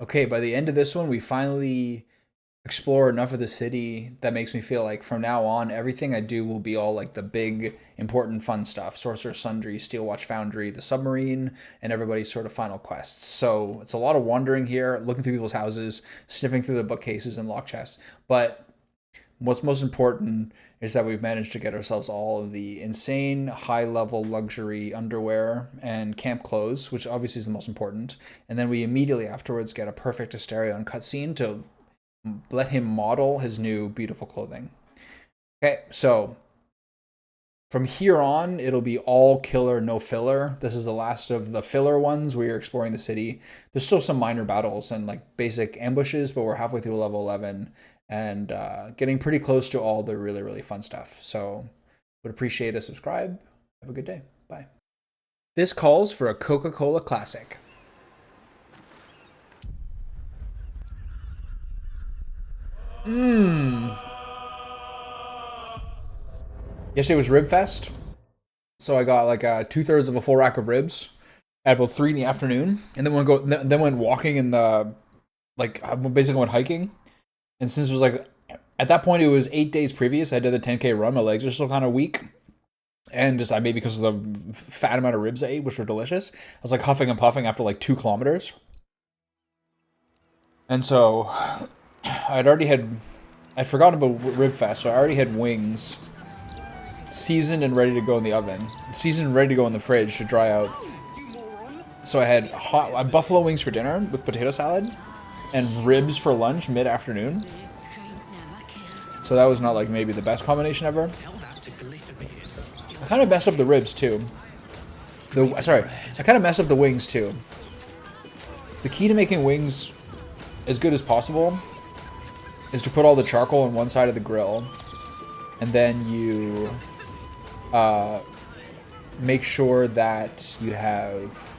Okay, by the end of this one, we finally explore enough of the city that makes me feel like from now on, everything I do will be all like the big, important, fun stuff. Sorcerer Sundry, Steelwatch Foundry, the submarine, and everybody's sort of final quests. So it's a lot of wandering here, looking through people's houses, sniffing through the bookcases and lock chests. But what's most important is that we've managed to get ourselves all of the insane high level luxury underwear and camp clothes, which obviously is the most important. And then we immediately afterwards get a perfect Asterion cutscene to let him model his new beautiful clothing. Okay, so from here on, it'll be all killer, no filler. This is the last of the filler ones where you're exploring the city. There's still some minor battles and like basic ambushes, but we're halfway through level 11 and getting pretty close to all the really, really fun stuff. So would appreciate a subscribe. Have a good day. Bye. This calls for a Coca-Cola Classic. Mmm. Yesterday was Rib Fest. So I got like 2/3 of a full rack of ribs at about 3 in the afternoon, and then went walking in the like I basically went hiking. And since it was like at that point it was 8 days previous, I did the 10K run. My legs are still kind of weak, and just I maybe because of the fat amount of ribs I ate, which were delicious. I was like huffing and puffing after like 2 kilometers, and so I'd forgotten about Rib Fest, so I already had wings seasoned and ready to go in the oven, seasoned and ready to go in the fridge to dry out. So I had buffalo wings for dinner with potato salad and ribs for lunch mid-afternoon. So that was not like maybe the best combination ever. I kind of messed up the ribs too. I kind of messed up the wings too. The key to making wings as good as possible is to put all the charcoal on one side of the grill, and then you make sure that you have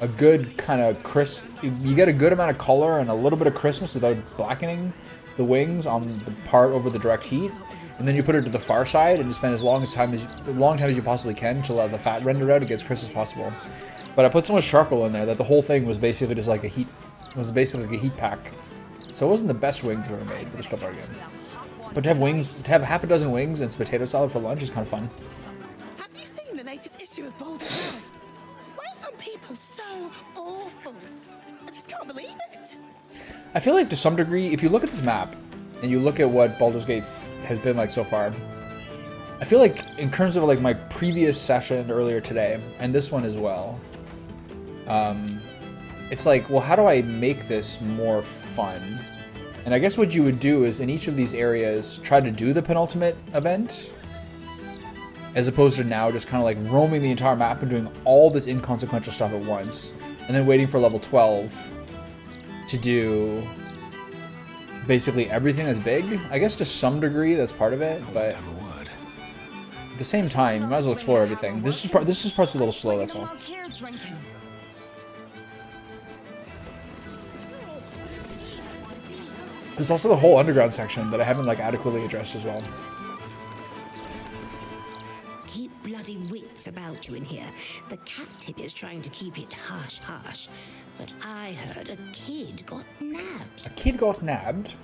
a good kind of crisp, you get a good amount of color and a little bit of crispness without blackening the wings on the part over the direct heat. And then you put it to the far side and you spend as long time as you possibly can to let the fat render out. It gets crisp as possible. But I put so much charcoal in there that the whole thing was basically just like a heat, it was basically like a heat pack. So it wasn't the best wings I've ever made, but they're still pretty good. But to have half a dozen wings and some potato salad for lunch is kind of fun. Have you seen the latest issue of Baldur? Why are some people so awful? I just can't believe it. I feel like to some degree, if you look at this map and you look at what Baldur's Gate has been like so far, I feel like in terms of like my previous session earlier today and this one as well, it's like, well, how do I make this more fun? And I guess what you would do is in each of these areas, try to do the penultimate event, as opposed to now just kind of like roaming the entire map and doing all this inconsequential stuff at once, and then waiting for level 12 to do basically everything that's big. I guess to some degree that's part of it, but at the same time, you might as well explore everything. This part's a little slow, that's all. There's also the whole underground section that I haven't like adequately addressed as well. Keep bloody wits about you in here. The captain is trying to keep it hush-hush. But I heard a kid got nabbed. A kid got nabbed.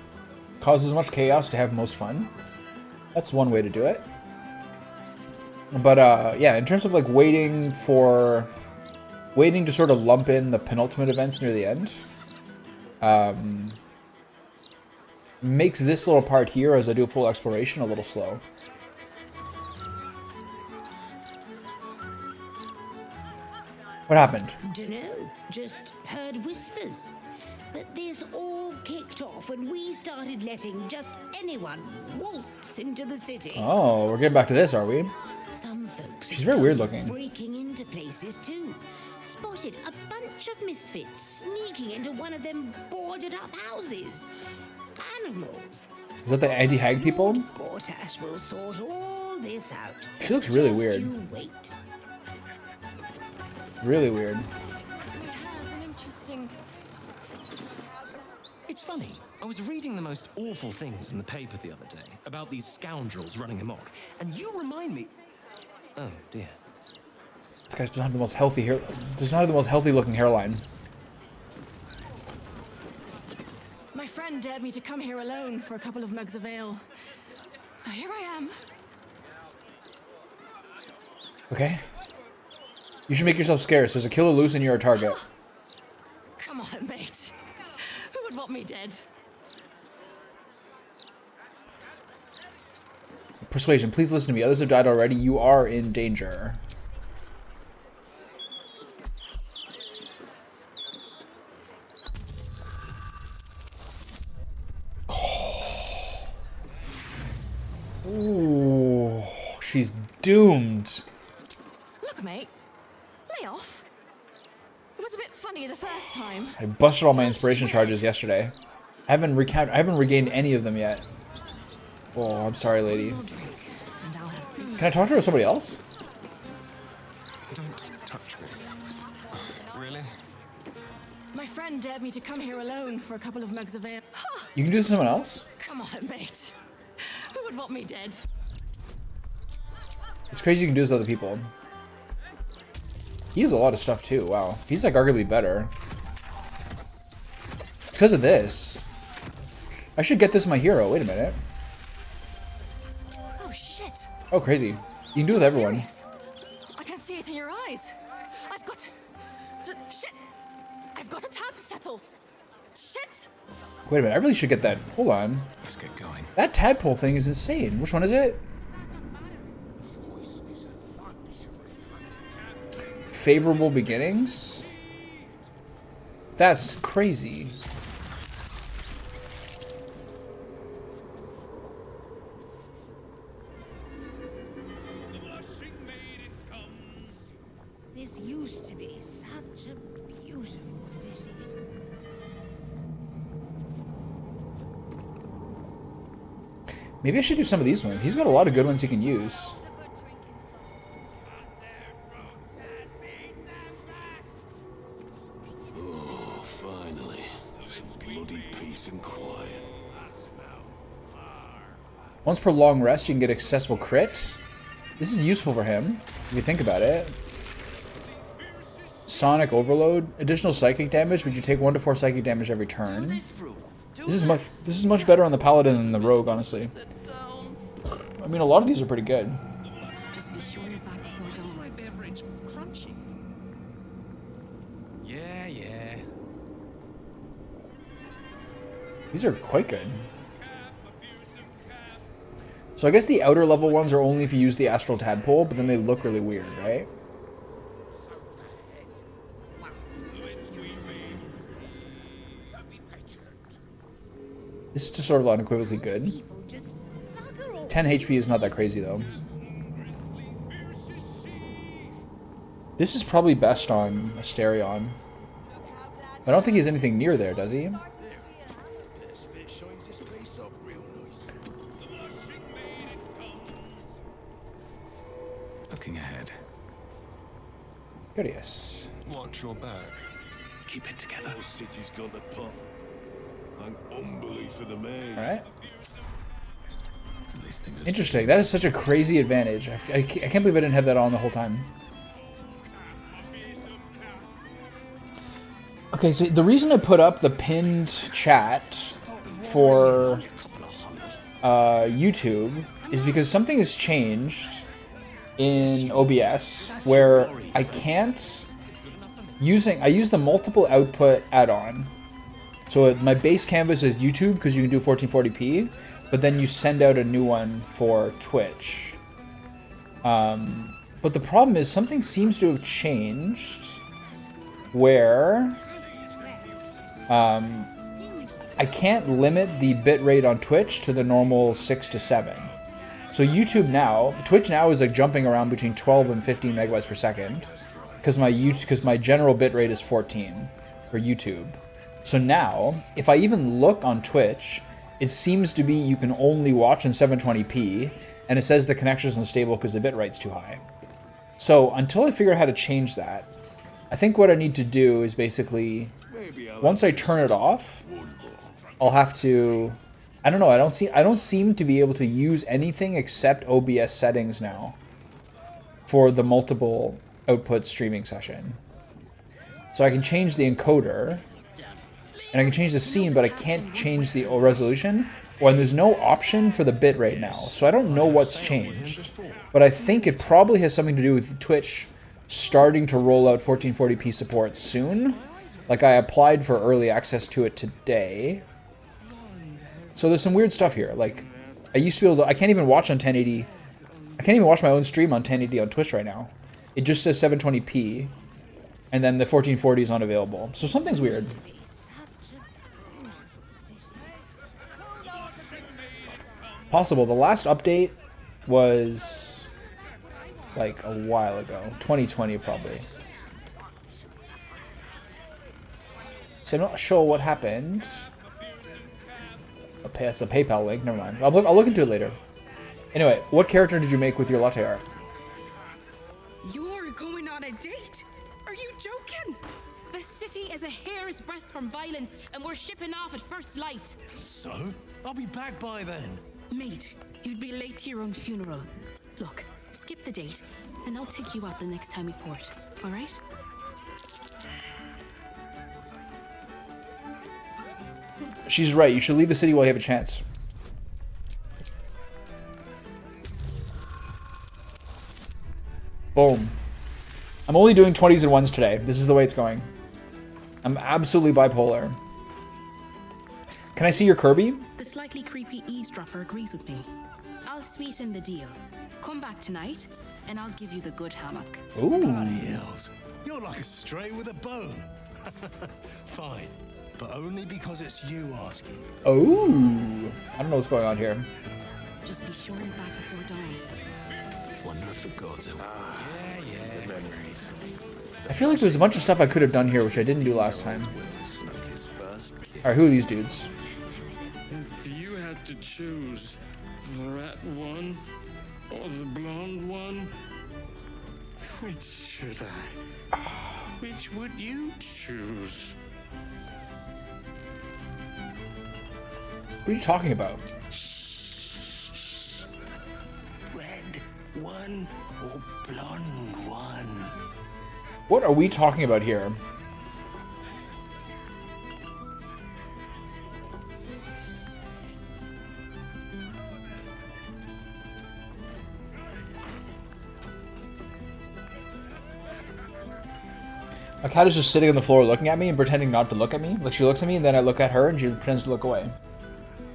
Causes as much chaos to have most fun. That's one way to do it. But yeah, in terms of like waiting to sort of lump in the penultimate events near the end, makes this little part here, as I do full exploration, a little slow. What happened? Dunno, just heard whispers. But this all kicked off when we started letting just anyone waltz into the city. Oh, we're getting back to this, are we? Some folks She's very weird looking. breaking into places too. Spotted a bunch of misfits sneaking into one of them boarded up houses. Animals. Is that the anti-hag people? Gortash will sort all this out. She looks really Just weird. you wait. Really weird. It's funny, I was reading the most awful things in the paper the other day about these scoundrels running amok, and you remind me... Oh, dear. This guy doesn't have the most healthy hair. Does not have the most healthy looking hairline. My friend dared me to come here alone for a couple of mugs of ale. So here I am. Okay. You should make yourself scarce. There's a killer loose and you're a target. Come on, mate. Who would want me dead? Persuasion, please listen to me. Others have died already. You are in danger. Ooh, she's doomed. Look, mate. Lay off. It was a bit funny the first time. I busted all my inspiration charges yesterday. I haven't regained any of them yet. Oh, I'm sorry, lady. Can I talk to her or somebody else? Don't touch me. Really? My friend dared me to come here alone for a couple of mugs of ale. You can do this to someone else? Come on, mate. Who would want me dead? It's crazy you can do this to other people. He has a lot of stuff too. Wow. He's like arguably better. It's because of this. I should get this my hero. Wait a minute. Oh, shit. Oh, crazy. You can do it with everyone. Serious? I can see it in your eyes. I've got... shit. I've got a tab to settle. Shit. Wait a minute. I really should get that. Hold on. Let's get going. That tadpole thing is insane. Which one is it? Favorable beginnings? That's crazy. This used to be such a beautiful city. Maybe I should do some of these ones. He's got a lot of good ones you can use. Oh, finally. Some bloody peace and quiet. Once per long rest, you can get a successful crit. This is useful for him, if you think about it. Sonic Overload. Additional psychic damage, but you take 1 to 4 psychic damage every turn. This is much better on the Paladin than the Rogue, honestly. I mean, a lot of these are pretty good. Just be sure you're back before dawn. My beverage crunchy. Yeah. These are quite good. So I guess the outer level ones are only if you use the Astral Tadpole, but then they look really weird, right? This is just sort of unequivocally good. People just bugger off. 10 HP is not that crazy, though. This is probably best on Asterion. I don't think he's anything near there, does he? This bit shines this place up real nice. Looking ahead. Curious. Watch your back. Keep it together. The city's gone to pot. And unbelief for the maid. Alright. These things are Interesting. That is such a crazy advantage. I can't believe I didn't have that on the whole time. Okay, so the reason I put up the pinned chat for YouTube is because something has changed in OBS where I can't I use the multiple output add-on. So my base canvas is YouTube because you can do 1440p, but then you send out a new one for Twitch. But the problem is something seems to have changed where I can't limit the bitrate on Twitch to the normal 6 to 7. So Twitch now is like jumping around between 12 and 15 megabytes per second because my general bitrate is 14 for YouTube. So now, if I even look on Twitch, it seems to be you can only watch in 720p, and it says the connection is unstable because the bitrate's too high. So until I figure out how to change that, I think what I need to do is basically, once I turn it off, I'll have to, I don't know, I don't seem to be able to use anything except OBS settings now for the multiple output streaming session. So I can change the encoder. and I can change the scene, but I can't change the resolution. Well, and there's no option for the bit rate now, so I don't know what's changed. But I think it probably has something to do with Twitch starting to roll out 1440p support soon. Like, I applied for early access to it today. So there's some weird stuff here. Like, I used to be able to... I can't even watch on 1080. I can't even watch my own stream on 1080 on Twitch right now. It just says 720p. And then the 1440 is unavailable. So something's weird. Possible. The last update was like a while ago. 2020 probably. So I'm not sure what happened. Okay, that's the PayPal link. Never mind. I'll look into it later. Anyway, what character did you make with your latte art? You're going on a date? Are you joking? The city is a hair's breadth from violence, and we're shipping off at first light. So? I'll be back by then. Mate, you'd be late to your own funeral. Look, skip the date, and I'll take you out the next time we port, all right? She's right. You should leave the city while you have a chance. Boom. I'm only doing 20s and 1s today. This is the way it's going. I'm absolutely bipolar. Can I see your Kirby? The slightly creepy eavesdropper agrees with me. I'll sweeten the deal. Come back tonight, and I'll give you the good hammock. Ooh. Bloody hells. You're like a stray with a bone. Fine, but only because it's you asking. Oh. I don't know what's going on here. Just be sure you're back before dawn. Wonder if the gods are... Yeah. The memories. I feel like there's a bunch of stuff I could have done here, which I didn't do last time. Will snuck his first kiss. Alright, who are these dudes? If you had to choose the rat one or the blonde one, which should I? Which would you choose? What are you talking about? Red one or blonde one? What are we talking about here? My cat is just sitting on the floor looking at me and pretending not to look at me. Like, she looks at me and then I look at her and she pretends to look away.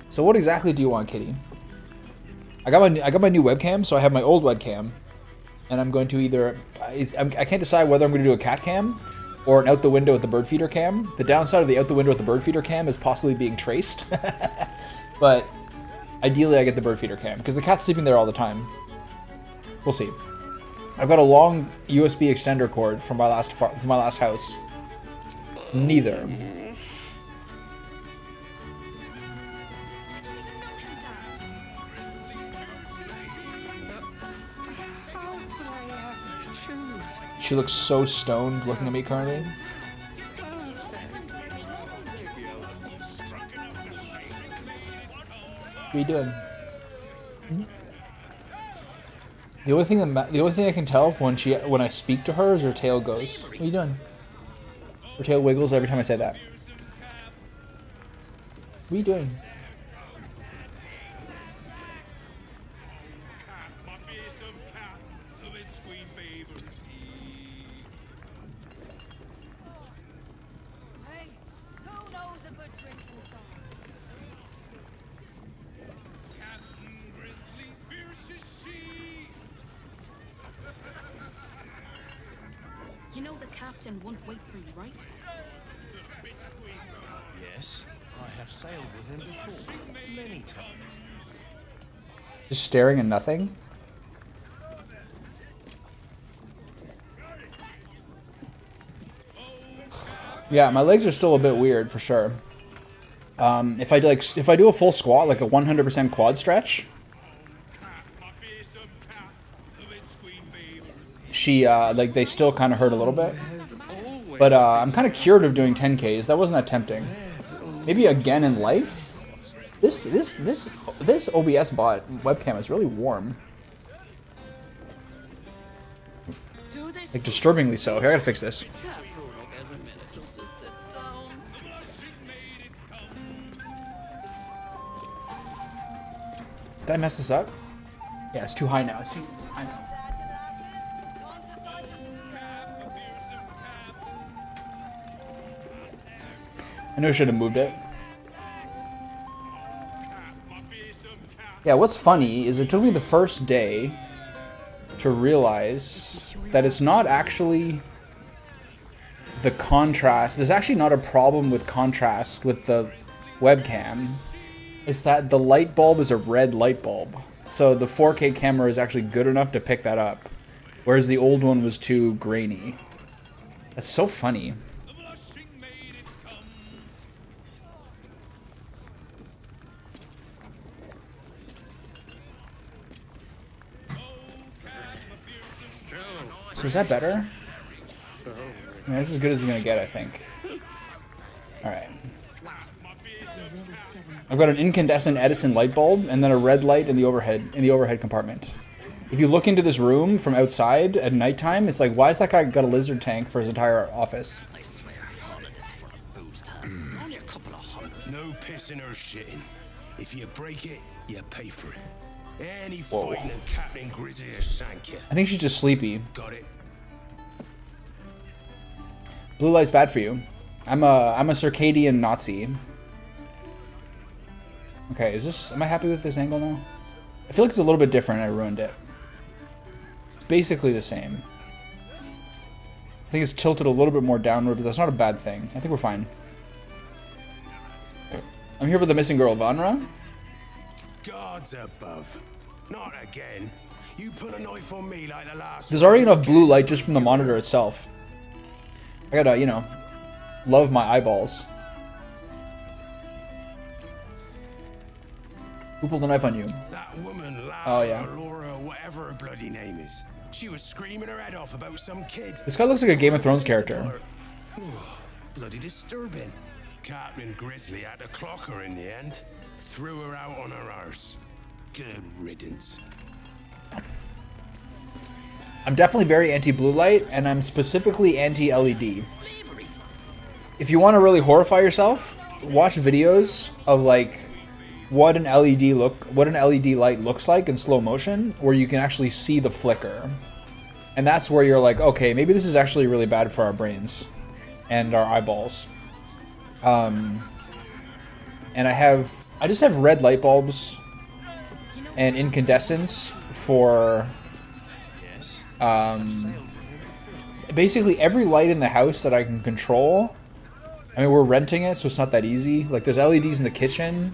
So what exactly do you want, kitty? I got my new webcam, so I have my old webcam. And I'm going to either... I can't decide whether I'm going to do a cat cam or an out the window at the bird feeder cam. The downside of the out the window at the bird feeder cam is possibly being traced. But ideally I get the bird feeder cam because the cat's sleeping there all the time. We'll see. I've got a long USB extender cord from my last house. Neither. How could I ever choose? She looks so stoned looking at me currently. What are you doing? The only thing I can tell when I speak to her is her tail goes. What are you doing? Her tail wiggles every time I say that. What are you doing? Hey, who knows a good drinking song? You know the captain won't wait for you, right? Yes, I have sailed with him before, many times. Just staring at nothing? Yeah, my legs are still a bit weird for sure. If I do a full squat, like a 100% quad stretch, they still kind of hurt a little bit. But I'm kind of cured of doing 10Ks. That wasn't that tempting. Maybe again in life. This OBS bot webcam is really warm. Like disturbingly so. Here, I gotta fix this. Did I mess this up? Yeah, it's too high now. It's too high now. I know I should have moved it. Yeah, what's funny is it took me the first day to realize that it's not actually the contrast. There's actually not a problem with contrast with the webcam. It's that the light bulb is a red light bulb. So the 4K camera is actually good enough to pick that up, whereas the old one was too grainy. That's so funny. So is that better? I mean, that's as good as it's gonna get, I think. Alright. I've got an incandescent Edison light bulb and then a red light in the overhead compartment. If you look into this room from outside at nighttime, it's like, why has that guy got a lizard tank for his entire office? No pissing or shitting. If you break it, you pay for it. Any fighting and Captain Grizzly has sank you. I think she's just sleepy. Got it. Blue light's bad for you. I'm a circadian Nazi. Okay, am I happy with this angle now? I feel like it's a little bit different. I ruined it. It's basically the same. I think it's tilted a little bit more downward, but that's not a bad thing. I think we're fine. I'm here with the missing girl, Vanra. Gods above. Not again. You put a knife on me like the last. There's already enough blue light just from the monitor itself. I gotta, you know, love my eyeballs. Who pulled a knife on you? That woman, Laura, Oh, yeah. Laura, whatever her bloody name is. She was screaming her head off about some kid. This guy looks like a Game of Thrones character. Bloody disturbing. Captain Grizzly had to clock her in the end. Threw her out on her arse. Good riddance. I'm definitely very anti-blue light, and I'm specifically anti-LED. If you want to really horrify yourself, watch videos of like what an LED light looks like in slow motion, where you can actually see the flicker. And that's where you're like, okay, maybe this is actually really bad for our brains and our eyeballs. And I just have red light bulbs and incandescents for basically every light in the house that I can control. I mean, we're renting it, so it's not that easy. Like, there's LEDs in the kitchen,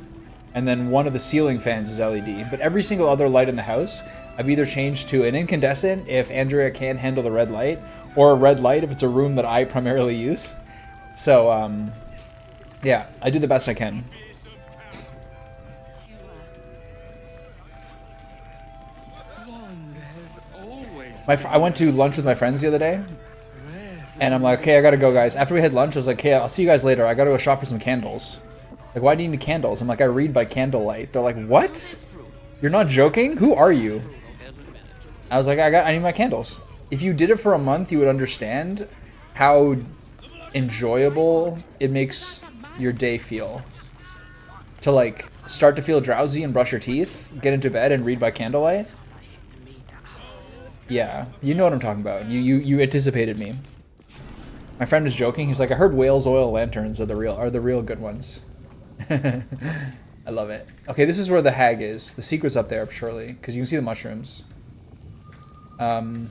and then one of the ceiling fans is LED. But every single other light in the house, I've either changed to an incandescent if Andrea can't handle the red light, or a red light if it's a room that I primarily use. So, yeah, I do the best I can. I went to lunch with my friends the other day, and I'm like, okay, I gotta go, guys. After we had lunch, I was like, okay, I'll see you guys later. I gotta go shop for some candles. Like, why do you need candles? I'm like, I read by candlelight. They're like, what? You're not joking? Who are you? I was like, I need my candles. If you did it for a month, you would understand how enjoyable it makes your day feel. To, like, start to feel drowsy and brush your teeth, get into bed and read by candlelight. Yeah, you know what I'm talking about. You anticipated me. My friend was joking. He's like, I heard whales oil lanterns are the real good ones. I love it. Okay, this is where the hag is. The secret's up there, surely, because you can see the mushrooms. What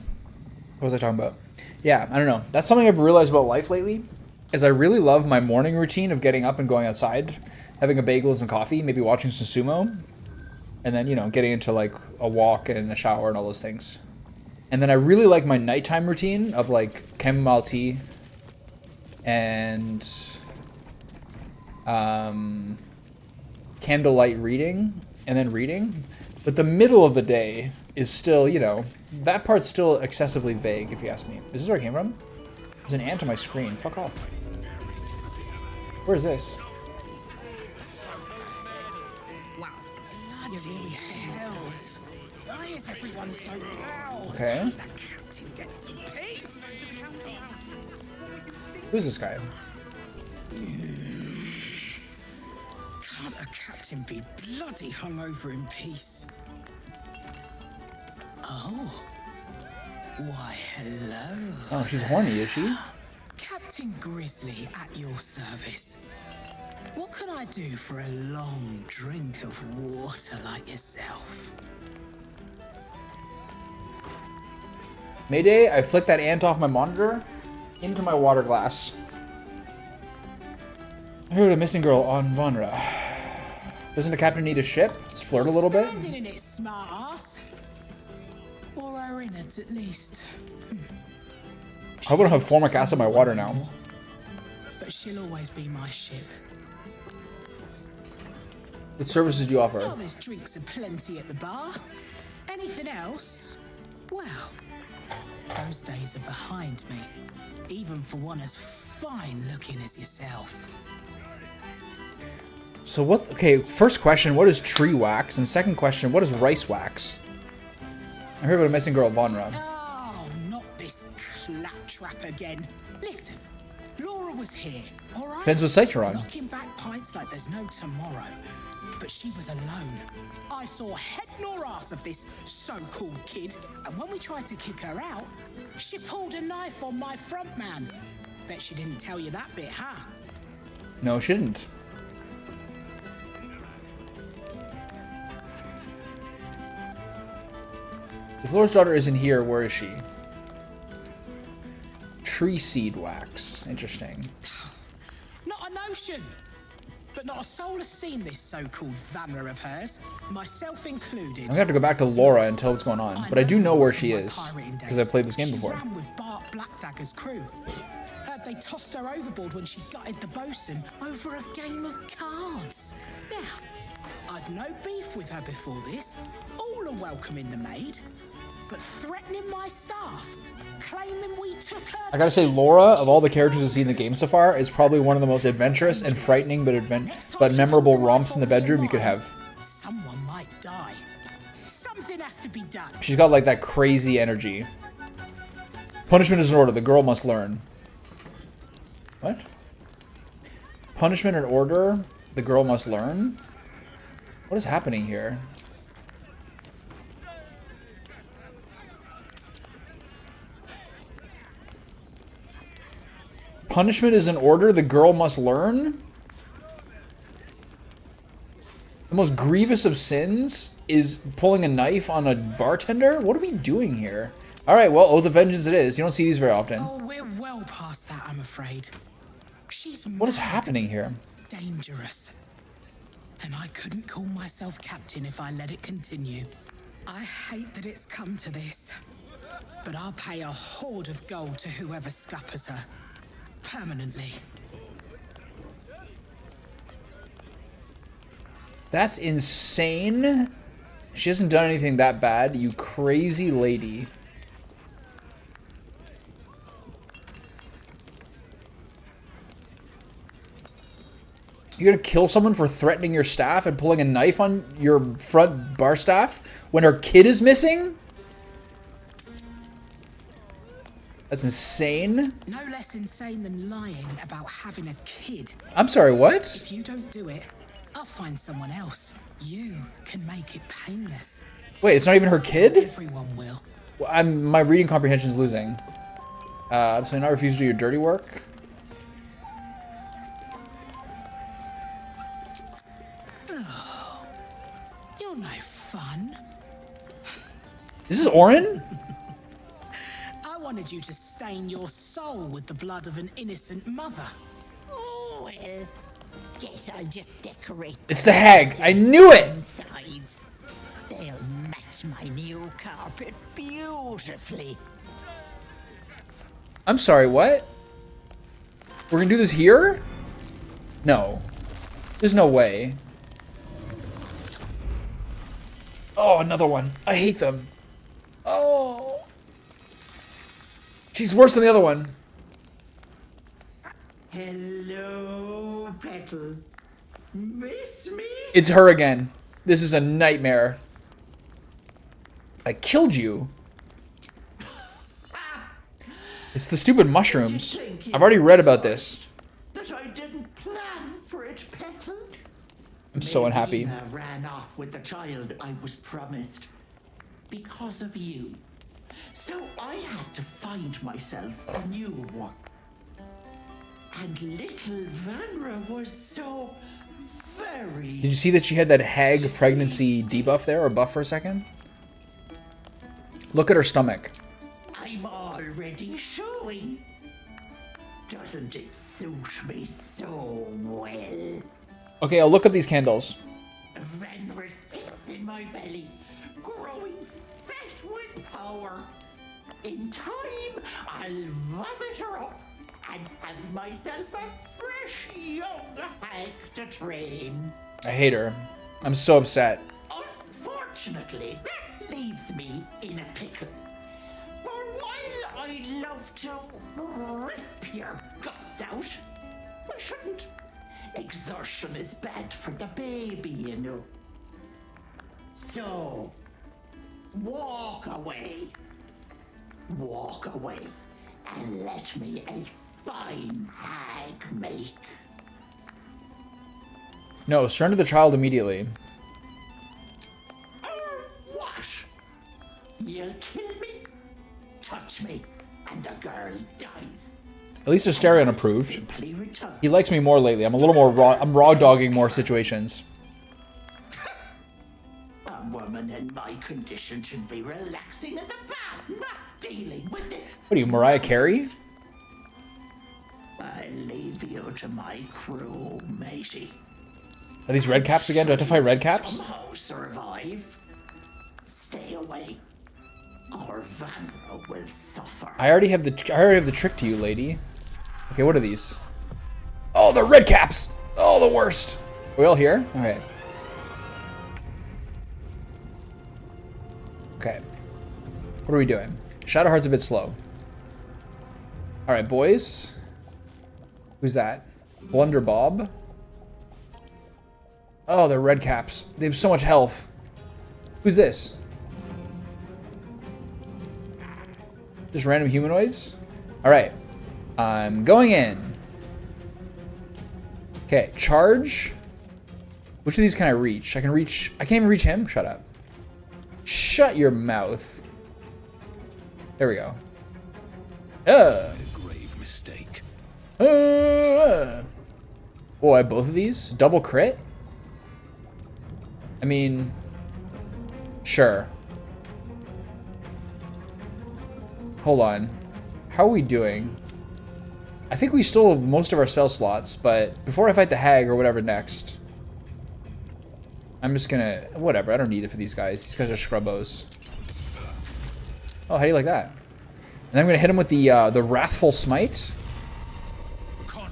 was I talking about? Yeah, I don't know. That's something I've realized about life lately, is I really love my morning routine of getting up and going outside, having a bagel and some coffee, maybe watching some sumo, and then, you know, getting into, like, a walk and a shower and all those things. And then I really like my nighttime routine of, like, chamomile tea and candlelight reading, and then reading. But the middle of the day is still, you know, that part's still excessively vague, if you ask me. Is this where I came from? There's an ant on my screen. Fuck off. Where is this? Bloody hells. Why is everyone so loud? Okay. Captain gets some peace. Who's this guy? Can't a captain be bloody hungover in peace? Oh. Why, hello. Oh, she's horny, is she? Captain Grizzly at your service. What can I do for a long drink of water like yourself? Mayday, I flicked that ant off my monitor into my water glass. I heard a missing girl on Vanra. Doesn't the captain need a ship? Let's flirt a little bit. Standing in it, smart ass. Or our innards, at least. I would have formic acid in my water now. But she'll always be my ship. What services do you offer? Well, there's drinks aplenty at the bar. Anything else? Well, those days are behind me. Even for one as fine looking as yourself. So what, okay, first question, what is tree wax? And second question, what is rice wax? I heard about a missing girl at Vanra. Oh, not this claptrap again. Listen, Laura was here, all right? Depends what site you're on. Knocking back pints like there's no tomorrow. But she was alone. I saw head nor ass of this so-called kid, and when we tried to kick her out, she pulled a knife on my front man. Bet she didn't tell you that bit, huh? No, she didn't. If Laura's daughter isn't here, where is she? Tree seed wax. Interesting. Not a notion. But not a soul has seen this so-called Vanra of hers, myself included. I'm gonna have to go back to Laura and tell what's going on, but I do know where she is because I've played this game before. She ran with Bart Blackdagger's crew. Heard they tossed her overboard when she gutted the bosun over a game of cards. Now, I'd no beef with her before this. All are welcoming the maid, but threatening my staff, claiming we took her. I gotta say, Laura, of all the characters we've seen in the game so far, is probably one of the most adventurous and frightening but memorable romps in the bedroom you could have. Someone might die. Something has to be done. She's got like that crazy energy. Punishment is an order. The girl must learn. What? Punishment and order. The girl must learn. What is happening here? Punishment is an order. The girl must learn. The most grievous of sins is pulling a knife on a bartender? What are we doing here? Alright, well, Oath of Vengeance it is. You don't see these very often. Oh, we're well past that, I'm afraid. She's What is mad, happening here? dangerous. And I couldn't call myself captain if I let it continue. I hate that it's come to this. But I'll pay a hoard of gold to whoever scuppers her. Permanently. That's insane. She hasn't done anything that bad, you crazy lady. You're gonna kill someone for threatening your staff and pulling a knife on your front bar staff when her kid is missing? That's insane. No less insane than lying about having a kid. I'm sorry, what? If you don't do it, I'll find someone else. You can make it painless. Wait, it's not even her kid? Everyone will. Well, my reading comprehension is losing. So you not refuse to do your dirty work? Oh, you're no fun. Is this Orin? I wanted you to stain your soul with the blood of an innocent mother. Oh, well. Guess I'll just decorate. It's the hag. I knew it! Sides. They'll match my new carpet beautifully. I'm sorry, what? We're gonna do this here? No. There's no way. Oh, another one. I hate them. Oh. She's worse than the other one. Hello, Petal. Miss me? It's her again. This is a nightmare. I killed you. It's the stupid mushrooms. I've already read about this. That I didn't plan for it, Petal. I'm so unhappy. Melina ran off with the child I was promised. Because of you. So I had to find myself a new one. And little Vanra was so very... Did you see that she had that hag pregnancy debuff there, or buff for a second? Look at her stomach. I'm already showing. Doesn't it suit me so well? Okay, I'll look up these candles. Vanra sits in my belly, growing fat with power. In time, I'll vomit her up and have myself a fresh young hag to train. I hate her. I'm so upset. Unfortunately, that leaves me in a pickle. For while I love to rip your guts out, I shouldn't. Exertion is bad for the baby, you know. So, walk away. Walk away and let me a fine hag make. No, surrender the child immediately. Or what? You'll kill me, touch me, and the girl dies. At least Asterion approved. Simply return. He likes me more lately. I'm a little more raw. I'm raw dogging more situations. A woman in my condition should be relaxing in the bath, not dealing with this. What are you, Mariah Carey? I leave you to my crew, matey. Are these red caps again? Do I have to fight red caps? Somehow survive. Stay away, or Vanra will suffer. I already have the trick to you, lady. Okay, what are these? Oh, the red caps! Oh, the worst. Are we all here? Okay. Okay. What are we doing? Shadowheart's a bit slow. Alright, boys. Who's that? Blunder Bob? Oh, they're red caps. They have so much health. Who's this? Just random humanoids? Alright. I'm going in. Okay, charge. Which of these can I reach? I can't even reach him? Shut up. Shut your mouth. There we go. A grave mistake. Oh, I have both of these? Double crit? I mean, sure. Hold on. How are we doing? I think we still have most of our spell slots, but before I fight the hag or whatever next, I'm just gonna... Whatever, I don't need it for these guys. These guys are scrubbos. Oh, how do you like that? And I'm gonna hit him with the Wrathful Smite. How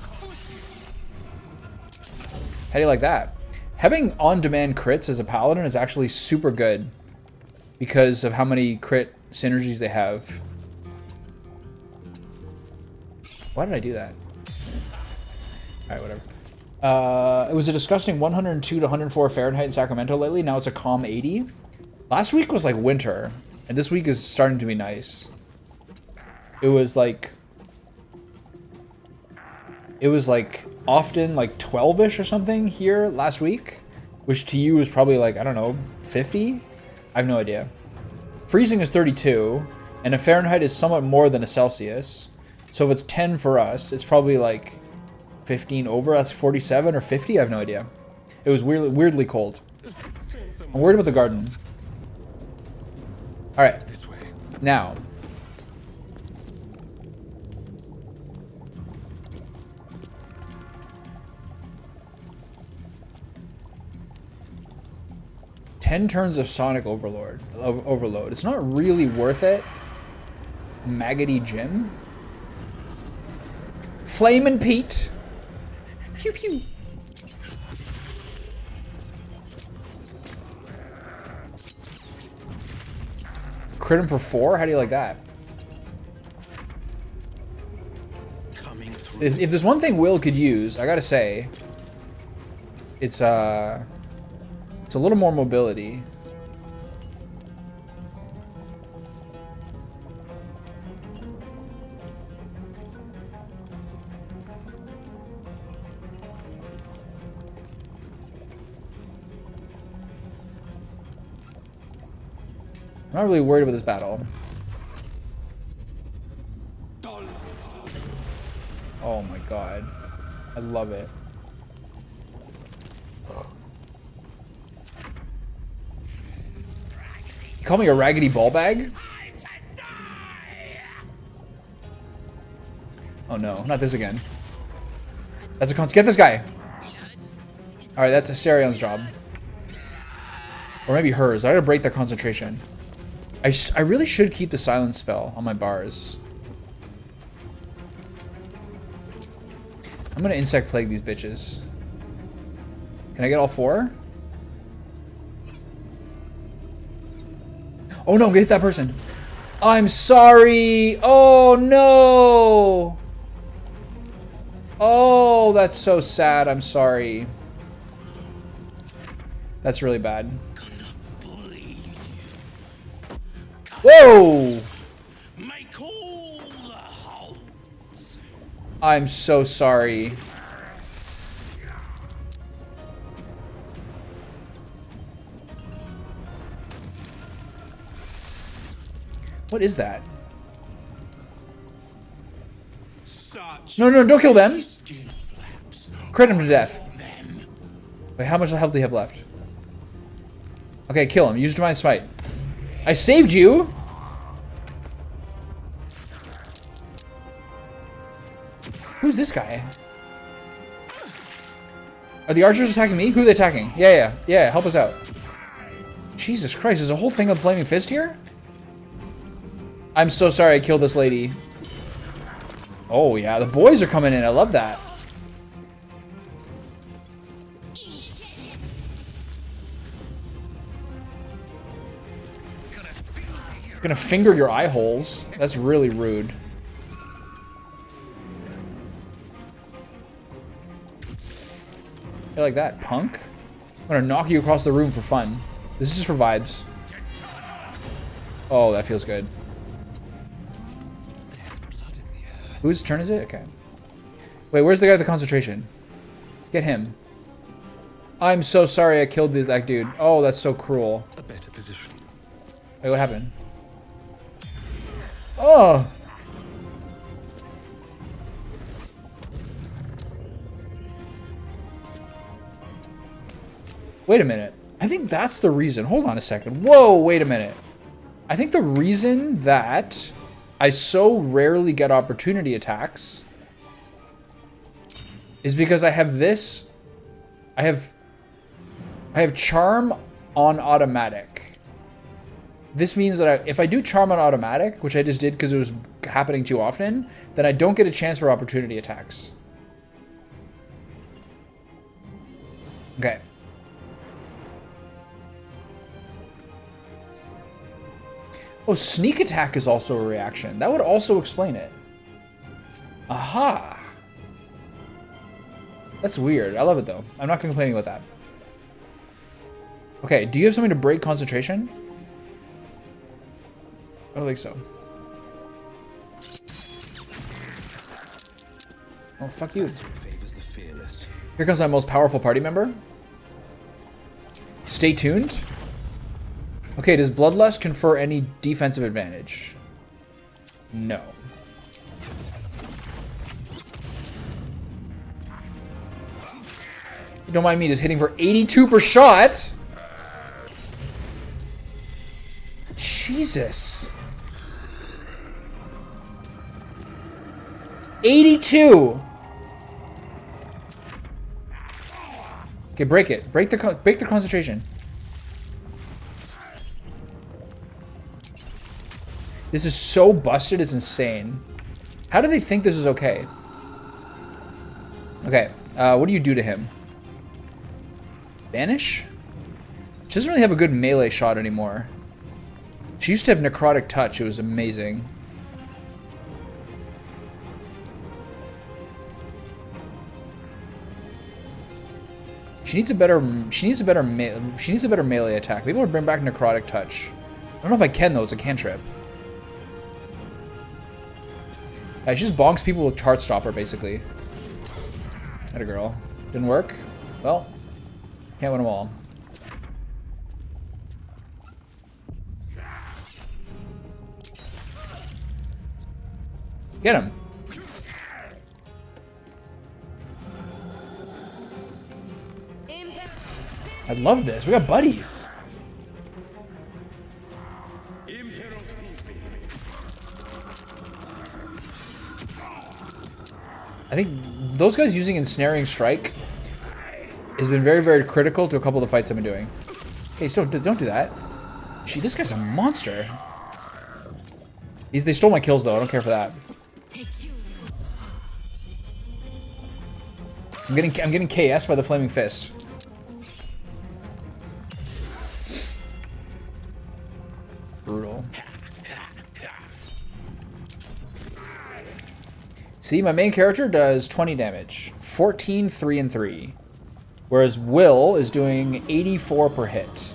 do you like that? Having on-demand crits as a paladin is actually super good because of how many crit synergies they have. Why did I do that? Alright, whatever. It was a disgusting 102 to 104 Fahrenheit in Sacramento lately. Now it's a calm 80. Last week was like winter, and this week is starting to be nice. It was like often like 12-ish or something here last week, which to you is probably like, I don't know, 50? I have no idea. Freezing is 32, and a Fahrenheit is somewhat more than a Celsius. So if it's 10 for us, it's probably like 15 over. That's 47 or 50? I have no idea. It was weirdly cold. I'm worried about the garden. Alright. This way. Now. Ten turns of Sonic Overload. It's not really worth it. Maggoty Jim. Flamin' Pete. Pew pew. Crit him for 4? How do you like that? Coming through. If there's one thing Will could use, I gotta say, it's a little more mobility. I'm not really worried about this battle. Oh my god. I love it. You call me a raggedy ball bag? Oh no, not this again. That's a get this guy! Alright, that's Astarion's job. Or maybe hers. I gotta break their concentration. I really should keep the silence spell on my bars. I'm gonna insect plague these bitches. Can I get all 4? Oh no, I'm gonna hit that person. I'm sorry. Oh no. Oh, that's so sad. I'm sorry. That's really bad. Whoa! Make all the holes. I'm so sorry. What is that? No, no, don't kill them. Crit him to death. Wait, how much health do you have left? Okay, kill him. Use Divine Smite. I saved you! Who's this guy? Are the archers attacking me? Who are they attacking? Yeah, help us out. Jesus Christ, there's a whole thing of Flaming Fist here? I'm so sorry I killed this lady. Oh yeah, the boys are coming in. I love that. Gonna finger your eye holes. That's really rude. You like that, punk? I'm gonna knock you across the room for fun. This is just for vibes. Oh, that feels good. Whose turn is it? Okay. Wait, where's the guy with the concentration? Get him. I'm so sorry I killed that dude. Oh, that's so cruel. A better position. Wait, what happened? Oh! Wait a minute. I think that's the reason. Hold on a second. Whoa, wait a minute. I think the reason that I so rarely get opportunity attacks is because I have this. I have charm on automatic. This means that if I do charm on automatic, which I just did because it was happening too often, then I don't get a chance for opportunity attacks. Okay. Oh, sneak attack is also a reaction. That would also explain it. Aha. That's weird. I love it though. I'm not complaining about that. Okay, do you have something to break concentration? I don't think so. Oh, fuck you. Here comes my most powerful party member. Stay tuned. Okay, does Bloodlust confer any defensive advantage? No. You don't mind me just hitting for 82 per shot? Jesus. 82. Okay, break it. Break the concentration. This is so busted, it's insane. How do they think this is okay? Okay, what do you do to him? Banish? She doesn't really have a good melee shot anymore. She used to have necrotic touch, it was amazing. She needs a better melee attack. Maybe we'll bring back necrotic touch. I don't know if I can though, it's a cantrip. She just bonks people with Heartstopper, basically. Atta girl. Didn't work? Well, can't win them all. Get him. I love this. We got buddies. I think those guys using Ensnaring Strike has been very, very critical to a couple of the fights I've been doing. Hey, so don't do that. Gee, this guy's a monster. They stole my kills, though. I don't care for that. I'm getting KS by the Flaming Fist. Brutal. See, my main character does 20 damage. 14, 3, and 3. Whereas Will is doing 84 per hit.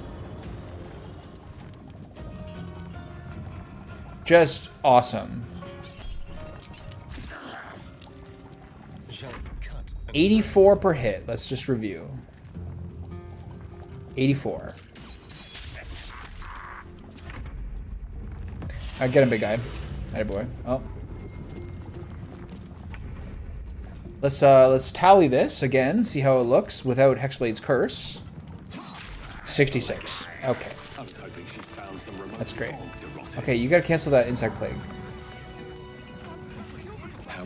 Just awesome. 84 per hit. Let's just review. 84. Alright, get him, big guy. Atta boy. Oh. Let's tally this again, see how it looks without Hexblade's Curse. 66. Okay. That's great. Okay, you gotta cancel that Insect Plague.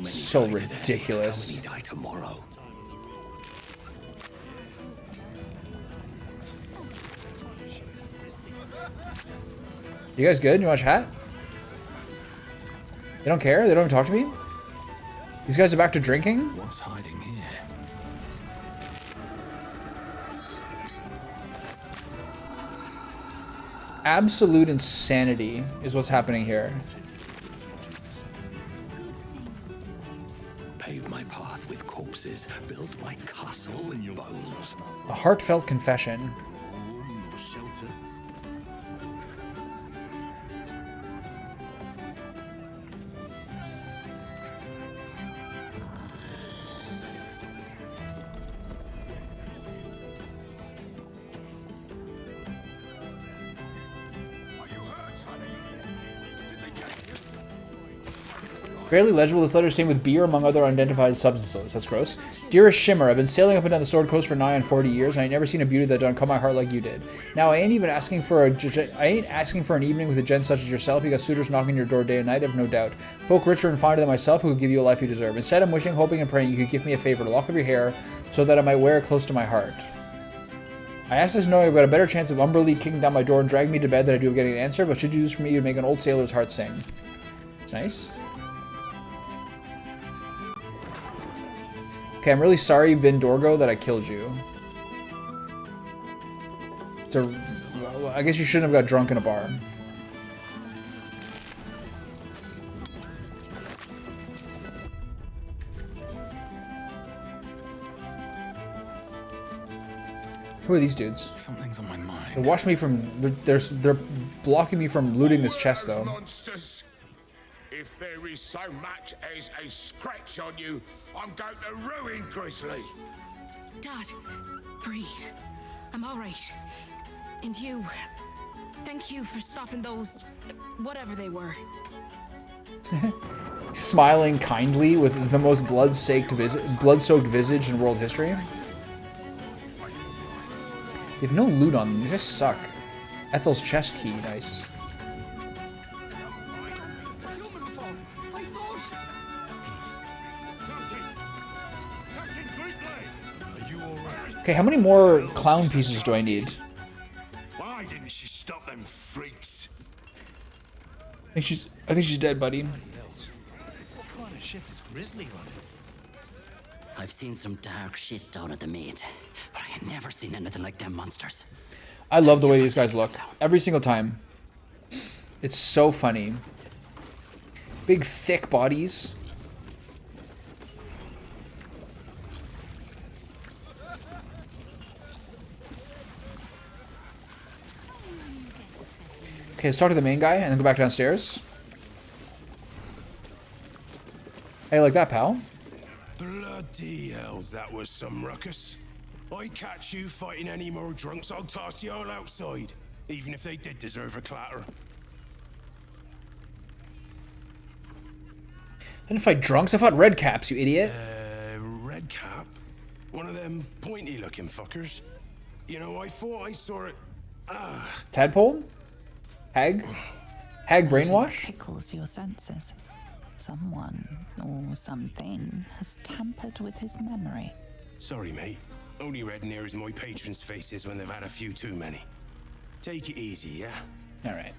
So ridiculous. You guys good? You want to chat? They don't care? They don't even talk to me? These guys are back to drinking? What's hiding here? Absolute insanity is what's happening here. Pave my path with corpses, build my castle with bones. A heartfelt confession. Shelter. Barely legible, this letter is stained with beer among other unidentified substances. That's gross. Dearest Shimmer, I've been sailing up and down the Sword Coast for nigh on 40 years, and I ain't never seen a beauty that done caught my heart like you did. Now, I ain't asking for an evening with a gent such as yourself. You got suitors knocking your door day and night, I've no doubt. Folk richer and finer than myself who could give you a life you deserve. Instead, I'm wishing, hoping, and praying you could give me a favor, a lock of your hair, so that I might wear it close to my heart. I ask this knowing I've got a better chance of Umberlee kicking down my door and dragging me to bed than I do of getting an answer, but should you do this for me, you'd make an old sailor's heart sing. It's nice. Okay, I'm really sorry, Vindorgo, that I killed you. I guess you shouldn't have got drunk in a bar. Who are these dudes? Something's on my mind. They watch me from. They're blocking me from looting this chest, though. Monsters. If there is so much as a scratch on you, I'm going to ruin Grizzly. Dad, breathe. I'm all right. And you, thank you for stopping those, whatever they were. Smiling kindly with the most blood-soaked visage in world history. They have no loot on them. They just suck. Ethel's chest key, nice. Okay, how many more clown pieces do I need? Why didn't she stop them freaks? I think she's dead, buddy. What kind of ship is Grizzly running? I've seen some dark shit down at the Maid, but I had never seen anything like them monsters. I love the way these guys look. Every single time. It's so funny. Big, thick bodies. Okay, let's talk to the main guy and then go back downstairs. How you like that, pal? Bloody hells, that was some ruckus. I catch you fighting any more drunks, I'll toss you all outside. Even if they did deserve a clatter. I didn't fight drunks. I fought red caps, you idiot. Red cap? One of them pointy-looking fuckers? You know, I thought I saw it... Tadpole? Hag? Hag brainwash? Tickles your senses. Someone or something has tampered with his memory. Sorry, mate. Only red near as my patrons' faces when they've had a few too many. Take it easy, yeah? Alright.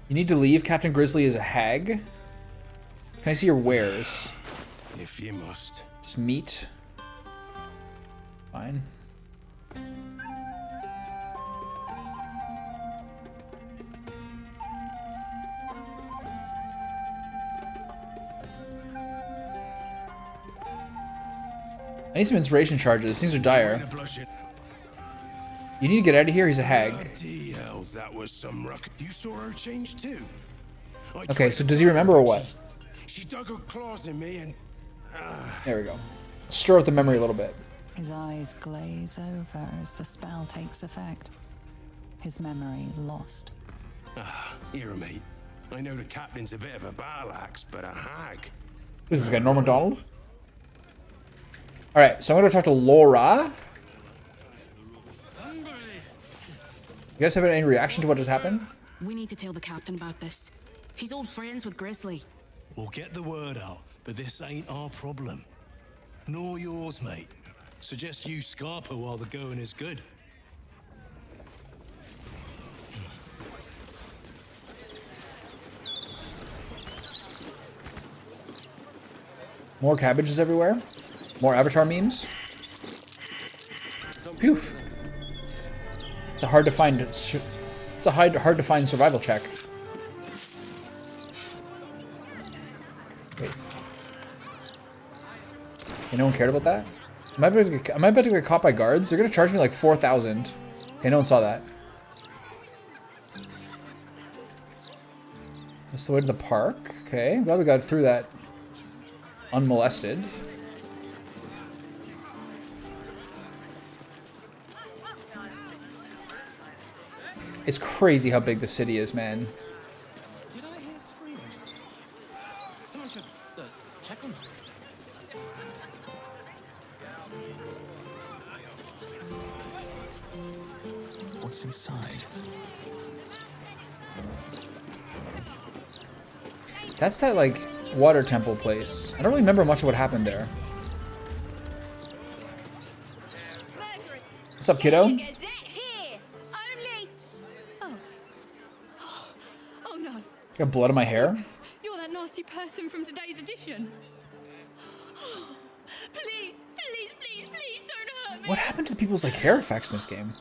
You need to leave. Captain Grizzly is a hag. Can I see your wares? If you must. Just meat. Fine. I need some inspiration charges. Things are dire. You need to get out of here. He's a hag. Bloody hells, that was some ruck. You saw her change too. Okay, so does he remember or what? She dug her claws in me and... There we go. Stir up the memory a little bit. His eyes glaze over as the spell takes effect. His memory lost. Here, mate. I know the captain's a bit of a battle axe, but a hag. Who's this guy, Norm MacDonald? Alright, so I'm going to talk to Laura. You guys have any reaction to what just happened? We need to tell the captain about this. He's old friends with Grizzly. We'll get the word out, but this ain't our problem. Nor yours, mate. Suggest you Scarpa while the going is good. More cabbages everywhere. More Avatar memes. Phew. It's a hard to find. It's a hard to find survival check. Wait. Okay, no one cared about that. Am I about to get caught by guards? They're gonna charge me like 4,000. Okay, no one saw that. That's the way to the park. Okay, glad we got through that unmolested. It's crazy how big the city is, man. Did I hear screaming? Someone should check on them. What's inside? That's that, like, water temple place. I don't really remember much of what happened there. What's up, kiddo? Oh no. Got blood in my hair? You're that nasty person from today's edition. Please, please, please, please don't hurt me. What happened to people's, like, hair effects in this game?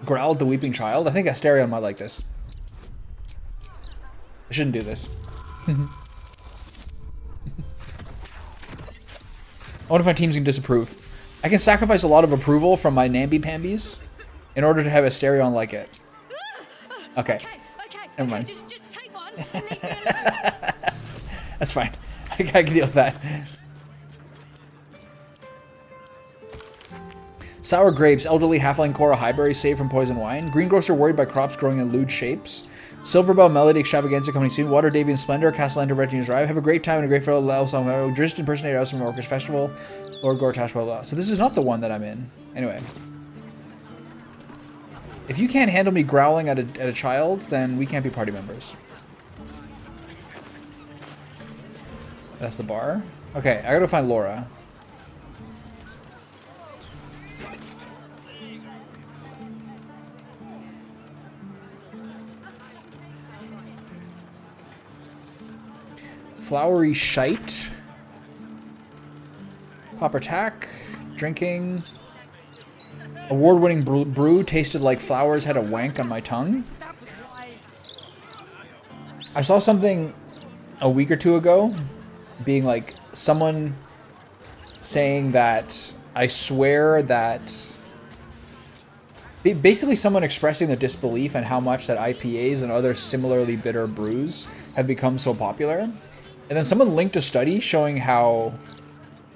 Growled the weeping child? I think Asterion might like this. I shouldn't do this. I wonder if my team's gonna disapprove. I can sacrifice a lot of approval from my namby-pambies in order to have Asterion like it. Okay. Never mind. Just take one and leave me alone. That's fine. I can deal with that. Sour grapes, elderly halfling Cora Highberry saved from poison wine. Greengrocer worried by crops growing in lewd shapes. Silverbell Melody Extravaganza coming soon. Water Davian Splendor, Castellanter Retinues Drive. Have a great time and a great fellow Lelsong. Drist impersonator House from Orcish Festival. Lord Gortash, blah blah. So this is not the one that I'm in. Anyway. If you can't handle me growling at a child, then we can't be party members. That's the bar. Okay, I gotta find Laura. Flowery shite. Popper tack. Drinking. Award-winning brew tasted like flowers had a wank on my tongue. I saw something a week or two ago being like someone saying that I swear that basically someone expressing their disbelief in how much that IPAs and other similarly bitter brews have become so popular. And then someone linked a study showing how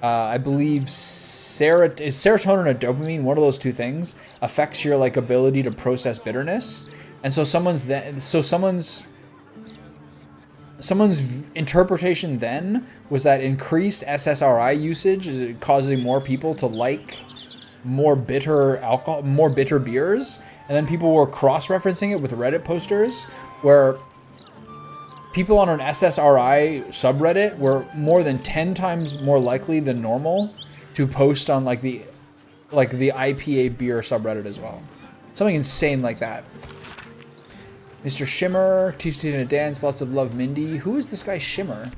I believe serotonin or dopamine, one of those two things, affects your like ability to process bitterness. And so someone's interpretation then was that increased SSRI usage is causing more people to like more bitter alcohol, more bitter beers. And then people were cross-referencing it with Reddit posters where people on an SSRI subreddit were more than 10 times more likely than normal to post on like the IPA beer subreddit as well. Something insane like that. Mr. Shimmer, teach you to dance, lots of love, Mindy. Who is this guy Shimmer?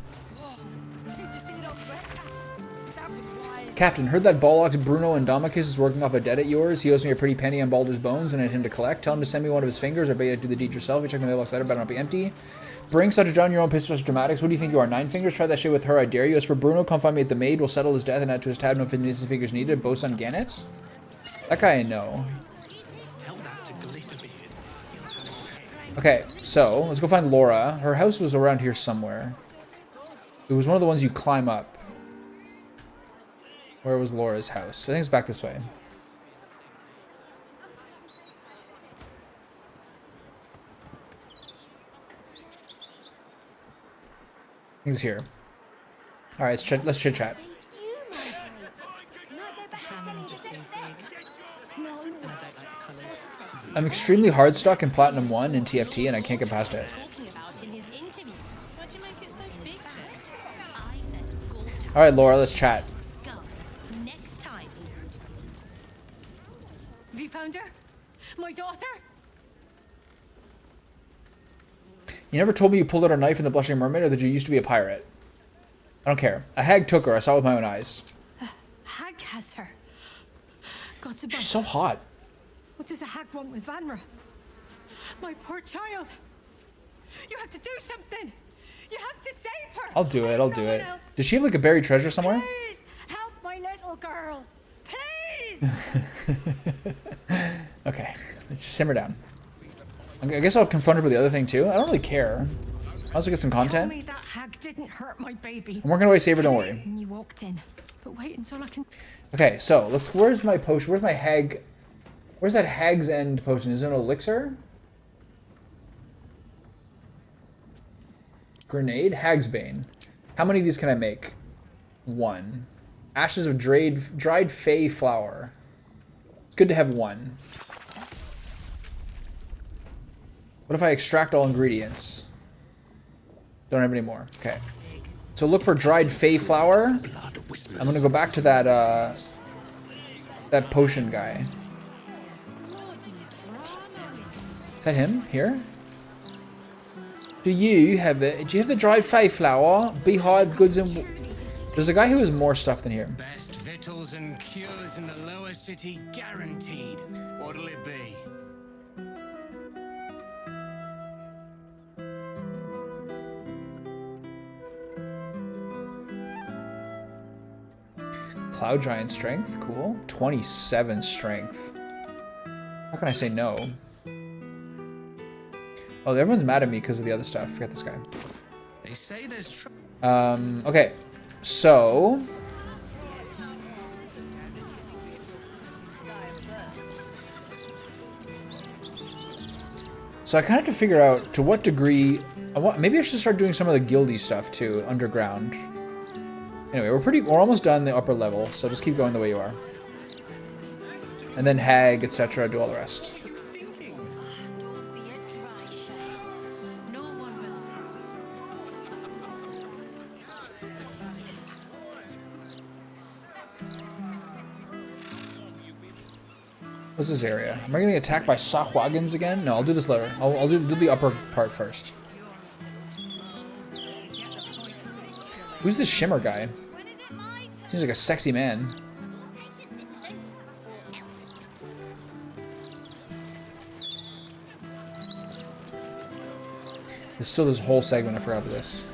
Captain, heard that Bollocks Bruno Indomicus is working off a debt at yours. He owes me a pretty penny on Baldur's bones and I intend to collect. Tell him to send me one of his fingers or bet you do the deed yourself. You check the mailbox later, better not be empty. Bring such a John your own piss such dramatics. What do you think you are? 9 fingers? Try that shit with her, I dare you. As for Bruno, come find me at the maid. We'll settle his death and add to his tab. No missing fingers needed. Bosun Gannett? That guy I know. Okay, so let's go find Laura. Her house was around here somewhere. It was one of the ones you climb up. Where was Laura's house? I think it's back this way. I think it's here. All right, let's chit chat. I'm extremely hard stuck in Platinum 1 in TFT and I can't get past it. All right, Laura, let's chat. Have you found her? My daughter? You never told me you pulled out a knife in the Blushing Mermaid or that you used to be a pirate. I don't care. A hag took her. I saw it with my own eyes. Hag has her. God's above. She's so hot. What does a hag want with Vanra? My poor child. You have to do something. You have to save her. I'll do it. I'll do it. Does she have like a buried treasure somewhere? Please help my little girl. Please. Okay, let's simmer down. I guess I'll confront her with the other thing too. I don't really care. I'll also get some content. Tell me that hag didn't hurt my baby. I'm working away, Saber. Don't worry. When you walked in, but wait until I can. Okay, so let's. Where's my potion? Where's my hag? Where's that Hag's End potion? Is it an elixir? Grenade? Hag's Bane. How many of these can I make? 1. Ashes of dried fey flower. It's good to have 1. What if I extract all ingredients? Don't have any more. Okay. So look for dried fey flower. I'm gonna go back to that that potion guy. Is that him here? Do you have it? Do you have the dried fey flower? Beehive goods and. There's a guy who has more stuff than here. Best victuals and cures in the lower city guaranteed. What'll it be? Cloud Giant strength, cool. 27 strength. How can I say no? Oh, everyone's mad at me because of the other stuff. Forget this guy. They say there's okay. So I kind of have to figure out to what degree maybe I should start doing some of the guildy stuff too, underground. Anyway, we're almost done the upper level, so just keep going the way you are. And then Hag, etc., do all the rest. What's this area? Am I gonna get attacked by Sahwagins again? No, I'll do this later. I'll do the upper part first. Who's this Shimmer guy? Seems like a sexy man. There's still this whole segment I forgot about this.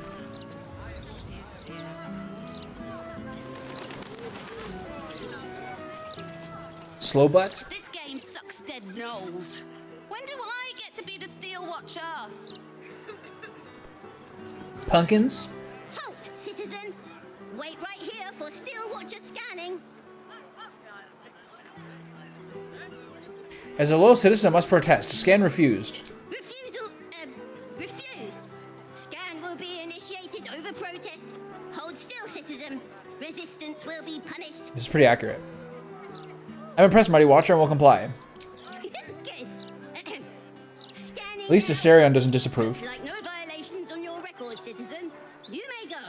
Slow butt? This game sucks dead nose. When do I get to be the Steel Watcher? Pumpkins? Halt, citizen! Wait right here for Steel Watcher scanning. As a loyal citizen, I must protest. Scan refused. Refused. Scan will be initiated over protest. Hold still, citizen. Resistance will be punished. This is pretty accurate. I'm impressed, Mighty Watcher, and will comply. Good. Scanning. At least Asterion doesn't disapprove. Like no violations on your record, citizen. You may go.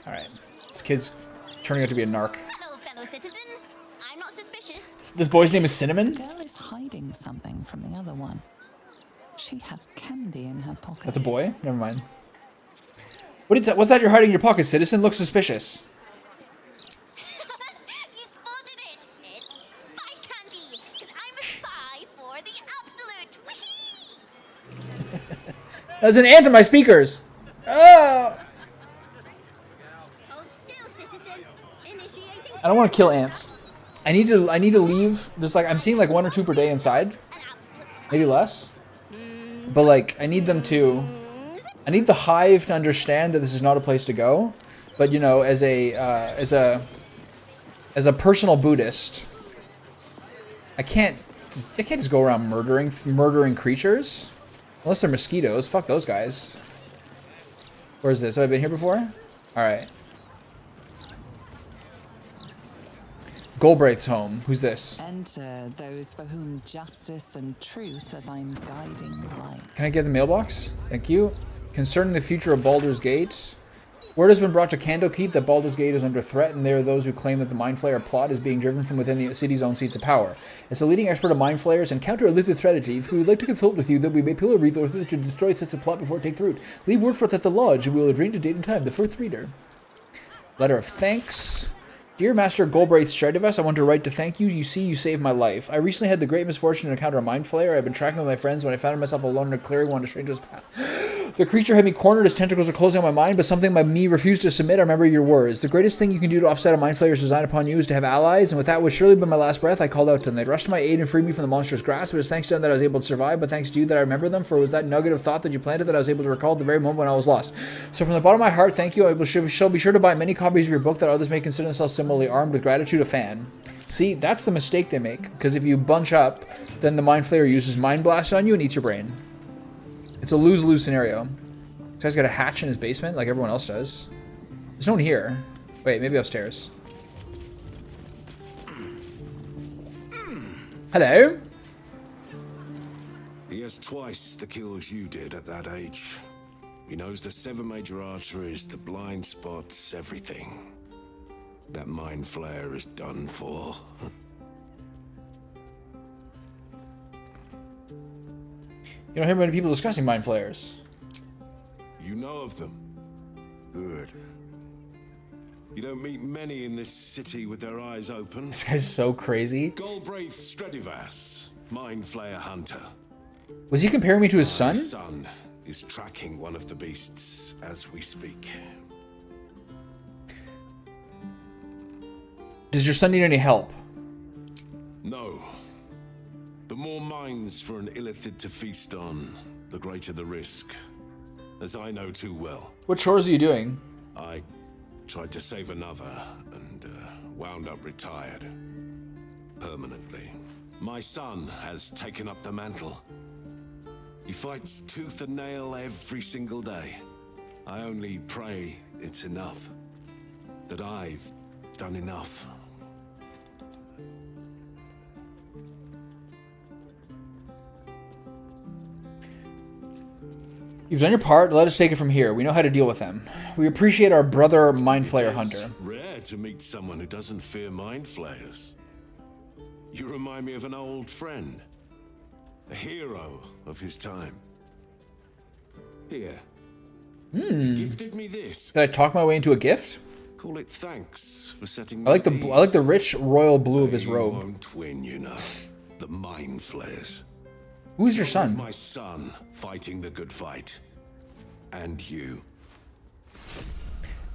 Alright. This kid's turning out to be a narc. Hello, fellow citizen. I'm not suspicious. This boy's name is Cinnamon? The girl is hiding something from the other one. She has candy in her pocket. That's a boy? Never mind. What's that you're hiding in your pocket, citizen? Looks suspicious. You spotted it. It's spy candy. Because I'm a spy for the absolute. Whee! There's an ant in my speakers. Oh! Hold still, citizen. Initiating. I don't want to kill ants. I need to leave. There's like I'm seeing like 1 or 2 per day inside. Maybe less. But like I need the hive to understand that this is not a place to go. But you know, as a personal Buddhist, I can't just go around murdering creatures. Unless they're mosquitoes. Fuck those guys. Where is this? Have I been here before? Alright. Golbraith's home. Who's this? Enter those for whom justice and truth are thine guiding light. Can I get the mailbox? Thank you. Concerning the future of Baldur's Gate. Word has been brought to Candlekeep that Baldur's Gate is under threat, and there are those who claim that the Mind Flayer plot is being driven from within the city's own seats of power. As a leading expert of Mind Flayers and counter illicit strategies, we would like to consult with you that we may pool our resources to destroy such a plot before it takes root. Leave word for us at the lodge, and we will arrange a date and time. The first reader. Letter of thanks. Dear Master Golbraith Stradivus, I want to write to thank you. You see, you saved my life. I recently had the great misfortune to encounter a Mind Flayer. I've been tracking with my friends when I found myself alone in a clearing, one stranger's path. The creature had me cornered, his tentacles are closing on my mind, but something by me refused to submit. I remember your words. The greatest thing you can do to offset a Mind Flayer's design upon you is to have allies, and with that would surely be my last breath, I called out to them. They rushed to my aid and freed me from the monster's grasp. It was thanks to them that I was able to survive, but thanks to you that I remember them, for it was that nugget of thought that you planted that I was able to recall at the very moment when I was lost. So from the bottom of my heart, thank you. I shall be sure to buy many copies of your book that others may consider themselves similarly armed. With gratitude, a fan. See, that's the mistake they make, because if you bunch up, then the Mind Flayer uses Mind Blast on you and eats your brain. It's a lose-lose scenario. This guy's got a hatch in his basement, like everyone else does. There's no one here. Wait, maybe upstairs. Hello? He has twice the kills you did at that age. He knows the 7 major arteries, the blind spots, everything. That Mind Flayer is done for. You don't hear many people discussing Mind Flayers. You know of them? Good. You don't meet many in this city with their eyes open. This guy's so crazy. Golbraith Stradivus, Mind Flayer Hunter. Was he comparing me to his son? My son is tracking one of the beasts as we speak. Does your son need any help? No. The more minds for an illithid to feast on, the greater the risk. As I know too well. What chores are you doing? I tried to save another and wound up retired. Permanently. My son has taken up the mantle. He fights tooth and nail every single day. I only pray it's enough. That I've done enough. You've done your part. Let us take it from here. We know how to deal with them. We appreciate our brother Mind Flayer Hunter. It's rare to meet someone who doesn't fear Mind Flayers. You remind me of an old friend. A hero of his time. Here. He gifted me this. Did I talk my way into a gift? Call it thanks for setting I like the rich royal blue of his robe. You won't win, you know. The Mind Flayers. Who's your son? My son fighting the good fight. And you.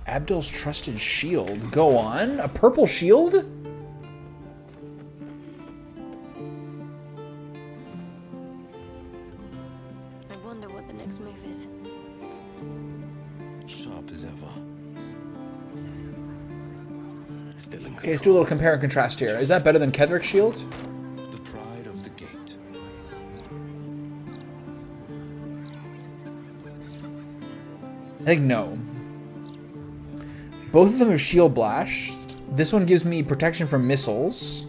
Abdul's trusted shield. Go on. A purple shield? I wonder what the next move is. Sharp as ever. Still in Okay, let's control. do a little compare and contrast here. Is that better than Kedric's shield? The pride of the gate. I think no. Both of them have shield blast. This one gives me protection from missiles,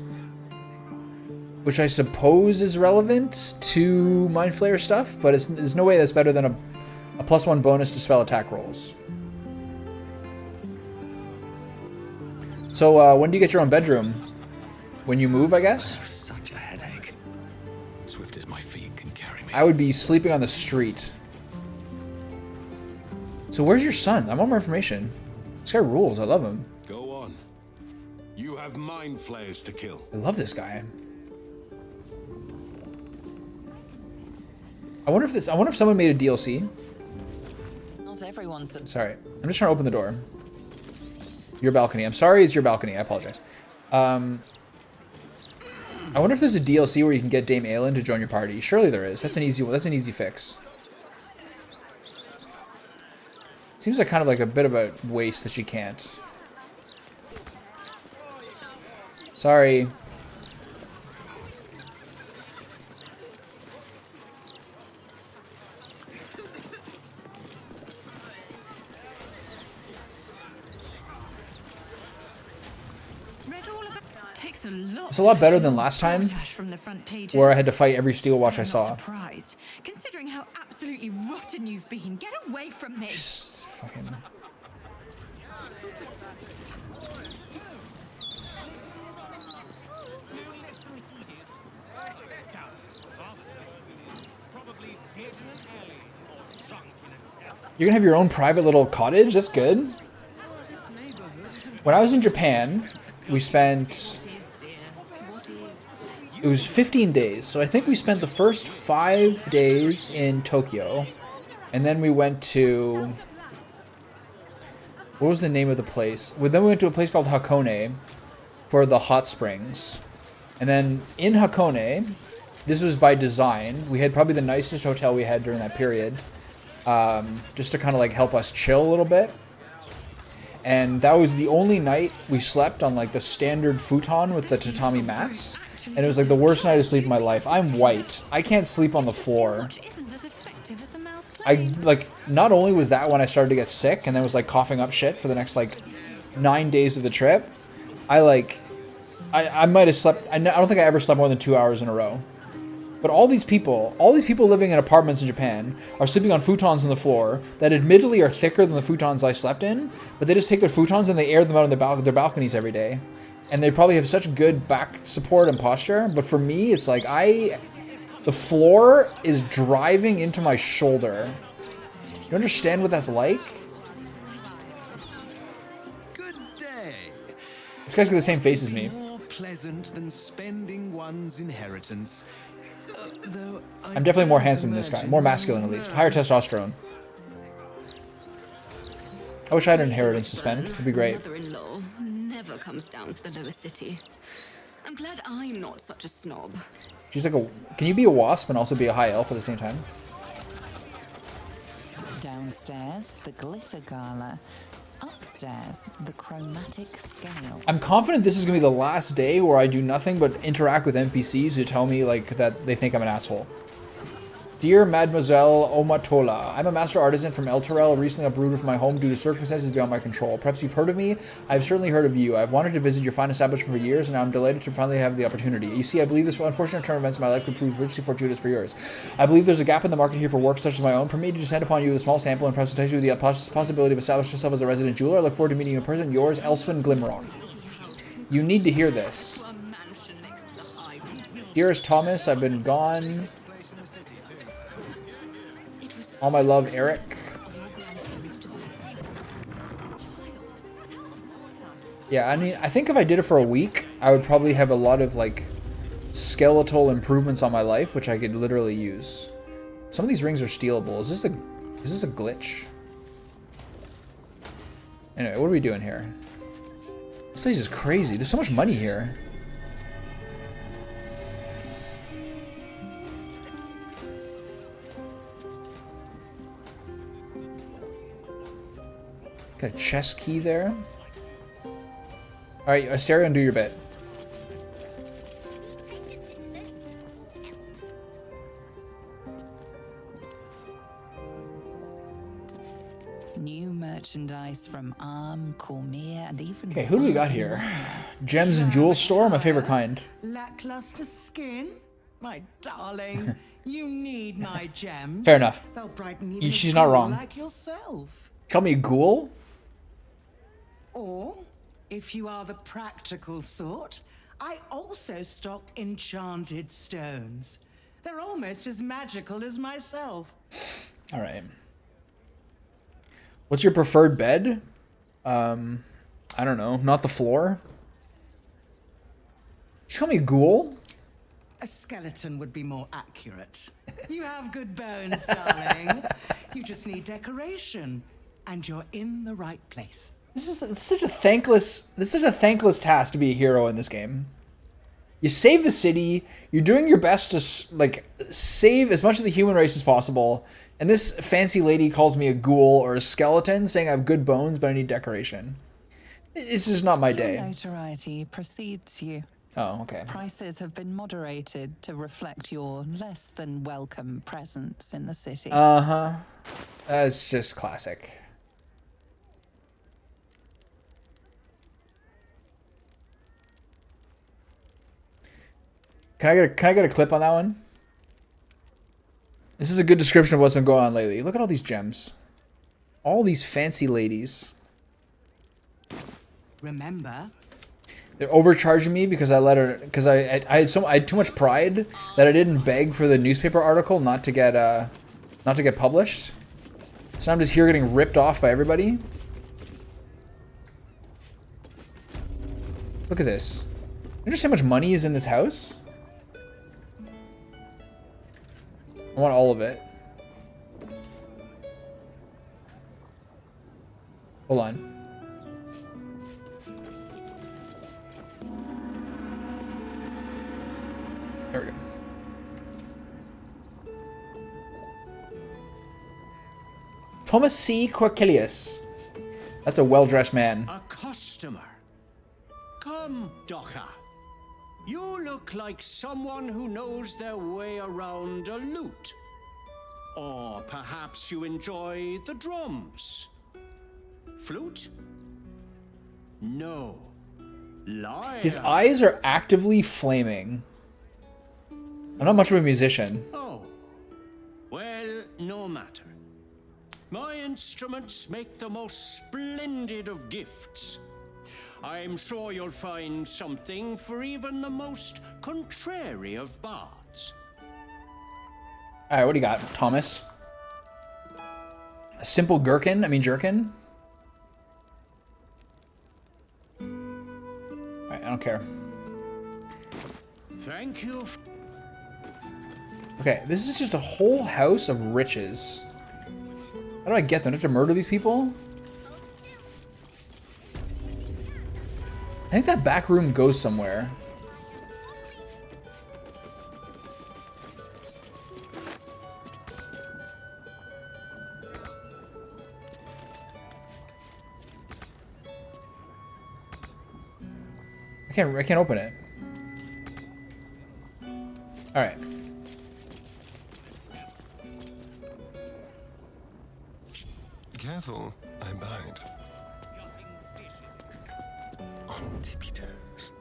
which I suppose is relevant to Mind Flayer stuff, but there's no way that's better than a +1 bonus to spell attack rolls. So when do you get your own bedroom? When you move, I guess? Such a headache. Swift as my feet can carry me. I would be sleeping on the street. So where's your son? I want more information. This guy rules. I love him. Go on. You have mind flayers to kill. I love this guy. I wonder if someone made a DLC. Not everyone's. Sorry, I'm just trying to open the door. Your balcony. I'm sorry, it's your balcony. I apologize. I wonder if there's a DLC where you can get Dame Aelin to join your party. Surely there is. That's an easy one. That's an easy fix. Seems like kind of like a bit of a waste that she can't. Sorry. Takes a lot. It's a lot better than last time, From the front pages. where I had to fight every steel watch I I'm not saw. surprised, considering how absolutely rotten you've been. Get away from me. Just fucking... You're gonna have your own private little cottage? That's good. When I was in Japan, we spent... It was 15 days, so I think we spent the first 5 days in Tokyo, and then we went to... What was the name of the place? Well, then we went to a place called Hakone for the hot springs. And then in Hakone, this was by design, we had probably the nicest hotel we had during that period, just to kind of like help us chill a little bit. And that was the only night we slept on like the standard futon with the tatami mats. And it was like the worst night of sleep of my life. I'm white. I can't sleep on the floor. I like, not only was that when I started to get sick and then was like coughing up shit for the next like 9 days of the trip, I might have slept, I don't think I ever slept more than 2 hours in a row. But all these people living in apartments in Japan are sleeping on futons on the floor that admittedly are thicker than the futons I slept in, but they just take their futons and they air them out on their balconies every day. And they probably have such good back support and posture, but for me, it's like the floor is driving into my shoulder. You understand what that's like? Good day. This guy's got the same face as me. More pleasant than spending one's inheritance. Though I'm definitely more handsome than this guy. More masculine, at least. Higher testosterone. I wish I had an inheritance to spend. It'd be great. Mother-in-law never comes down to the lower city. I'm glad I'm not such a snob. She's like a... Can you be a wasp and also be a high elf at the same time? Downstairs, the glitter gala. Upstairs, the chromatic scale. I'm confident this is going to be the last day where I do nothing but interact with NPCs who tell me like that they think I'm an asshole. Dear Mademoiselle Omatola, I'm a master artisan from El Terrell, recently uprooted from my home due to circumstances beyond my control. Perhaps you've heard of me. I've certainly heard of you. I've wanted to visit your fine establishment for years, and now I'm delighted to finally have the opportunity. You see, I believe this unfortunate turn of events in my life could prove richly fortuitous for yours. I believe there's a gap in the market here for work such as my own. Permit me to descend upon you with a small sample and perhaps entice you with the possibility of establishing yourself as a resident jeweler. I look forward to meeting you in person. Yours, Elswin Glimrock. You need to hear this. Dearest Thomas, I've been gone. All my love, Eric. Yeah, I mean, I think if I did it for a week, I would probably have a lot of, like, skeletal improvements on my life, which I could literally use. Some of these rings are stealable. Is this a glitch? Anyway, what are we doing here? This place is crazy. There's so much money here. Got a chest key there. Alright, Asteria, and do your bit. New merchandise from Arm, Cormier, and even... Okay, who do we got here? Gems and Jewels Store, my favorite kind. Lackluster skin? My darling, you need my gems. Fair enough. They'll brighten even She's a not ghoul wrong. like yourself. Call me a ghoul? Or, if you are the practical sort, I also stock enchanted stones. They're almost as magical as myself. Alright. What's your preferred bed? I don't know. Not the floor? Did you call me a ghoul? A skeleton would be more accurate. You have good bones, darling. You just need decoration, and you're in the right place. This is such a thankless task to be a hero in this game. You save the city, you're doing your best to like save as much of the human race as possible, and this fancy lady calls me a ghoul or a skeleton, saying I have good bones but I need decoration. It's just not my day. Your notoriety precedes you. Oh, okay. Prices have been moderated to reflect your less than welcome presence in the city. Uh-huh. That's just classic. Can I get a clip on that one? This is a good description of what's been going on lately. Look at all these gems. All these fancy ladies. Remember, they're overcharging me because I let her, because I had too much pride that I didn't beg for the newspaper article not to get published. So I'm just here getting ripped off by everybody. Look at this. You understand how much money is in this house? I want all of it. Hold on. There we go. Thomas C. Corkelius. That's a well-dressed man. A customer. Come, Docha. You look like someone who knows their way around a lute. Or perhaps you enjoy the drums. Flute? No. Liar. His eyes are actively flaming. I'm not much of a musician. Oh. Well, no matter. My instruments make the most splendid of gifts. I'm sure you'll find something for even the most contrary of bards. Alright, what do you got, Thomas? A simple jerkin? Alright, I don't care. Thank you. Okay, this is just a whole house of riches. How do I get them? Do I have to murder these people? I think that back room goes somewhere. I can't open it. All right. Careful, I bite. On tippy toes.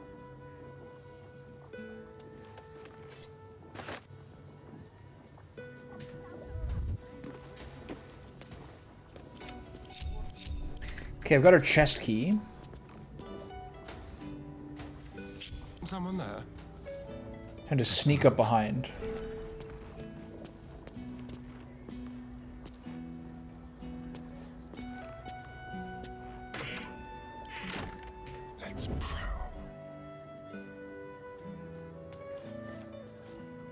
Okay, I've got our chest key. Someone there? Trying to sneak up behind. Let's prowl.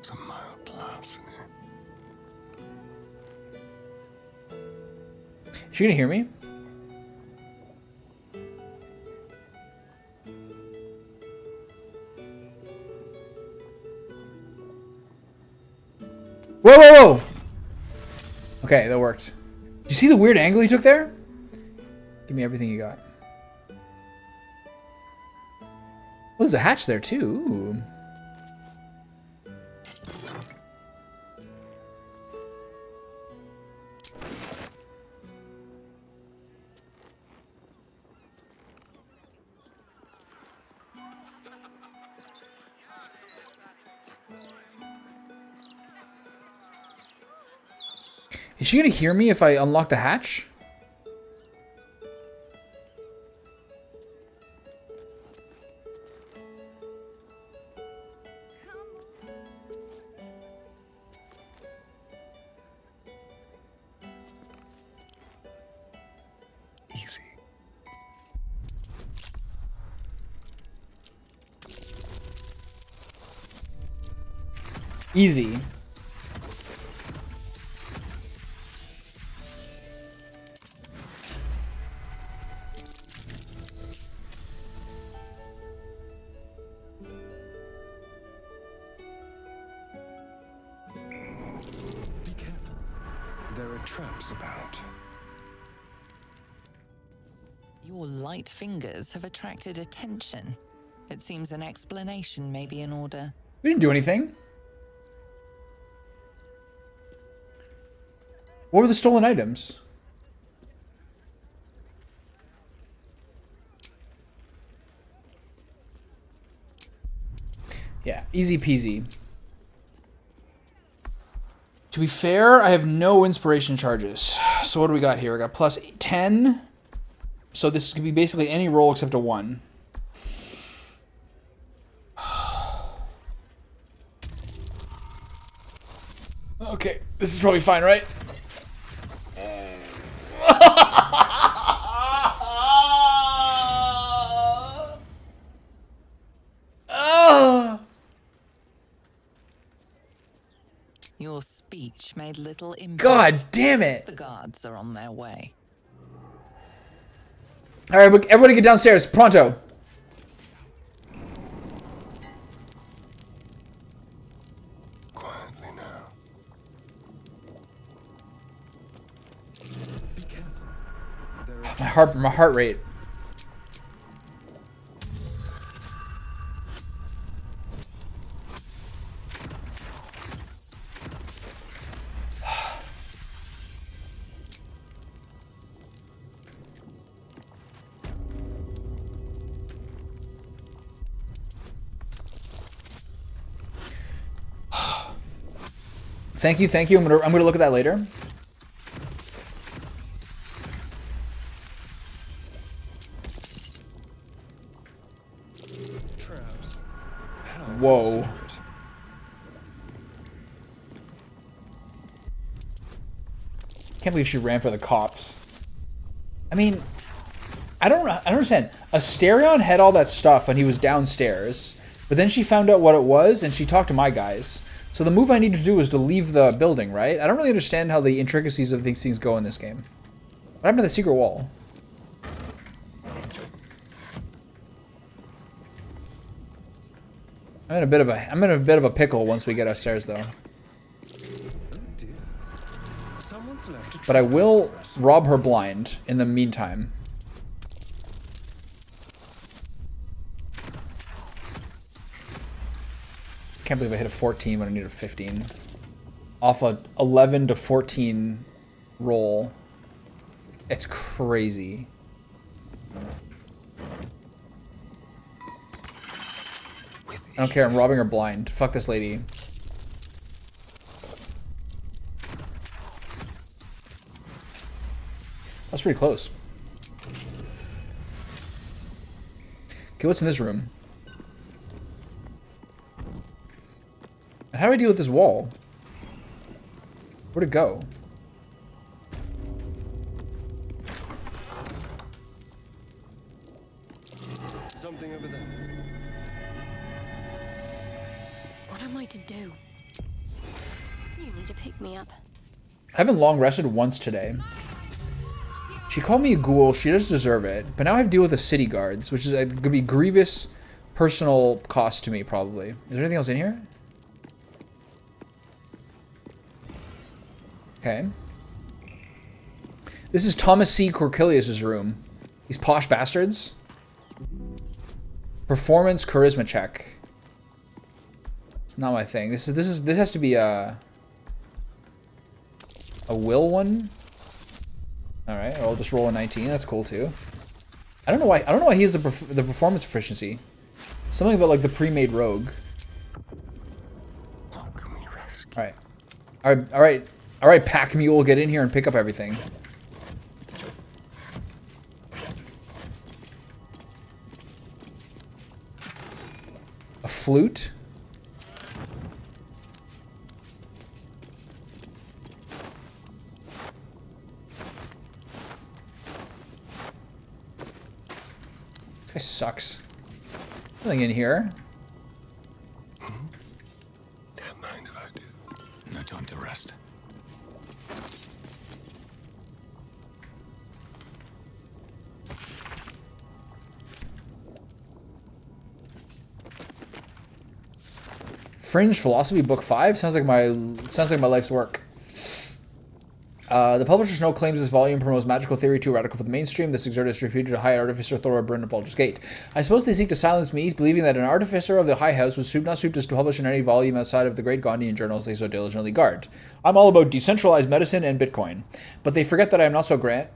Some mild class in here. Is she gonna hear me? Whoa, whoa, whoa! Okay, that worked. Did you see the weird angle he took there? Give me everything you got. Oh, there's a hatch there too. Ooh. Is she gonna hear me if I unlock the hatch? Easy. Be careful. There are traps about. Your light fingers have attracted attention. It seems an explanation may be in order. We didn't do anything. What were the stolen items? Yeah, easy peasy. To be fair, I have no inspiration charges. So what do we got here? We got plus 10. So this could be basically any roll except a 1. Okay, this is probably fine, right? Your speech made little impact. God damn it! The guards are on their way. All right, everybody get downstairs, pronto. Quietly now. Be careful. My heart rate. Thank you, thank you. I'm gonna look at that later. Whoa. Can't believe she ran for the cops. I mean, I don't understand. Asterion had all that stuff when he was downstairs, but then she found out what it was and she talked to my guys. So the move I need to do is to leave the building, right? I don't really understand how the intricacies of these things go in this game. What happened to the secret wall? I'm in a bit of a pickle once we get upstairs though. But I will rob her blind in the meantime. Can't believe I hit a 14 when I need a 15. Off a 11 to 14 roll. It's crazy. I don't care, I'm robbing her blind. Fuck this lady. That's pretty close. Okay, what's in this room? And how do I deal with this wall? Where'd it go? Something over there. What am I to do? You need to pick me up. I haven't long rested once today. She called me a ghoul. She does deserve it. But now I have to deal with the city guards, which is going to be grievous personal cost to me, probably. Is there anything else in here? Okay. This is Thomas C. Corkilius' room. These posh bastards. Performance charisma check. It's not my thing. This has to be a will one. All right, I'll just roll a 19. That's cool too. I don't know why he has the performance proficiency. Something about like the pre-made rogue. What can we rescue? All right. All right. All right. All right. Pack mule, get in here and pick up everything. A flute. This guy sucks. Nothing in here. Don't mind if I do. No time to rest. Fringe Philosophy Book 5 sounds like my life's work. The publisher's note claims this volume promotes magical theory too radical for the mainstream. This exert is reputed to High Artificer Thorbjorn of Baldur's Gate. I suppose they seek to silence me, believing that an artificer of the High House was not stooped to publish in any volume outside of the great Gondian journals they so diligently guard. I'm all about decentralized medicine and Bitcoin, but they forget that I am not so grand.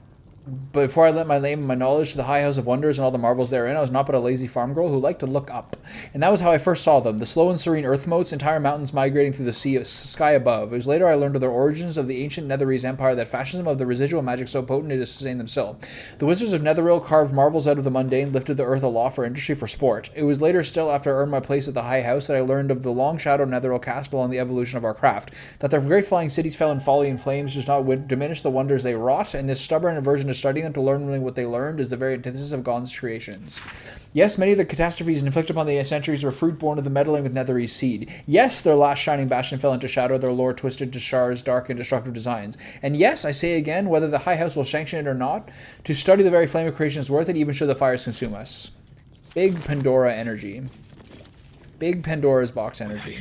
But before I lent my name and my knowledge to the High House of Wonders and all the marvels therein, I was not but a lazy farm girl who liked to look up. And that was how I first saw them, the slow and serene earth motes, entire mountains migrating through the sky above. It was later I learned of their origins, of the ancient Netherese empire that fashioned them, of the residual magic so potent it to sustain them still. The wizards of Netheril carved marvels out of the mundane, lifted the earth aloft for industry, for sport. It was later still, after I earned my place at the High House, that I learned of the long shadow Netheril cast along the evolution of our craft, that their great flying cities fell in folly and flames does not diminish the wonders they wrought, and this stubborn aversion to studying them to learn what they learned is the very antithesis of God's creations. Yes, many of the catastrophes inflicted upon the centuries were fruit born of the meddling with Netherese seed. Yes, their last shining bastion fell into shadow, their lore twisted to Shar's dark and destructive designs. And yes, I say again, whether the High House will sanction it or not, to study the very flame of creation is worth it, even should the fires consume us. Big Pandora energy. Big Pandora's box energy.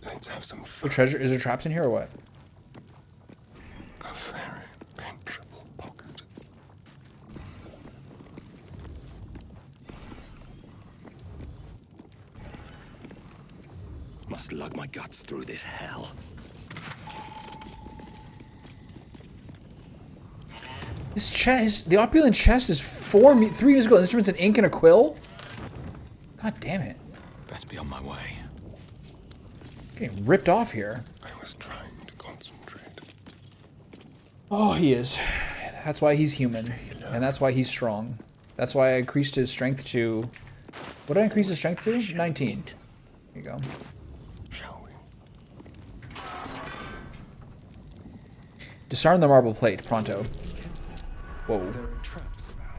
Let's have some fun. The treasure, is there traps in here or what? A very penetrable pocket. Must lug my guts through this hell. This chest, the opulent chest is 3 musical instruments, an ink, and a quill? God damn it. Best be on my way. Getting ripped off here. I was trying to concentrate. Oh, he is. That's why he's human. And that's why he's strong. That's why I increased his strength to... What did I increase his strength to? 19. There you go. Shall we? Disarm the marble plate, pronto. Whoa. There are traps about.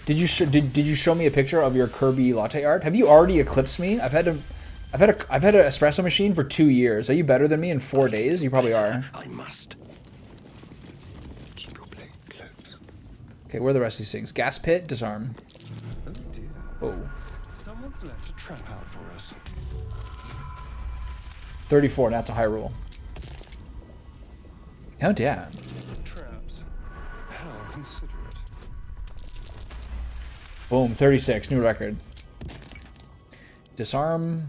Did you show me a picture of your Kirby latte art? Have you already eclipsed me? I've had an espresso machine for 2 years. Are you better than me in 4 days? You probably are. I must. Keep your blade close. Okay, where are the rest of these things? Gas pit, disarm. Oh dear. Oh. Someone's left a trap out for us. 34, that's a high roll. Oh, damn. Traps. How considerate. Boom, 36, new record. Disarm.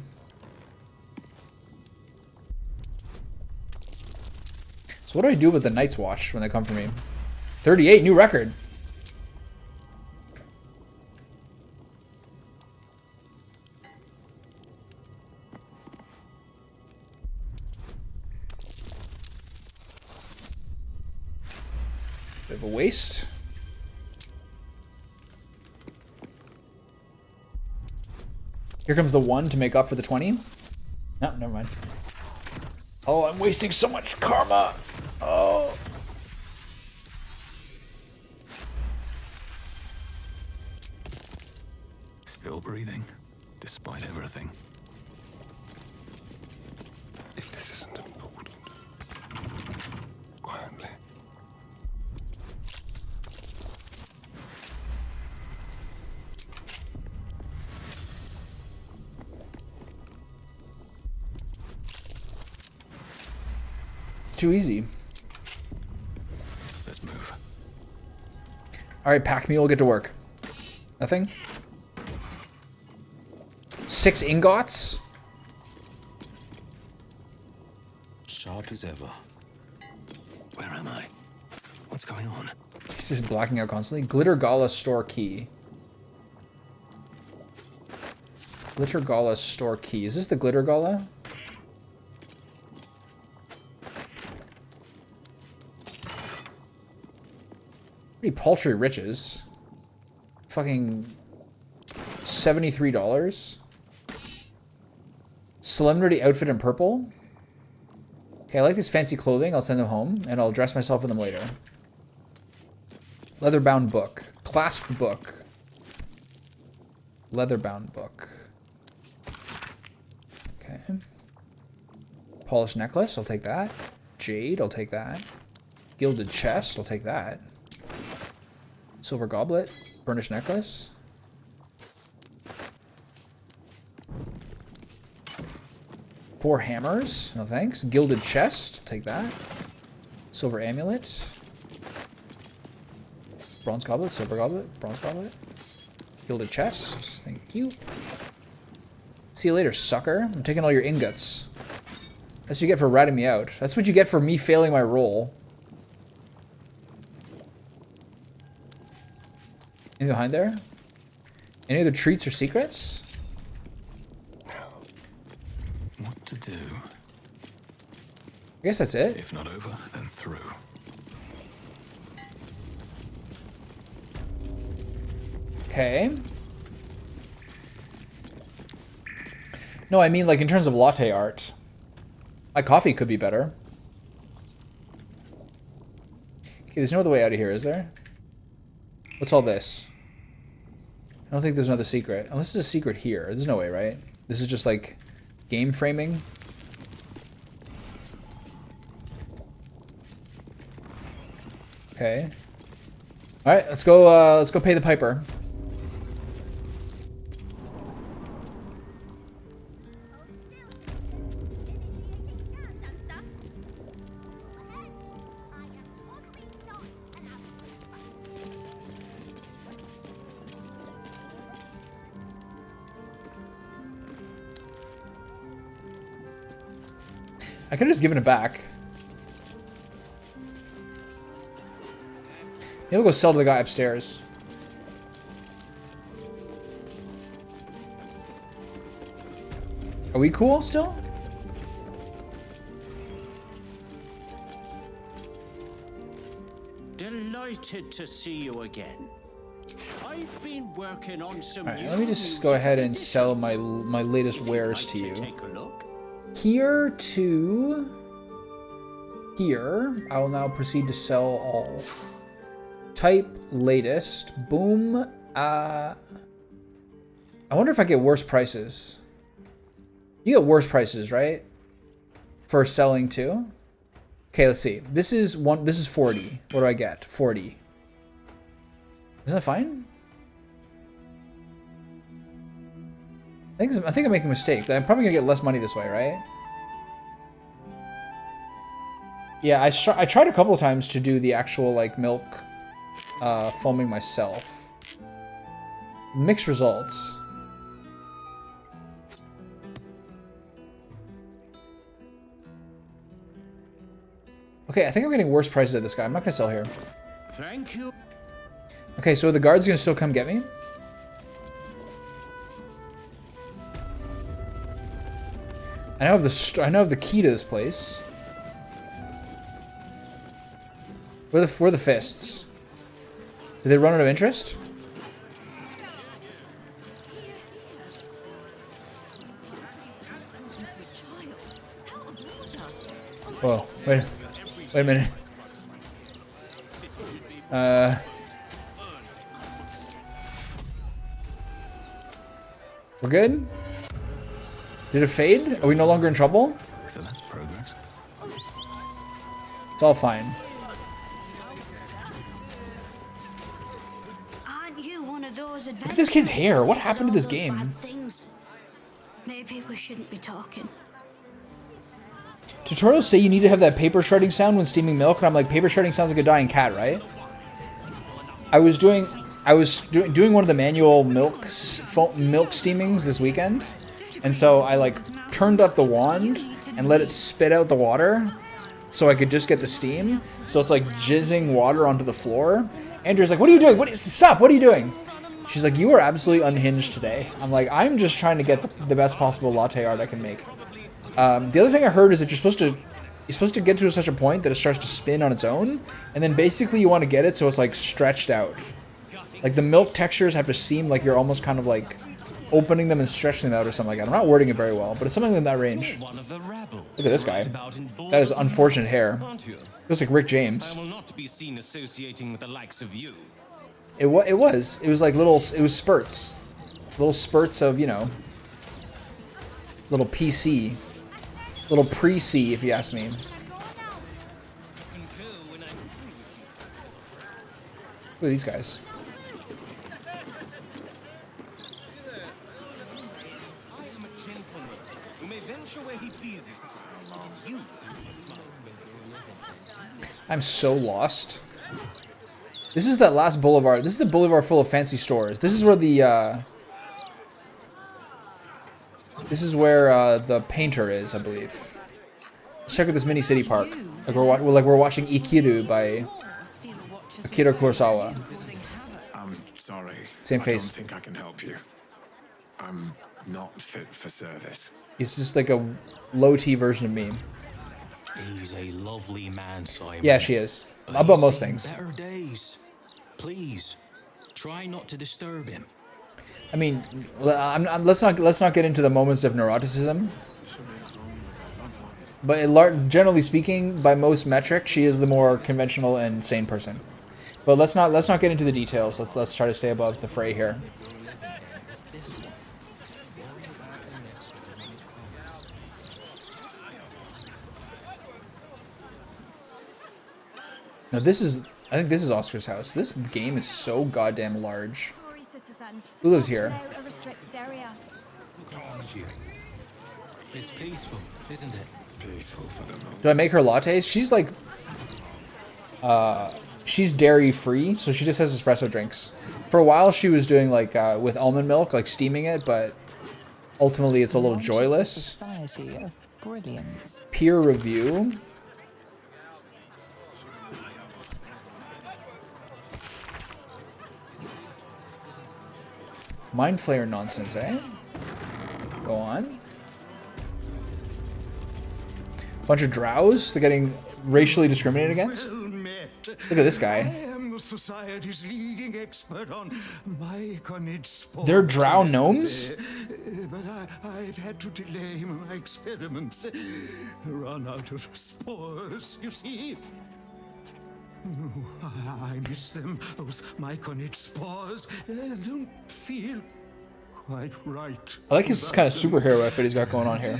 So what do I do with the Night's Watch when they come for me? 38, new record. Bit of a waste. Here comes the 1 to make up for the 20. No, never mind. Oh, I'm wasting so much karma. Oh. Still breathing, despite everything. If this isn't important. Quietly. too easy. Let's move. All right, pack mule, get to work. Nothing. 6 ingots. Sharp as ever. Where am I? What's going on? He's just blacking out constantly. Glitter Gala store key. Glitter Gala store key. Is this the Glitter Gala? Pretty paltry riches. Fucking $73. Celebrity outfit in purple. Okay, I like this fancy clothing. I'll send them home, and I'll dress myself in them later. Leather-bound book. Clasped book. Leather-bound book. Okay. Polished necklace. I'll take that. Jade. I'll take that. Gilded chest. I'll take that. Silver goblet. Burnished necklace. Four hammers. No thanks. Gilded chest. I'll take that. Silver amulet. Bronze goblet. Silver goblet. Bronze goblet. Gilded chest. Thank you. See you later, sucker. I'm taking all your ingots. That's what you get for ratting me out. That's what you get for me failing my role. Anything behind there? Any other treats or secrets? What to do? I guess that's it. If not over, then through. Okay. No, I mean like in terms of latte art. My coffee could be better. Okay, there's no other way out of here, is there? What's all this? I don't think there's another secret. Unless there's a secret here. There's no way, right? This is just like game framing. Okay. All right, let's go pay the piper. I could have just given it back. Maybe we'll go sell to the guy upstairs. Are we cool still? Delighted to see you again. I've been working on some All right, let me just go ahead and sell my latest wares to you. Here to here, I will now proceed to sell all. Type latest. Boom. I wonder if I get worse prices. You get worse prices, right? For selling too. Okay, let's see. This is 40. What do I get? 40. Isn't that fine? I think I'm making a mistake. I'm probably gonna get less money this way, right? Yeah, I tried a couple of times to do the actual like milk foaming myself. Mixed results. Okay, I think I'm getting worse prices at this guy. I'm not gonna sell here. Thank you. Okay, so are the guards gonna still come get me? I now have the key to this place. Where are the fists? Did they run out of interest? Whoa, wait a minute. We're good? Did it fade? Are we no longer in trouble? So that's progress. It's all fine. Aren't you one of those Look at this kid's hair. What happened to this game? Things. Maybe we shouldn't be talking. Tutorials say you need to have that paper shredding sound when steaming milk, and I'm like, paper shredding sounds like a dying cat, right? I was doing one of the manual milk steamings this weekend, and so I like turned up the wand and let it spit out the water, so I could just get the steam. So it's like jizzing water onto the floor. Andrew's like, "What are you doing? Stop! What are you doing?" She's like, "You are absolutely unhinged today." I'm like, "I'm just trying to get the best possible latte art I can make." The other thing I heard is that you're supposed to get to such a point that it starts to spin on its own, and then basically you want to get it so it's like stretched out. Like the milk textures have to seem like you're almost kind of like opening them and stretching them out or something like that. I'm not wording it very well, but it's something in that range. Look at this guy. That is unfortunate hair. Looks like Rick James. I will not be seen associating with the likes of you. It was like it was spurts. Little spurts of, you know, little PC. Little pre-C, if you ask me. Look at these guys. I am a gentleman who may venture where he pleases. It is you. I'm so lost. This is that last boulevard. This is the boulevard full of fancy stores. This is where the the painter is, I believe. Let's check out this mini city park. Like we're watching Ikiru by Akira Kurosawa. I'm sorry. Same face. I don't think I can help you. I'm not fit for service. He's just like a low-T version of me. He's a lovely man, Simon. Yeah, she is. About most things. Better days. Please, try not to disturb him. I mean, let's not get into the moments of neuroticism. But generally speaking, by most metrics, she is the more conventional and sane person. But let's not get into the details. Let's try to stay above the fray here. Now I think this is Oscar's house. This game is so goddamn large. Who lives here? It's peaceful, isn't it? Peaceful for the moment. Do I make her lattes? She's like, she's dairy free, so she just has espresso drinks. For a while, she was doing like with almond milk, like steaming it, but ultimately it's a little joyless. Society of brilliance. Peer review. Mind flayer nonsense, eh? Go on. Bunch of drows. They're getting racially discriminated against. Look at this guy. I am the society's leading expert on myconid spores. They're drow gnomes? But I've had to delay my experiments. Run out of spores, you see. Oh, I miss them, those myconid spores. Don't feel quite right. I like his kind of superhero outfit he's got going on here.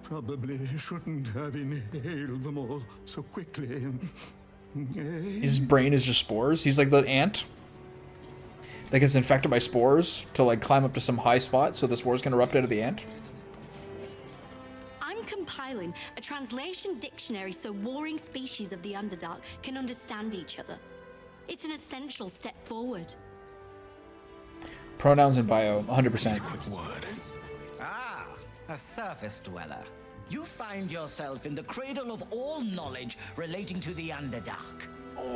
Probably shouldn't have inhaled them all so quickly. His brain is just spores. He's like the ant that gets infected by spores to like climb up to some high spot so the spores can erupt out of the ant. I'm compiling a translation dictionary so warring species of the Underdark can understand each other. It's an essential step forward. Pronouns in bio, 100%. Quick word. Ah, a surface dweller. You find yourself in the cradle of all knowledge relating to the Underdark.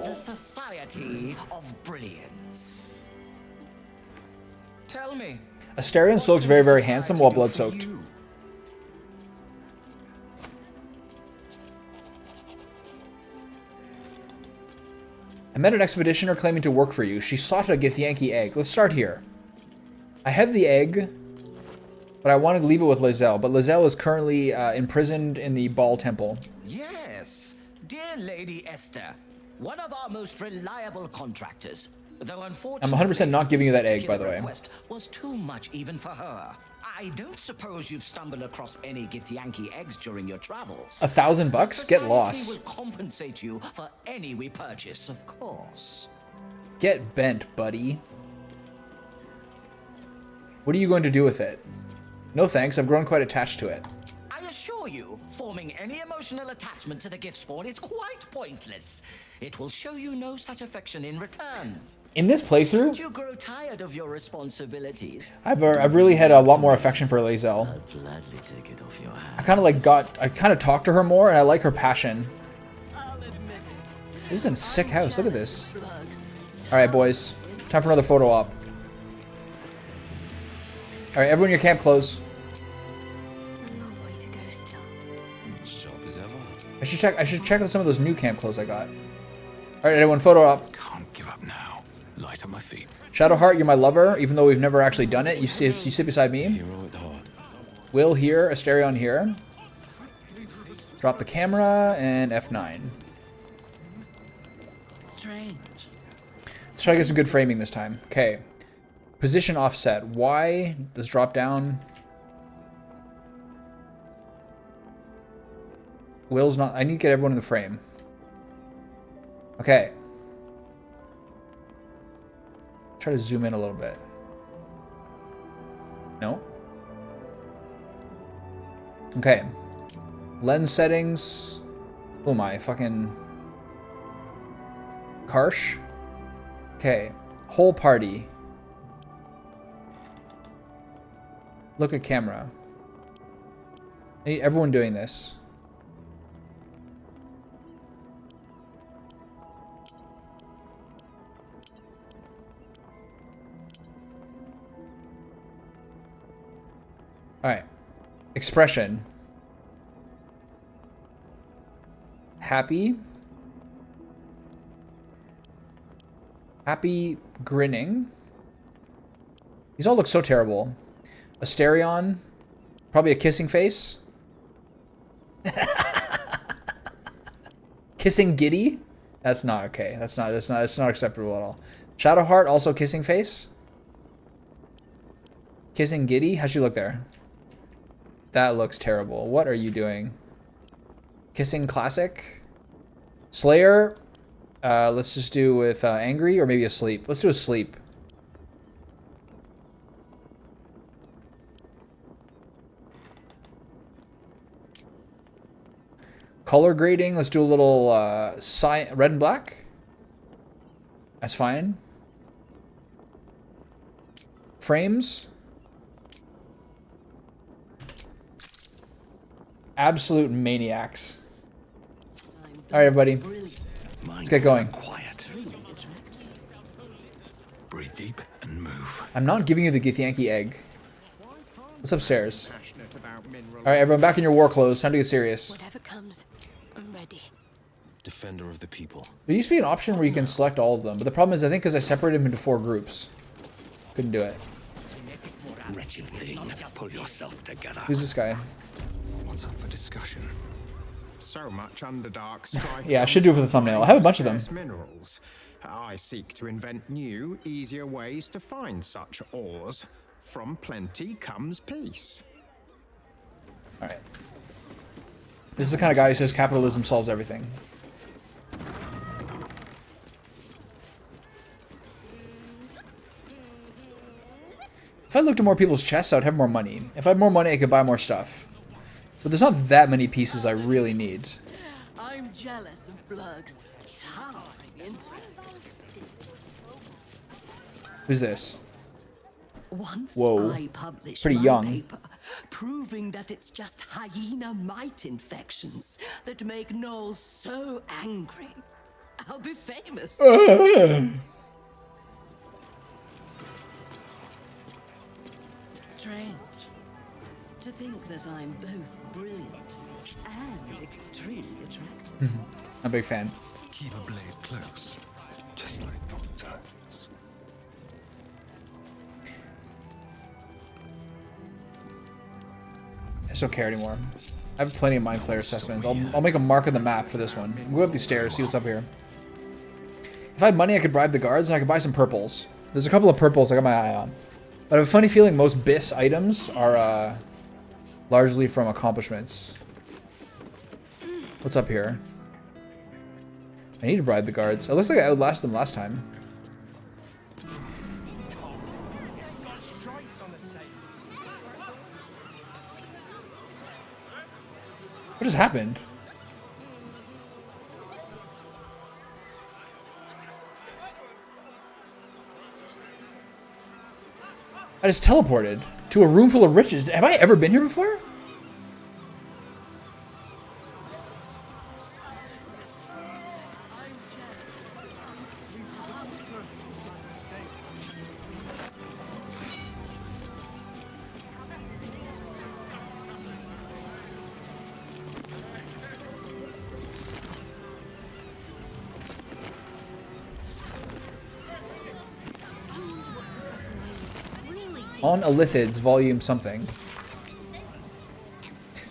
The Society of Brilliance. Tell me. Asterion still looks very, very handsome while blood-soaked. I met an expeditioner claiming to work for you. She sought a Githyanki egg. Let's start here. I have the egg, but I want to leave it with Lizelle. But Lizelle is currently imprisoned in the Ball Temple. Yes, dear Lady Esther, one of our most reliable contractors. Though unfortunately, I'm 100% not giving you that egg, by the way. request was too much even for her. I don't suppose you've stumbled across any Githyanki eggs during your travels. $1,000? Get lost. Will compensate you for any we purchase, of course. Get bent, buddy. What are you going to do with it? No thanks, I've grown quite attached to it. I assure you, forming any emotional attachment to the Giftspawn is quite pointless. It will show you no such affection in return. In this playthrough, Should you grow tired of your responsibilities, I've really had a lot more affection for Lae'zel. I'll gladly take it off your hands. I kind of talked to her more, and I like her passion. This is a sick house. Look at this. All right, boys, time for another photo op. All right, everyone, your camp clothes. Sharp as ever. I should check out some of those new camp clothes I got. All right, everyone, photo op. Can't give up now. Light on my feet. Shadowheart, you're my lover, even though we've never actually done it. You sit beside me. Hero at heart. Will here, Asterion here. Drop the camera and F9. Strange. Let's try to get some good framing this time. Okay. Position offset. Y. Let's drop down. Will's not. I need to get everyone in the frame. Okay. Try to zoom in a little bit. No. Okay. Lens settings. Who am I? Fucking Karsh. Okay. Whole party. Look at camera. I need everyone doing this. Alright. Expression. Happy. Happy grinning. These all look so terrible. Asterion. Probably a kissing face. Kissing giddy. That's not okay. That's not acceptable at all. Shadowheart, also kissing face. Kissing giddy. How'd she look there? That looks terrible. What are you doing? Kissing classic. Slayer. Let's just do with angry or maybe asleep. Let's do asleep. Color grading. Let's do a little red and black. That's fine. Frames. Absolute maniacs. All right, everybody. Let's get going. Quiet. Breathe deep and move. I'm not giving you the Githyanki egg. What's upstairs? All right, everyone, back in your war clothes. Time to get serious. Whatever comes, I'm ready. Defender of the people. There used to be an option where you can select all of them, but the problem is I think because I separated them into 4 groups, couldn't do it. Wretched thing, pull yourself together. Who's this guy? What's up for discussion? So much Underdark strife. Yeah, I should do it for the thumbnail. I have a bunch of them. Minerals. I seek to invent new, easier ways to find such ores. From plenty comes peace. All right. This is the kind of guy who says capitalism solves everything. If I looked at more people's chests, I would have more money. If I had more money, I could buy more stuff. But there's not that many pieces I really need. I'm jealous of Blurg's towering intellect. Who's this? Once Whoa. I published Pretty my young. paper proving that it's just hyena mite infections that make gnolls so angry. I'll be famous. Strange to think that I'm both brilliant and extremely attractive. I'm a big fan. Keep a blade close, just like Doctor. I just don't care anymore. I have plenty of Mind Flayer assessments. I'll make a mark on the map for this one. We'll go up these stairs, see what's up here. If I had money, I could bribe the guards and I could buy some purples. There's a couple of purples I got my eye on. But I have a funny feeling most BIS items are largely from accomplishments. What's up here? I need to bribe the guards. It looks like I outlasted them last time. What just happened? I just teleported to a room full of riches. Have I ever been here before? On Elithids, volume something.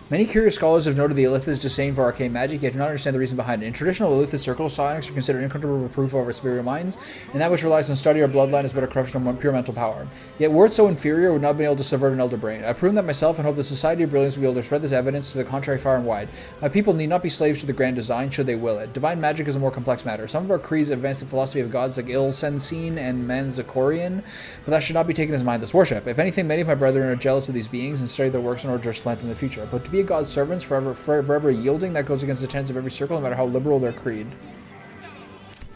Many curious scholars have noted the Elithid's disdain for arcane magic, yet do not understand the reason behind it. In traditional Elithid circles, psionics are considered incorruptible proof over superior minds, and that which relies on study or bloodline is but a corruption of pure mental power. Yet words so inferior would not have been able to subvert an elder brain. I prove that myself and hope the Society of Brilliance will be able to spread this evidence to the contrary far and wide. My people need not be slaves to the grand design, should they will it. Divine magic is a more complex matter. Some of our creeds advance the philosophy of gods like Il-Sensine and Manzakorian, but that should not be taken as mindless worship. If anything, many of my brethren are jealous of these beings and study their works in order to supplant in the future. But to be a god's servants, forever yielding, that goes against the tenets of every circle, no matter how liberal their creed.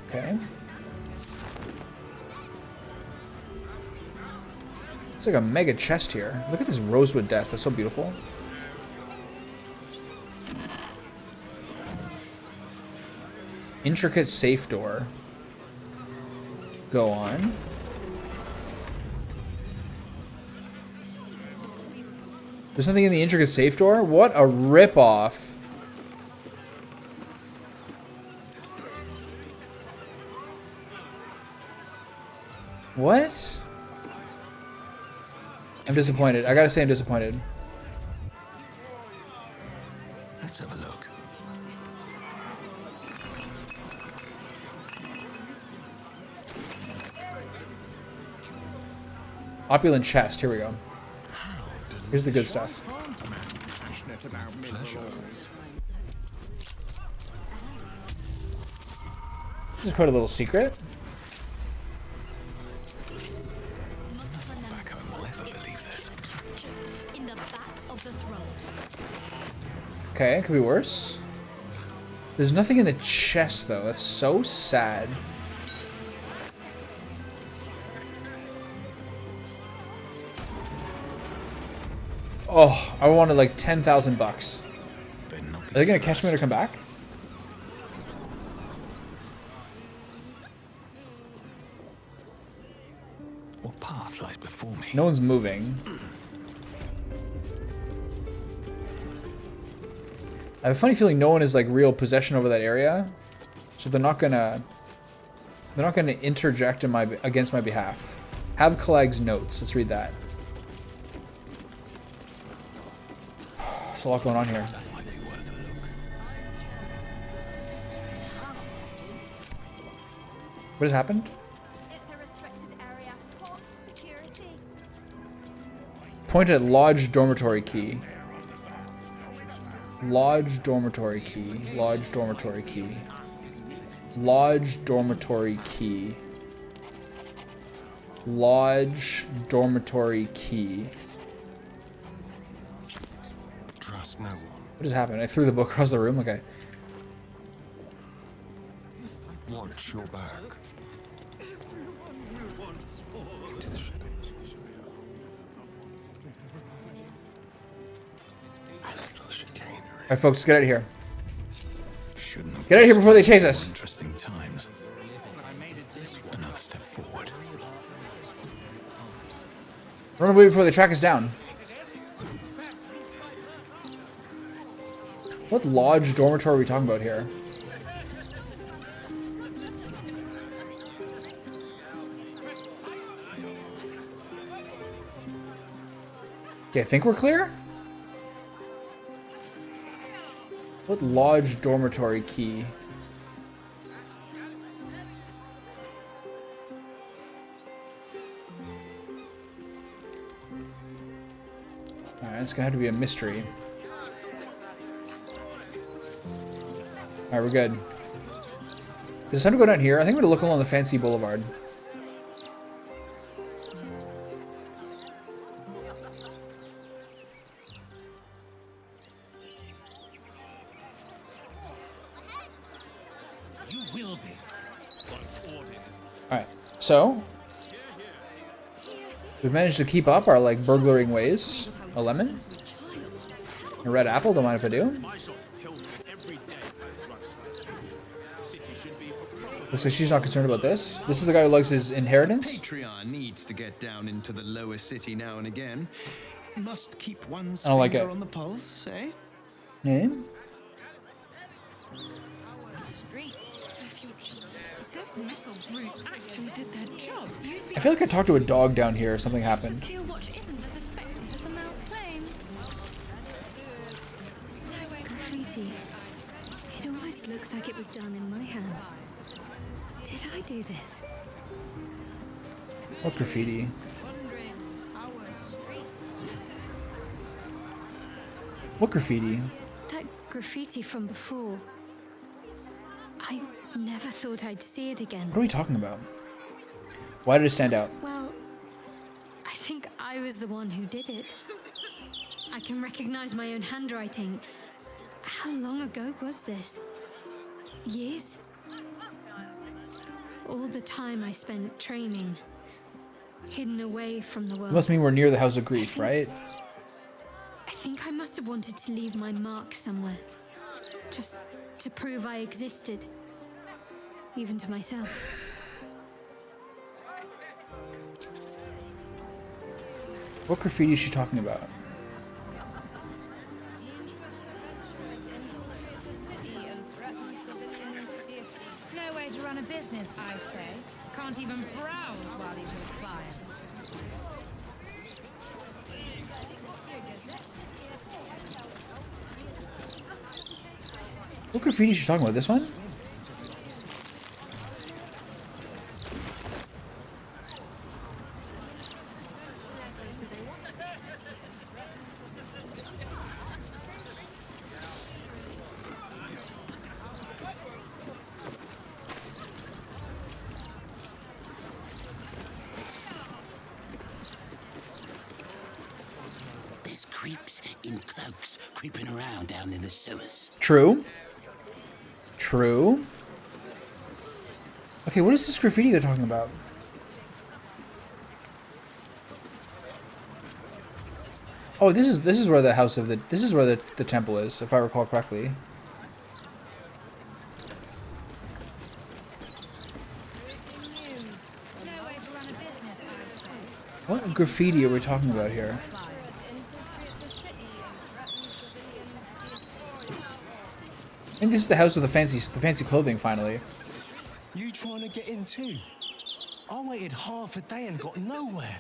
Okay. It's like a mega chest here. Look at this rosewood desk. That's so beautiful. Intricate safe door. Go on. There's something in the intricate safe door? What a ripoff. What? I'm disappointed. I gotta say I'm disappointed. Let's have a look. Opulent chest. Here we go. Here's the good stuff. This is quite a little secret. Back home will ever believe this. In the back of the throat. Okay, it could be worse. There's nothing in the chest though. That's so sad. Oh, I wanted like 10,000 bucks. Are they gonna catch me when I come back? What path lies before me? No one's moving. I have a funny feeling no one is like real possession over that area, so they're not gonna interject in against my behalf. Have Collag's notes. Let's read that. There's a lot going on here. What has happened? Point at Lodge Dormitory Key. Lodge Dormitory Key. Lodge Dormitory Key. Lodge Dormitory Key. Lodge Dormitory Key. Trust no one. What just happened? I threw the book across the room? Okay. Watch your back. Alright folks, get out of here. Get out of here before they chase us. Interesting times. Another step forward. Run away before they track us down. What lodge dormitory are we talking about here? Okay, I think we're clear? What lodge dormitory key? Alright, it's gonna have to be a mystery. Alright, we're good. Is it time to go down here? I think we're gonna look along the fancy boulevard. will be. Alright, so we've managed to keep up our like burglaring ways. A lemon? A red apple, don't mind if I do. Looks like she's not concerned about this. This is the guy who likes his inheritance. Patreon needs to get down into the lower city now and again. Must keep one's I don't like finger it. on the pulse, eh? Yeah. I feel like I talked to a dog down here. Something happened. Steel watch isn't as effective as the mouth claims. Graffiti. It almost looks like it was done in my hand. Did I do this? What graffiti? What graffiti? That graffiti from before. I never thought I'd see it again. What are we talking about? Why did it stand out? Well, I think I was the one who did it. I can recognize my own handwriting. How long ago was this? Years? All the time I spent training, hidden away from the world. It must mean we're near the House of Grief, right? I think I must have wanted to leave my mark somewhere. Just to prove I existed. Even to myself. What graffiti is she talking about? No way to run a business, I say. Can't even browse while you're with clients. What graffiti is she talking about? This one? There's creeps in cloaks creeping around down in the sewers. True. True. Okay, what is this graffiti they're talking about? Oh, this is where the house of the this is where the temple is, if I recall correctly. What graffiti are we talking about here? I think this is the house with the fancy clothing finally. You trying to get in too? I waited half a day and got nowhere.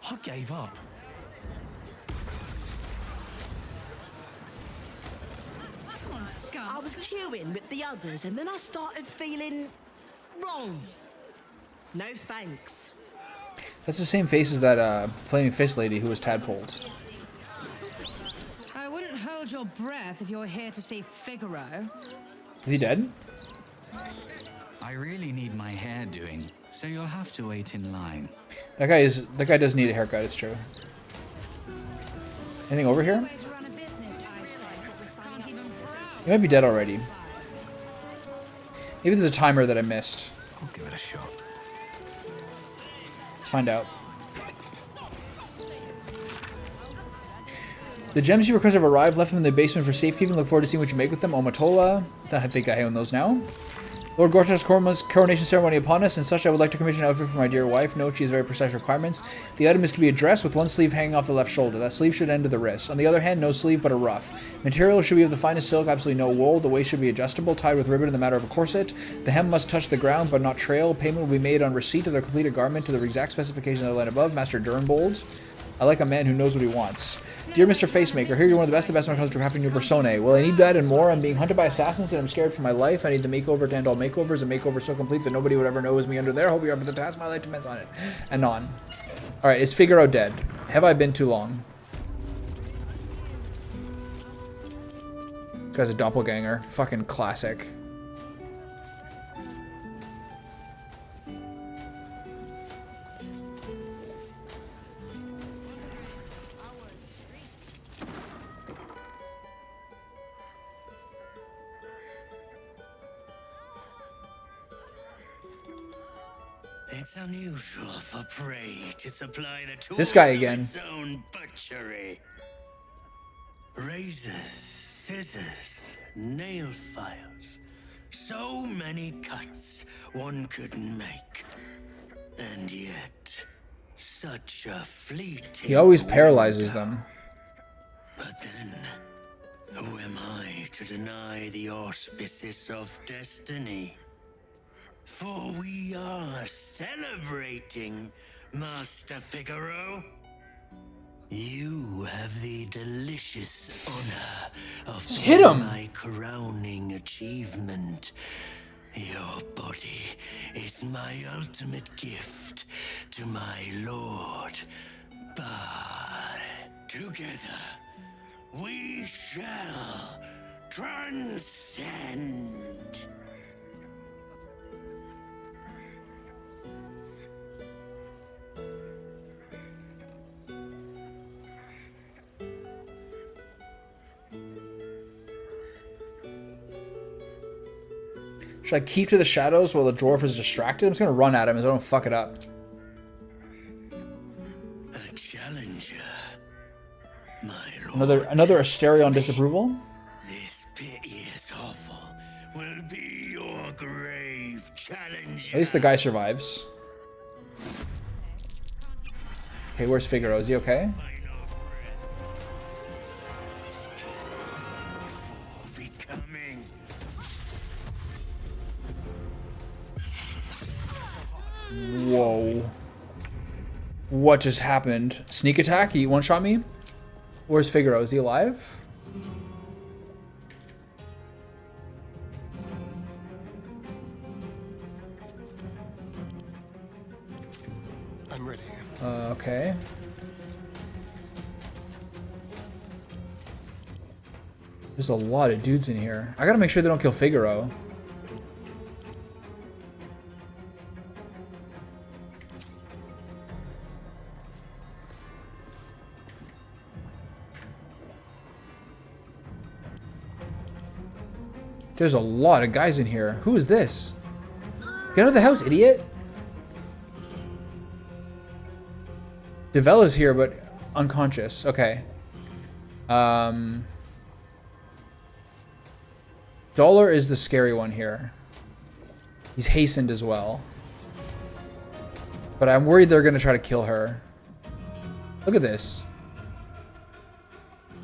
I gave up. I was queuing with the others and then I started feeling wrong. No thanks. That's the same face as that flaming fist lady who was tadpoled. I wouldn't hold your breath if you're here to see Figaro. Is he dead? I really need my hair doing, so you'll have to wait in line. That guy does need a haircut, it's true. Anything over here? He might be dead already. Maybe there's a timer that I missed. I'll give it a shot. Let's find out. The gems you request have arrived. Left them in the basement for safekeeping. Look forward to seeing what you make with them. Omatola. I think I own those now. Lord Gorta's coronation ceremony upon us, and such I would like to commission an outfit for my dear wife. Note she has very precise requirements. The item is to be a dress with one sleeve hanging off the left shoulder. That sleeve should end to the wrist. On the other hand, no sleeve but a ruff. Material should be of the finest silk, absolutely no wool. The waist should be adjustable, tied with ribbon in the manner of a corset. The hem must touch the ground but not trail. Payment will be made on receipt of the completed garment to the exact specifications outlined above. Master Durnbold. I like a man who knows what he wants. Dear Mr. Facemaker, here you're one of the best when it comes to crafting new personae. Well, I need that and more. I'm being hunted by assassins and I'm scared for my life. I need the makeover to end all makeovers, a makeover so complete that nobody would ever know is me under there. Hope you're up to the task. My life depends on it. Anon. Alright, is Figaro dead? Have I been too long? This guy's a doppelganger. Fucking classic. It's unusual for prey to supply the tools This guy of again. its own butchery. Razors, scissors, nail files. So many cuts one couldn't make. And yet, such a fleeting He always paralyzes them. But then, who am I to deny the auspices of destiny? For we are celebrating, Master Figaro. You have the delicious honor of Just hit him. my crowning achievement. Your body is my ultimate gift to my lord. But together we shall transcend. Should I keep to the shadows while the dwarf is distracted? I'm just gonna run at him so I don't fuck it up. A challenger, my lord. Another Asterion disapproval? This piteous hovel will be your grave challenge. At least the guy survives. Okay, where's Figaro? Is he okay? Whoa. What just happened? Sneak attack? He one-shot me? Where's Figaro? Is he alive? I'm ready. Okay. There's a lot of dudes in here. I gotta make sure they don't kill Figaro. There's a lot of guys in here. Who is this? Get out of the house, idiot! Devella's here, but unconscious. Okay. Dollar is the scary one here. He's hastened as well. But I'm worried they're going to try to kill her. Look at this.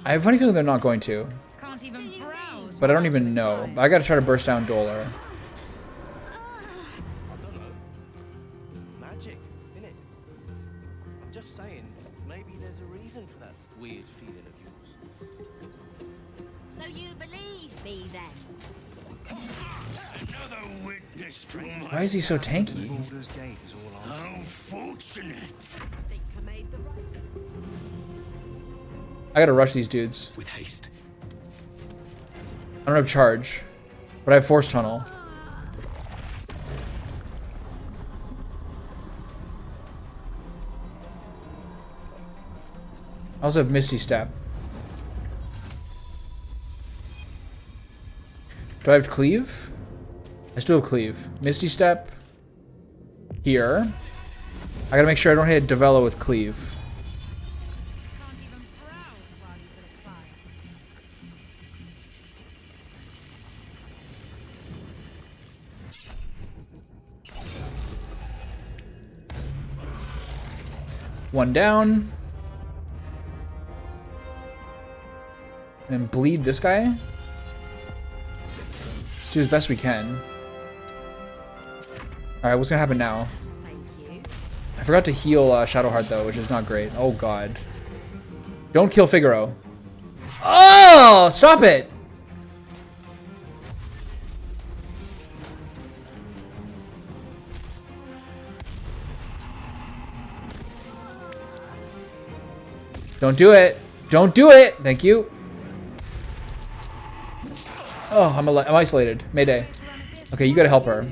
I have a funny feeling they're not going to. Can't even browse. But I don't even know. I gotta try to burst down Dollar. Magic, innit? I'm just saying, maybe there's a reason for that weird feeling of yours. So you believe me then? Another witness to my Why is he so tanky? Baldur's Gate is all I'm How fortunate. I gotta rush these dudes. With haste. I don't have charge, but I have Force Tunnel. I also have Misty Step. Do I have Cleave? I still have Cleave. Misty Step. Here. I gotta make sure I don't hit Devella with Cleave. One down. And then bleed this guy. Let's do as best we can. Alright, what's gonna happen now? I forgot to heal Shadowheart though, which is not great. Oh god. Don't kill Figaro. Oh! Stop it! Don't do it. Don't do it. Thank you. Oh, I'm isolated. Mayday. Okay, you gotta help her.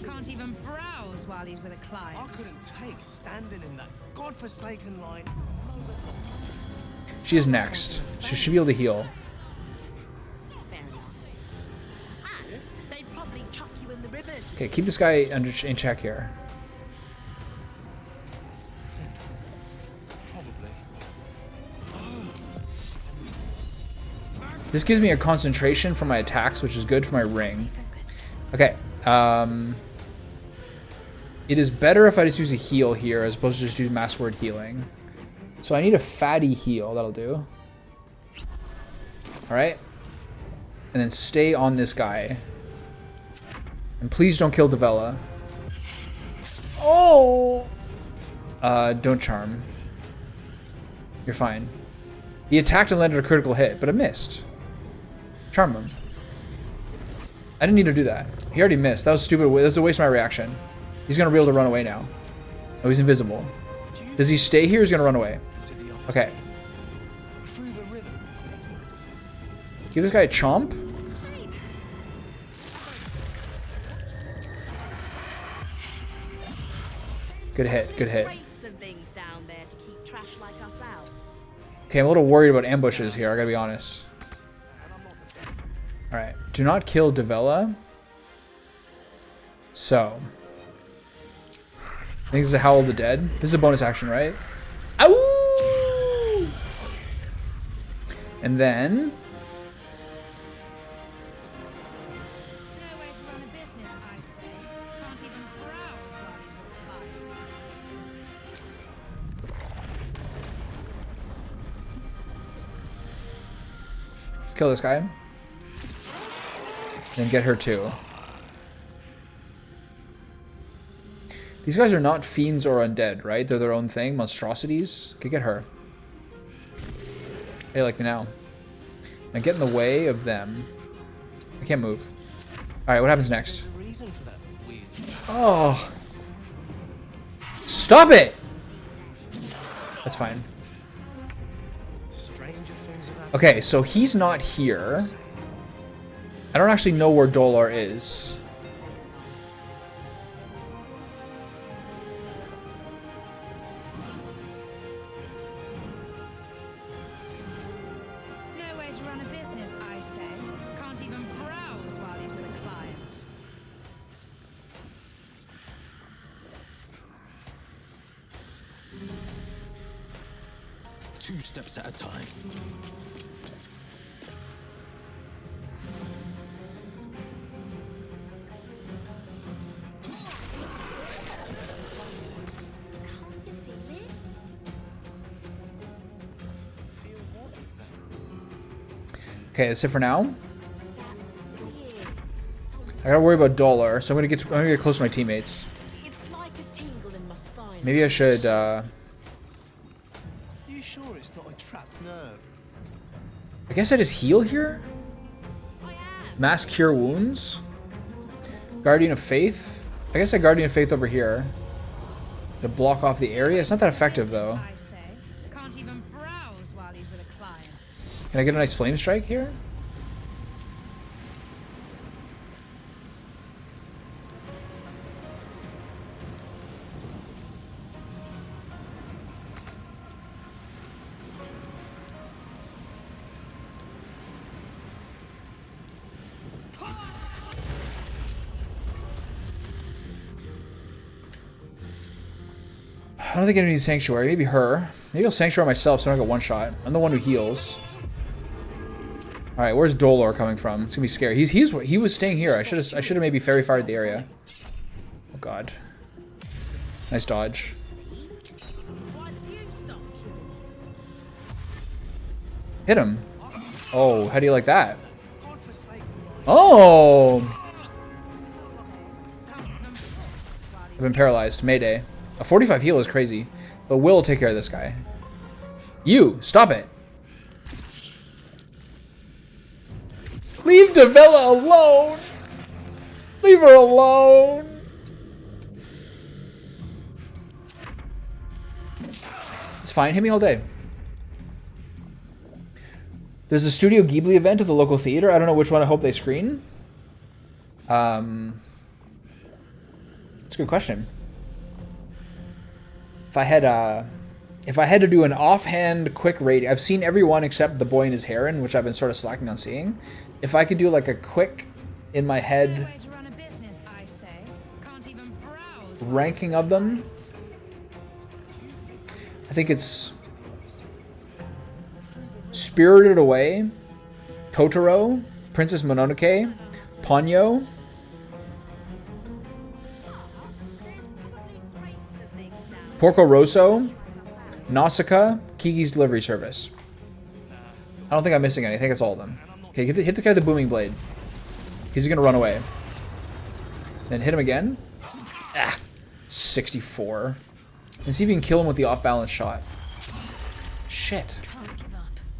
Can't even browse while he's with a client. I couldn't take standing in that godforsaken line. She is next. She should be able to heal. And they'd probably chuck you in the river. Okay, keep this guy in check here. This gives me a concentration for my attacks, which is good for my ring. Okay. It is better if I just use a heal here as opposed to just do mass word healing. So I need a fatty heal. That'll do. Alright. And then stay on this guy. And please don't kill Devella. Oh! Don't charm. You're fine. He attacked and landed a critical hit, but it missed. Charm him. I didn't need to do that. He already missed. That was stupid. That was a waste of my reaction. He's gonna be able to run away now. Oh, he's invisible. Does he stay here or is he gonna run away? Okay. Give this guy a chomp. Good hit, good hit. Okay, I'm a little worried about ambushes here, I gotta be honest. Alright, do not kill Devella. So. I think this is a Howl of the Dead. This is a bonus action, right? Ow! And then... Let's kill this guy. Then get her too. These guys are not fiends or undead, right? They're their own thing. Monstrosities. Okay, get her. Hey, like me now. And get in the way of them. I can't move. Alright, what happens next? Oh. Stop it! That's fine. Okay, so he's not here. I don't actually know where Dolar is. No way to run a business, I say. Can't even browse while he's with a client. Two steps at a time. Okay, that's it for now. I gotta worry about Dolar, so I'm gonna get close to my teammates. Maybe I should. You sure it's not a trapped nerve? I guess I just heal here. Mass cure wounds. Guardian of Faith. I guess I Guardian of Faith over here to block off the area. It's not that effective though. Can't even browse while he's with a client. Can I get a nice flame strike here? I don't think I need Sanctuary. Maybe her. Maybe I'll Sanctuary myself so I don't get one shot. I'm the one who heals. Alright, where's Dolar coming from? It's gonna be scary. He was staying here. I should have maybe fairy fired the area. Oh god. Nice dodge. Hit him. Oh, how do you like that? Oh! I've been paralyzed. Mayday. A 45 heal is crazy, but we'll take care of this guy. You, stop it. Leave Devella alone. Leave her alone. It's fine. Hit me all day. There's a Studio Ghibli event at the local theater. I don't know which one I hope they screen. That's a good question. If I had to do an offhand quick rating, I've seen every one except The Boy and His Heron, which I've been sort of slacking on seeing. If I could do like a quick, in my head, ranking of them, I think it's Spirited Away, Totoro, Princess Mononoke, Ponyo, Porco Rosso, Nausicaa, Kiki's Delivery Service. I don't think I'm missing any. I think it's all of them. Okay, hit the guy with the booming blade. He's gonna run away. Then hit him again. Ah, 64. And see if you can kill him with the off-balance shot. Shit.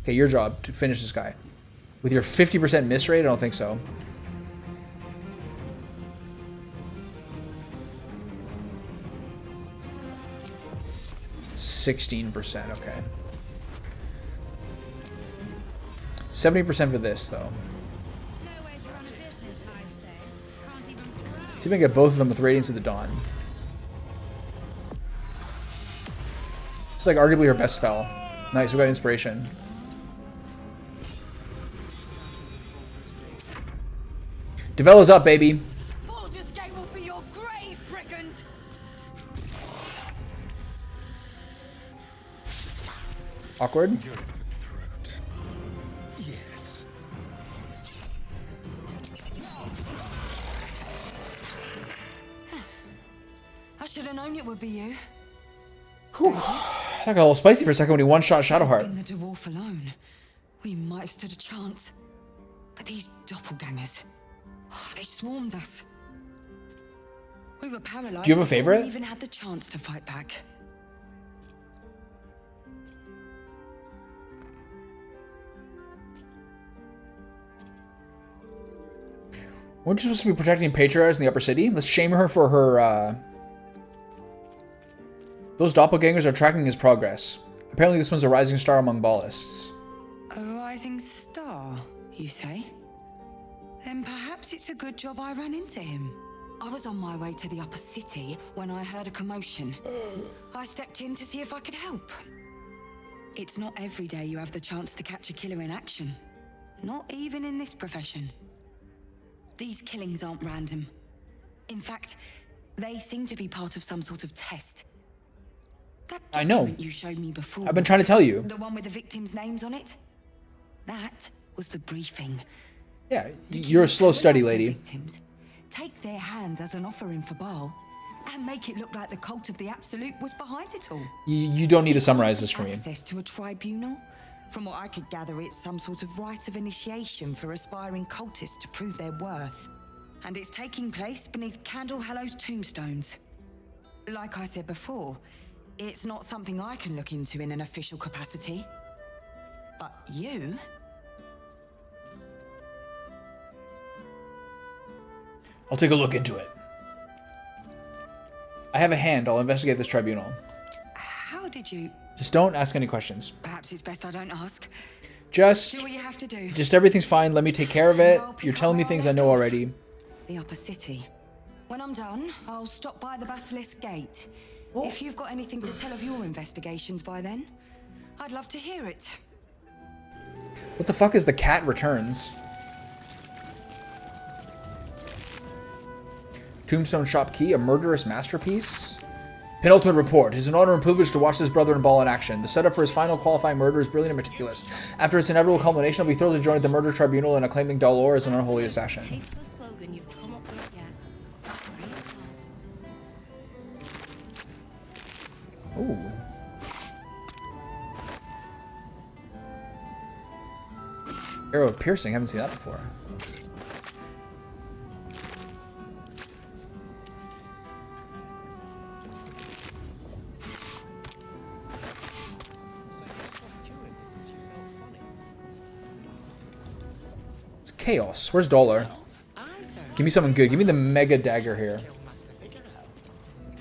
Okay, your job to finish this guy. With your 50% miss rate, I don't think so. %16%, okay. 70% for this, though. See if I can get both of them with Radiance of the Dawn. It's like arguably her best spell. Nice, we got inspiration. Develo's up, baby. Baldur's Gate will be your grave, brigand. Awkward. Yes. I should have known it would be you. Whew. That got a little spicy for a second when he one-shot Shadowheart. In the dwarf alone, we might have stood a chance. But these doppelgangers, they swarmed us. We were paralyzed. Do you have a favorite? We even had the chance to fight back. Weren't you supposed to be protecting patriarchs in the upper city? Let's shame her for her, Those doppelgangers are tracking his progress. Apparently this one's a rising star among ballists. A rising star, you say? Then perhaps it's a good job I ran into him. I was on my way to the upper city when I heard a commotion. I stepped in to see if I could help. It's not every day you have the chance to catch a killer in action. Not even in this profession. These killings aren't random. In fact, they seem to be part of some sort of test. That I know. document you showed me before. I've been trying to tell you. The one with the victims' names on it? That was the briefing. Yeah, you're a slow study, lady. Victims, take their hands as an offering for Baal, and make it look like the cult of the Absolute was behind it all. You don't need to summarize this for me. Access to a tribunal? From what I could gather, it's some sort of rite of initiation for aspiring cultists to prove their worth. And it's taking place beneath Candle Hallow's tombstones. Like I said before, it's not something I can look into in an official capacity. But you? I'll take a look into it. I have a hand. I'll investigate this tribunal. How did you... Just don't ask any questions. Perhaps it's best I don't ask. Just... Do what you have to do. Just everything's fine. Let me take care of it. You're telling me things I know already. The upper city. When I'm done, I'll stop by the Basilisk Gate. If you've got anything to tell of your investigations by then, I'd love to hear it. What the fuck is the cat returns? Tombstone Shop Key, a murderous masterpiece? Penultimate report. It is an honor and privilege to watch this brother in Baal in action. The setup for his final qualifying murder is brilliant and meticulous. After its inevitable culmination, I'll be thrilled to join the murder tribunal in acclaiming Baldur as an unholy assassin. Ooh. Arrow of piercing, haven't seen that before. It's chaos. Where's Dollar? Give me something good. Give me the mega dagger here.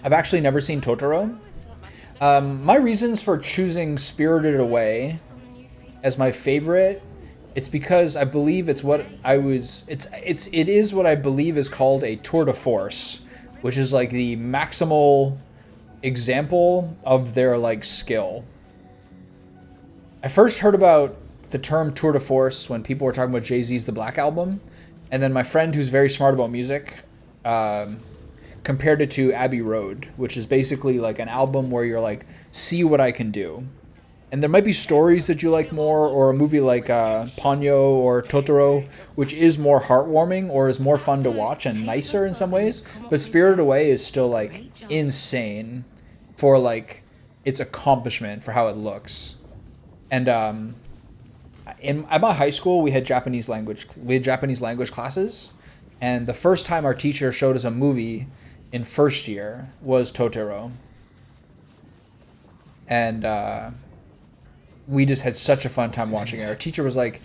I've actually never seen Totoro. My reasons for choosing Spirited Away as my favorite, it's because I believe it's what I was, it is what I believe is called a tour de force, which is like the maximal example of their like skill. I first heard about the term tour de force when people were talking about Jay-Z's The Black Album, and then my friend who's very smart about music compared it to Abbey Road, which is basically like an album where you're like, see what I can do. And there might be stories that you like more, or a movie like Ponyo or Totoro, which is more heartwarming or is more fun to watch and nicer in some ways. But Spirited Away is still like insane for like its accomplishment for how it looks. And at my high school, we had Japanese language classes, and the first time our teacher showed us a movie in first year was Totoro. And we just had such a fun time watching it. Our teacher was like,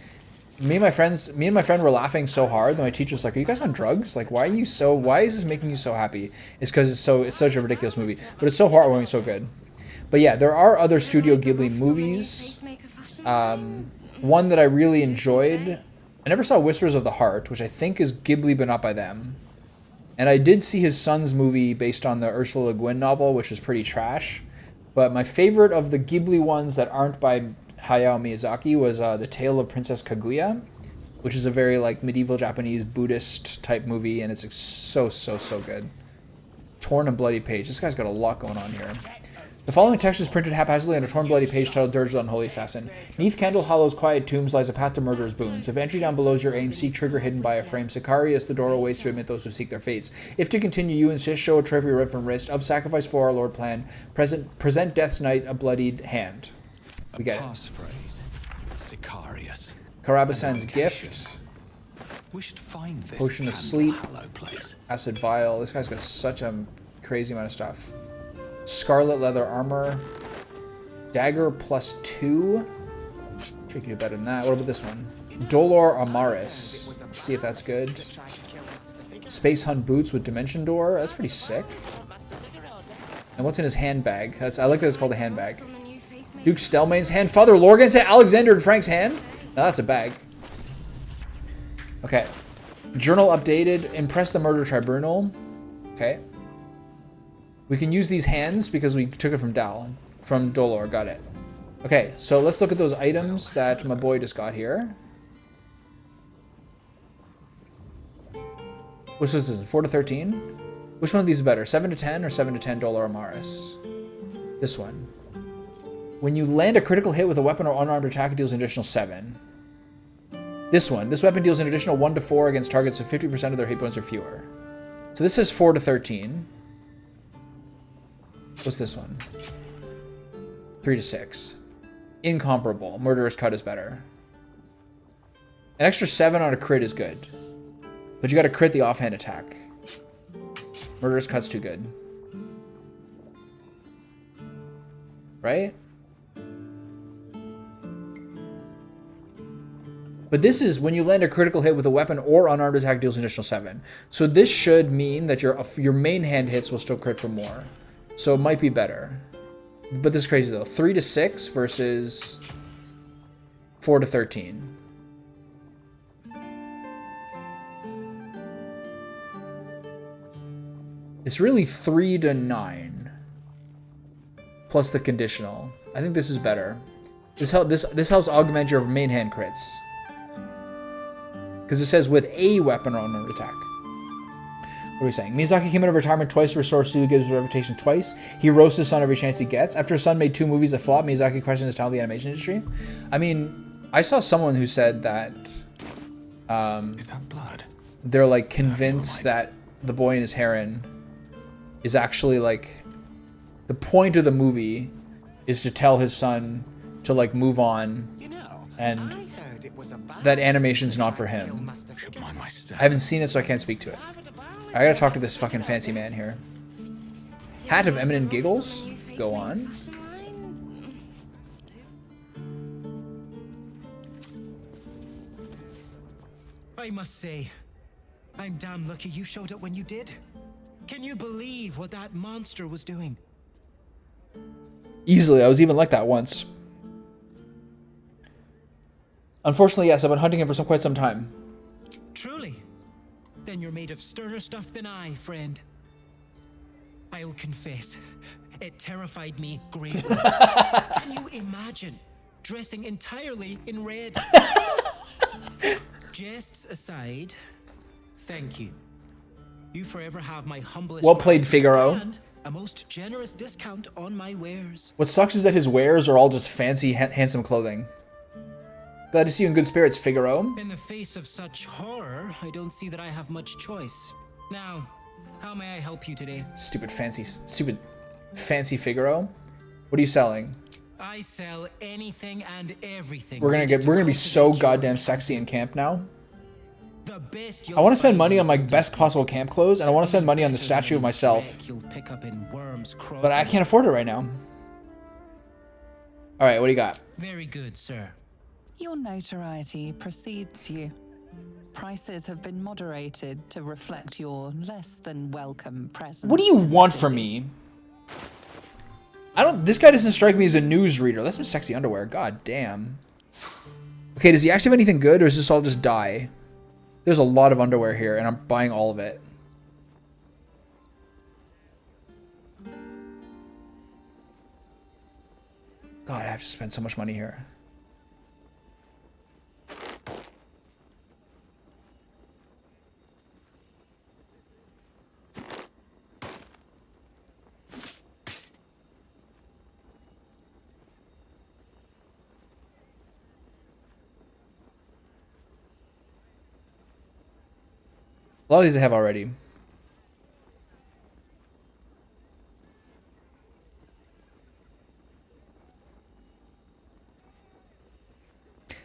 me and my friend were laughing so hard that my teacher was like, "Are you guys on drugs? Like, why is this making you so happy?" It's because it's such a ridiculous movie, but it's so heartwarming, so good. But yeah, there are other Studio Ghibli movies. One that I really enjoyed, I never saw Whispers of the Heart, which I think is Ghibli but not by them. And I did see his son's movie based on the Ursula Le Guin novel, which is pretty trash. But my favorite of the Ghibli ones that aren't by Hayao Miyazaki was The Tale of Princess Kaguya, which is a very like medieval Japanese Buddhist type movie, and it's so good. Torn and Bloody Page. This guy's got a lot going on here. The following text is printed haphazardly on a torn bloody page titled Dirge the Unholy Assassin. Neath Candle Hollow's quiet tombs lies a path to murderer's boons. If entry down below is your aim, seek trigger hidden by a frame. Sicarius, the door awaits to admit those who seek their fates. If to continue, you insist, show a trophy ripped from wrist. Of sacrifice for our Lord plan. Present Death's Knight a bloodied hand. We get it. Passphrase. Sicarius. Karabasan's Gift. We should find this Potion of Sleep. place. Acid Vial. This guy's got such a crazy amount of stuff. Scarlet Leather Armor. Dagger +2. Sure you can do better than that. What about this one? Dolor Amaris. Let's see if that's good. Space Hunt Boots with Dimension Door. That's pretty sick. And what's in his handbag? I like that it's called a handbag. Duke Stelmane's hand. Father Lorgan's hand. Alexander and Frank's hand. Now that's a bag. Okay. Journal updated. Impress the Murder Tribunal. Okay. We can use these hands because we took it from Dolor. Got it. Okay, so let's look at those items that my boy just got here. Which was this? 4 to 13? Which one of these is better? 7 to 10 or 7 to 10 Dolor Amaris? This one. When you land a critical hit with a weapon or unarmed attack, it deals an additional 7. This one. This weapon deals an additional 1 to 4 against targets with 50% of their hit points or fewer. So this is 4 to 13. What's this one? 3 to 6. Incomparable. Murderer's Cut is better. An extra 7 on a crit is good. But you gotta crit the offhand attack. Murderer's Cut's too good. Right? But this is when you land a critical hit with a weapon or unarmed attack deals an additional 7. So this should mean that your main hand hits will still crit for more. So it might be better. But this is crazy though. 3 to 6 versus 4 to 13. It's really 3 to 9. Plus the conditional. I think this is better. This helps augment your main hand crits. Because it says with a weapon or unarmed attack. What are we saying? Miyazaki came out of retirement twice to restore Studio reputation twice. He roasts his son every chance he gets. After his son made 2 movies that flopped, Miyazaki questioned his talent in the animation industry. I mean, I saw someone who said that is that blood? They're like convinced that The Boy and His Heron is actually like the point of the movie is to tell his son to like move on, and that animation's not for him. I haven't seen it, so I can't speak to it. I gotta talk to this fucking fancy man here. Hat of Eminent Giggles? Go on. I must say, I'm damn lucky you showed up when you did. Can you believe what that monster was doing? Easily, I was even like that once. Unfortunately, yes, I've been hunting him for quite some time. Truly? Then you're made of sterner stuff than I, friend. I'll confess, it terrified me greatly. Can you imagine dressing entirely in red? Jests aside, thank you. You forever have my humblest Well played, Figaro. And A most generous discount on my wares. What sucks is that his wares are all just fancy, handsome clothing. Glad to see you in good spirits, Figaro. In the face of such horror, I don't see that I have much choice. Now, how may I help you today? Stupid fancy Figaro. What are you selling? I sell anything and everything. We're gonna be so goddamn sexy in camp now. I want to spend money on my best possible camp clothes, and I want to spend money on the statue of myself. But I can't afford it right now. All right, what do you got? Very good, sir. Your notoriety precedes you. Prices have been moderated to reflect your less than welcome presence. What do you want from me? This guy doesn't strike me as a newsreader. That's some sexy underwear. God damn. Okay, does he actually have anything good, or is this all just dye? There's a lot of underwear here, and I'm buying all of it. God, I have to spend so much money here. A lot of these I have already.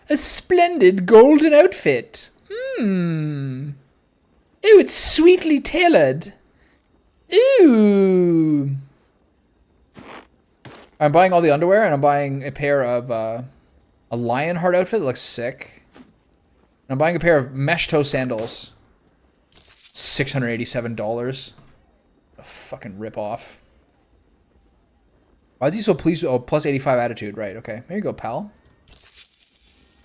A splendid golden outfit. Oh, it's sweetly tailored. Ooh. I'm buying all the underwear, and I'm buying a pair of a Lionheart outfit that looks sick. And I'm buying a pair of mesh toe sandals. $687. A fucking rip-off. Why is he so pleased? Oh, plus 85 attitude. Right, okay. There you go, pal.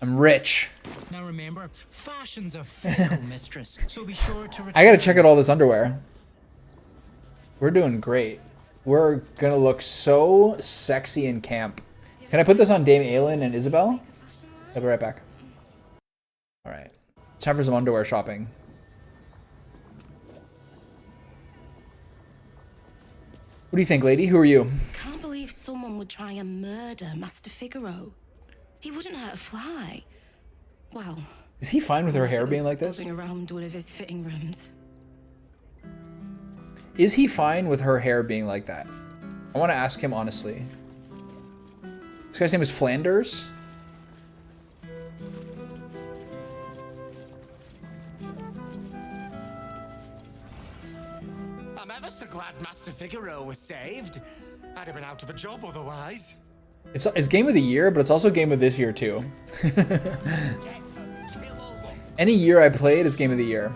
I'm rich. Now remember, fashion's a fickle mistress, so be sure to I gotta check out all this underwear. We're doing great. We're gonna look so sexy in camp. Can I put this on Dame Aelin and Isabel? I'll be right back. Alright. Time for some underwear shopping. What do you think, lady? Who are you? Can't believe someone would try and murder Master Figaro. He wouldn't hurt a fly. Well, Is he fine with her hair being like this? Around one of his fitting rooms. Is he fine with her hair being like that? I want to ask him honestly. This guy's name is Flanders. I'm ever so glad Master Figaro was saved. I'd have been out of a job otherwise. It's game of the year, but it's also game of this year too. Any year I played, it's game of the year.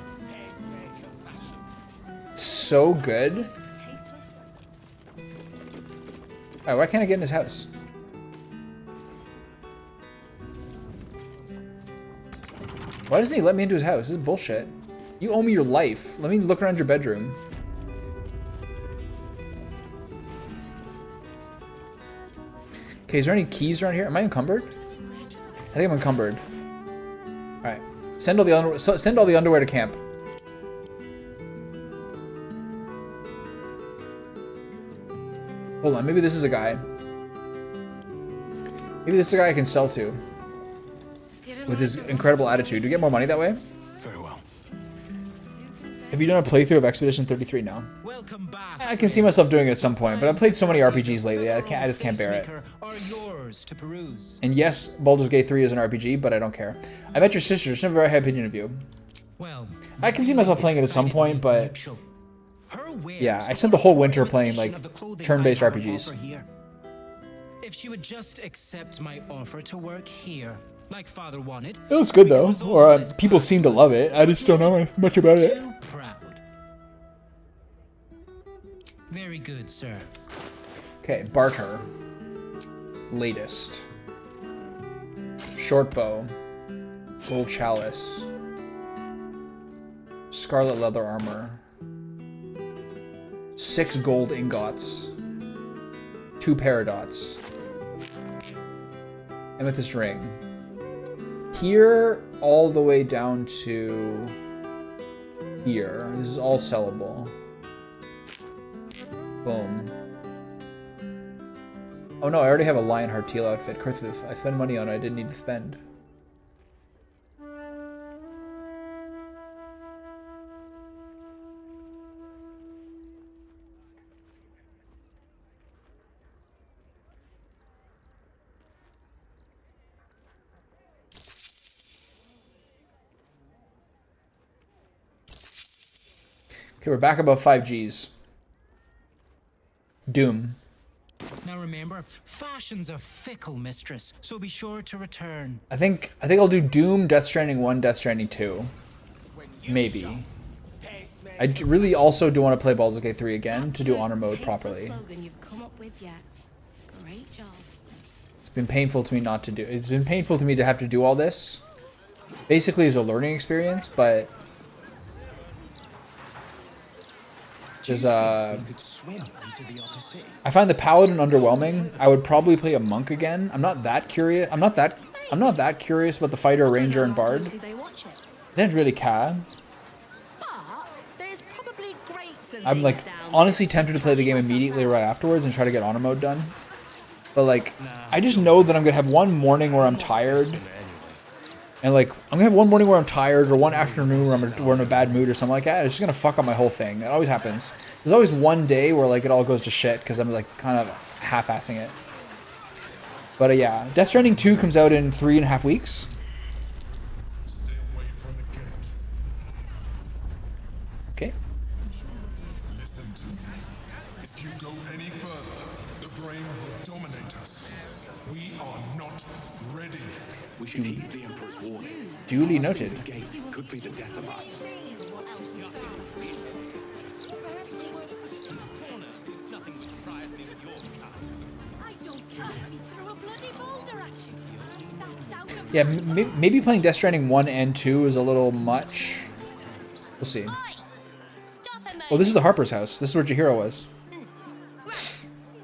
So good. Alright, why can't I get in his house? Why doesn't he let me into his house? This is bullshit. You owe me your life. Let me look around your bedroom. Okay, is there any keys around here? Am I encumbered? I think I'm encumbered. Alright. Send all the underwear to camp. Hold on, maybe this is a guy. Maybe this is a guy I can sell to. With his incredible attitude. Do you get more money that way? Very well. Have you done a playthrough of Expedition 33 now? I can see myself doing it at some point, but I've played so many RPGs lately, I just can't bear it. And yes, Baldur's Gate 3 is an RPG, but I don't care. I met your sister, she has a very high opinion of you. Well, I can see myself playing it at some point, but yeah, I spent the whole winter playing like turn-based RPGs. If she would just accept my offer to work here, like Father wanted. It was good though, or people seem to love it. I just don't know much about it. Proud. Very good, sir. Okay, barter. Latest. Short bow. Gold chalice. Scarlet leather armor. 6 gold ingots. 2 paradots. Amethyst ring. Here, all the way down to here. This is all sellable. Boom. Oh no, I already have a Lionheart teal outfit. Kurthuf. I spend money on it I didn't need to spend. Okay, we're back above 5Gs. Doom. Now remember, fashion's a fickle mistress, so be sure to return. I think I'll do Doom, Death Stranding 1, Death Stranding 2. Maybe. I really also do want to play Baldur's Gate 3 again to do honor mode properly. It's been painful to me not to do. It's been painful to me to have to do all this. Basically as a learning experience, but there's I find the Paladin underwhelming. I would probably play a monk again. I'm not that curious. I'm not that curious about the fighter, ranger, and bard. I didn't really care. I'm like honestly tempted to play the game immediately right afterwards and try to get honor mode done. But like, I just know that I'm gonna have one morning where I'm tired. And like, I'm gonna have one morning where I'm tired, or one afternoon where we're in a bad mood or something like that. It's just gonna fuck up my whole thing. It always happens. There's always one day where like it all goes to shit because I'm like kind of half-assing it. But yeah, Death Stranding 2 comes out in 3.5 weeks. Okay. Listen to me. If you go any further, the grain will dominate us. We are not ready. We should heed the Emperor's warning. Duly noted. The gate could be the death of us. Yeah, maybe playing Death Stranding 1 and 2 is a little much. We'll see. Well, this is the Harper's house. This is where Chihiro was.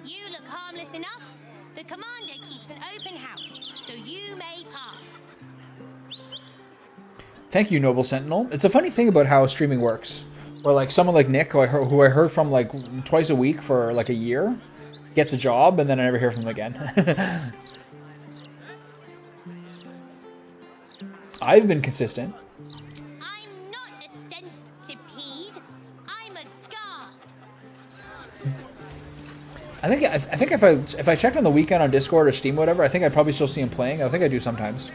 You look harmless enough. The commander keeps an open house, so you may pass. Thank you, Noble Sentinel. It's a funny thing about how streaming works. Where like someone like Nick, who I heard from like twice a week for like a year, gets a job and then I never hear from him again. I've been consistent. I'm not a centipede. I'm a guard. I think if I checked on the weekend on Discord or Steam or whatever, I think I'd probably still see him playing. I think I do sometimes.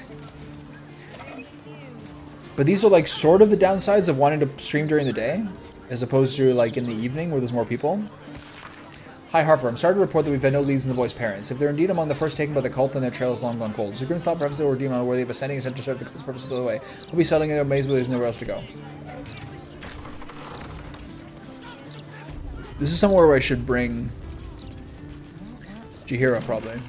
But these are like sort of the downsides of wanting to stream during the day, as opposed to like in the evening where there's more people. Hi Harper, I'm sorry to report that we've had no leads in the boys' parents. If they're indeed among the first taken by the cult, then their trail is long gone cold. It's a grim thought perhaps they were deemed unworthy of ascending and sent to serve the cult's purpose of the way. We'll be settling in a maze where there's nowhere else to go. This is somewhere where I should bring Chihiro, probably.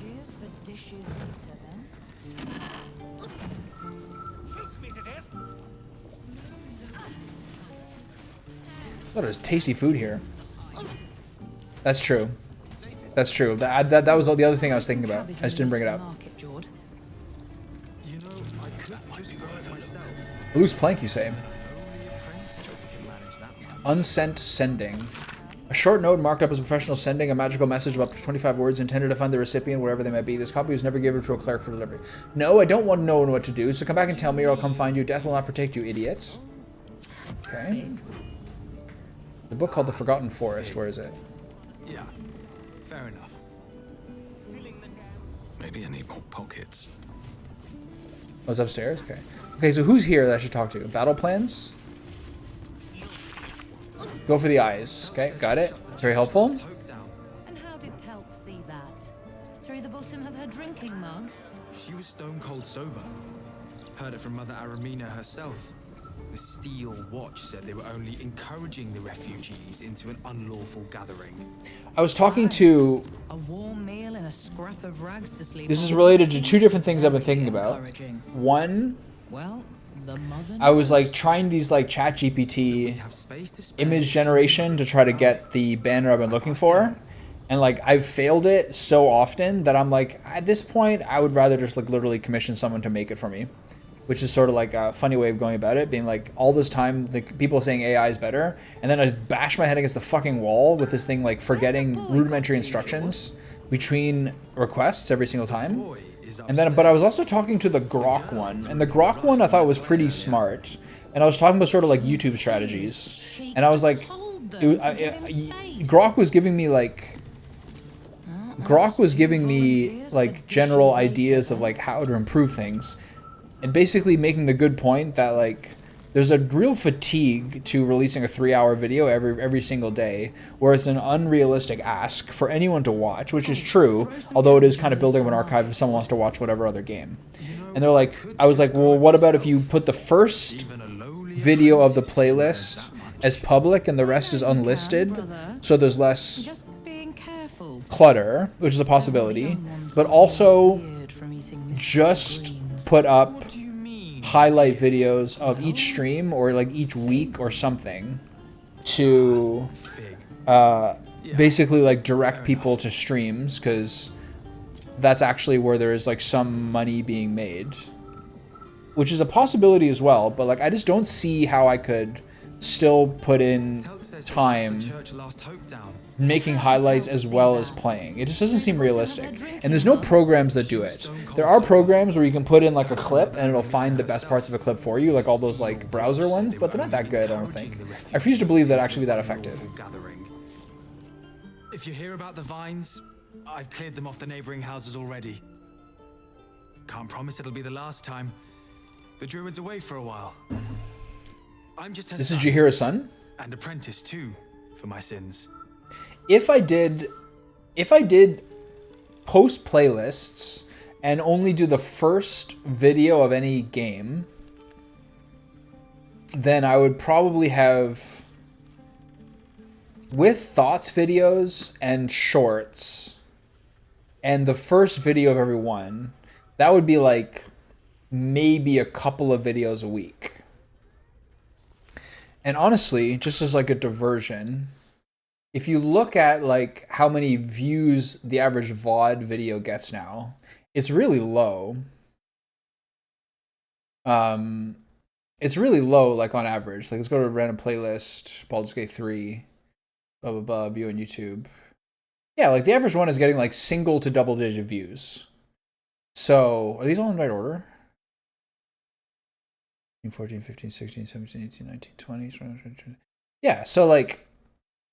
Oh, there's tasty food here. That's true. That's true. That was the other thing I was thinking about. I just didn't bring it up. A loose plank, you say? Unsent sending. A short note marked up as professional sending, a magical message of up to 25 words intended to find the recipient wherever they might be. This copy was never given to a cleric for delivery. No, I don't want to know what to do, so come back and tell me or I'll come find you. Death will not protect you, idiot. Okay. The book called The Forgotten Forest. Where is it? Yeah, fair enough. Maybe I need more pockets. Oh, it's upstairs? Okay. Okay, so who's here that I should talk to? Battle plans? Go for the eyes. Okay, got it. Very helpful. And how did Telk see that? Through the bottom of her drinking mug? She was stone cold sober. Heard it from Mother Aramina herself. The Steel Watch said they were only encouraging the refugees into an unlawful gathering. I was talking to... A warm meal and a scrap of rags to sleep. This is related to two different things I've been thinking about. One, well, the mother I was like trying these like ChatGPT image generation to try to get the banner I've been looking for. And like I've failed it so often that I'm like, at this point, I would rather just like literally commission someone to make it for me. which is sort of like a funny way of going about it, being like all this time like people saying AI is better, and then I bash my head against the fucking wall with this thing like forgetting rudimentary instructions between requests every single time. And then, but I was also talking to the Grok one, and the Grok one I thought was pretty smart, and I was talking about sort of like YouTube strategies, and I was like, Grok was giving me like general ideas of like how to improve things, and basically making the good point that like there's a real fatigue to releasing a 3-hour video every single day, where it's an unrealistic ask for anyone to watch, which is true, although it is kind of building up an archive if someone wants to watch whatever other game. And they're like, I was like, well, what about if you put the first video of the playlist as public and the rest is unlisted, so there's less clutter, which is a possibility, but also just put up highlight videos of each stream or like each week or something to basically like direct people to streams, because that's actually where there is like some money being made, which is a possibility as well. But like I just don't see how I could still put in time making highlights as well as playing. It just doesn't seem realistic. And there's no programs that do it. There are programs where you can put in like a clip and it'll find the best parts of a clip for you, like all those like browser ones, but they're not that good, I don't think. I refuse to believe that actually be that effective. If you hear about the vines, I've cleared them off the neighboring houses already. Can't promise it'll be the last time. The druid's away for a while. I'm just This is Jaheira's son? And apprentice too, for my sins. If I did post playlists and only do the first video of any game, then I would probably have, with thoughts videos and shorts and the first video of every one, that would be like maybe a couple of videos a week. And honestly, just as like a diversion, if you look at like how many views the average VOD video gets now, it's really low. It's really low, like on average. Like let's go to a random playlist, Baldur's Gate 3, blah blah blah, view on YouTube. Yeah, like the average one is getting like single to double digit views. So are these all in the right order? 14, 15, 16, 17, 18, 19, 20, 21. Yeah, so like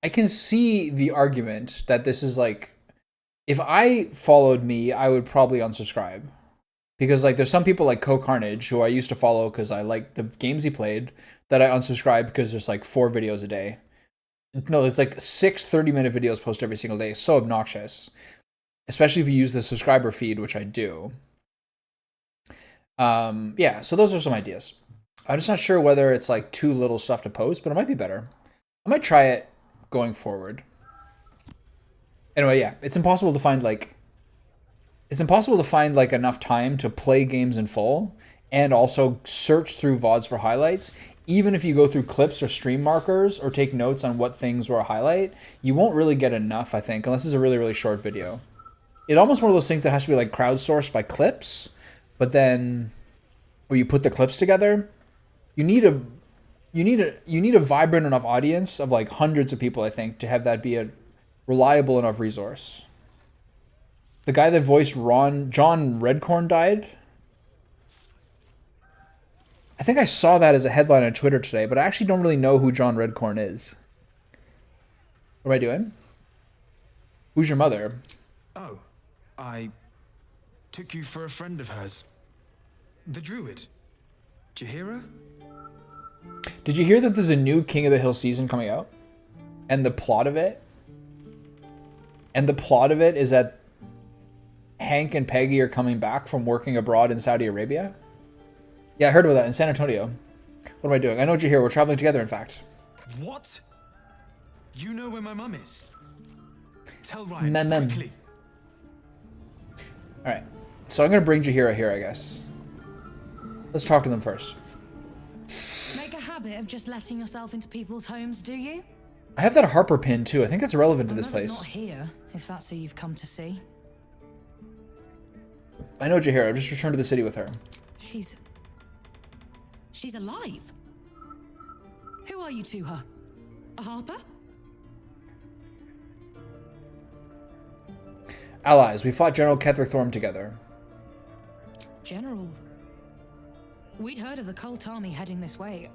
I can see the argument that this is like, if I followed me, I would probably unsubscribe. Because like there's some people like Co-Carnage who I used to follow because I liked the games he played, that I unsubscribed because there's like 4 videos a day. No, it's like 6 30-minute videos posted every single day. It's so obnoxious. Especially if you use the subscriber feed, which I do. Yeah, so those are some ideas. I'm just not sure whether it's like too little stuff to post, but it might be better. I might try it going forward. Anyway, yeah, it's impossible to find like enough time to play games in full and also search through VODs for highlights. Even if you go through clips or stream markers or take notes on what things were a highlight, you won't really get enough, I think, unless it's a really, really short video. It's almost one of those things that has to be like crowdsourced by clips, but then where you put the clips together, you need a vibrant enough audience of like hundreds of people, I think, to have that be a reliable enough resource. The guy that voiced John Redcorn died. I think I saw that as a headline on Twitter today, but I actually don't really know who John Redcorn is. What am I doing? Who's your mother? Oh, I took you for a friend of hers. The druid. Jaheira? Did you hear that there's a new King of the Hill season coming out? And the plot of it? And the plot of it is that Hank and Peggy are coming back from working abroad in Saudi Arabia? Yeah, I heard about that in San Antonio. What am I doing? I know Jaheira. We're traveling together, in fact. What? You know where my mum is? Tell Ryan, quickly. Alright. So I'm going to bring Jaheira here, I guess. Let's talk to them first. Make a habit of just letting yourself into people's homes, do you? I have that Harper pin, too. I think that's relevant to this It's place. not here, if that's who you've come to see. I know Jaheira. I've just returned to the city with her. She's She's alive. Who are you to her? A Harper? Allies. We fought General Ketherick Thorm together. General. We'd heard of the cult army heading this way.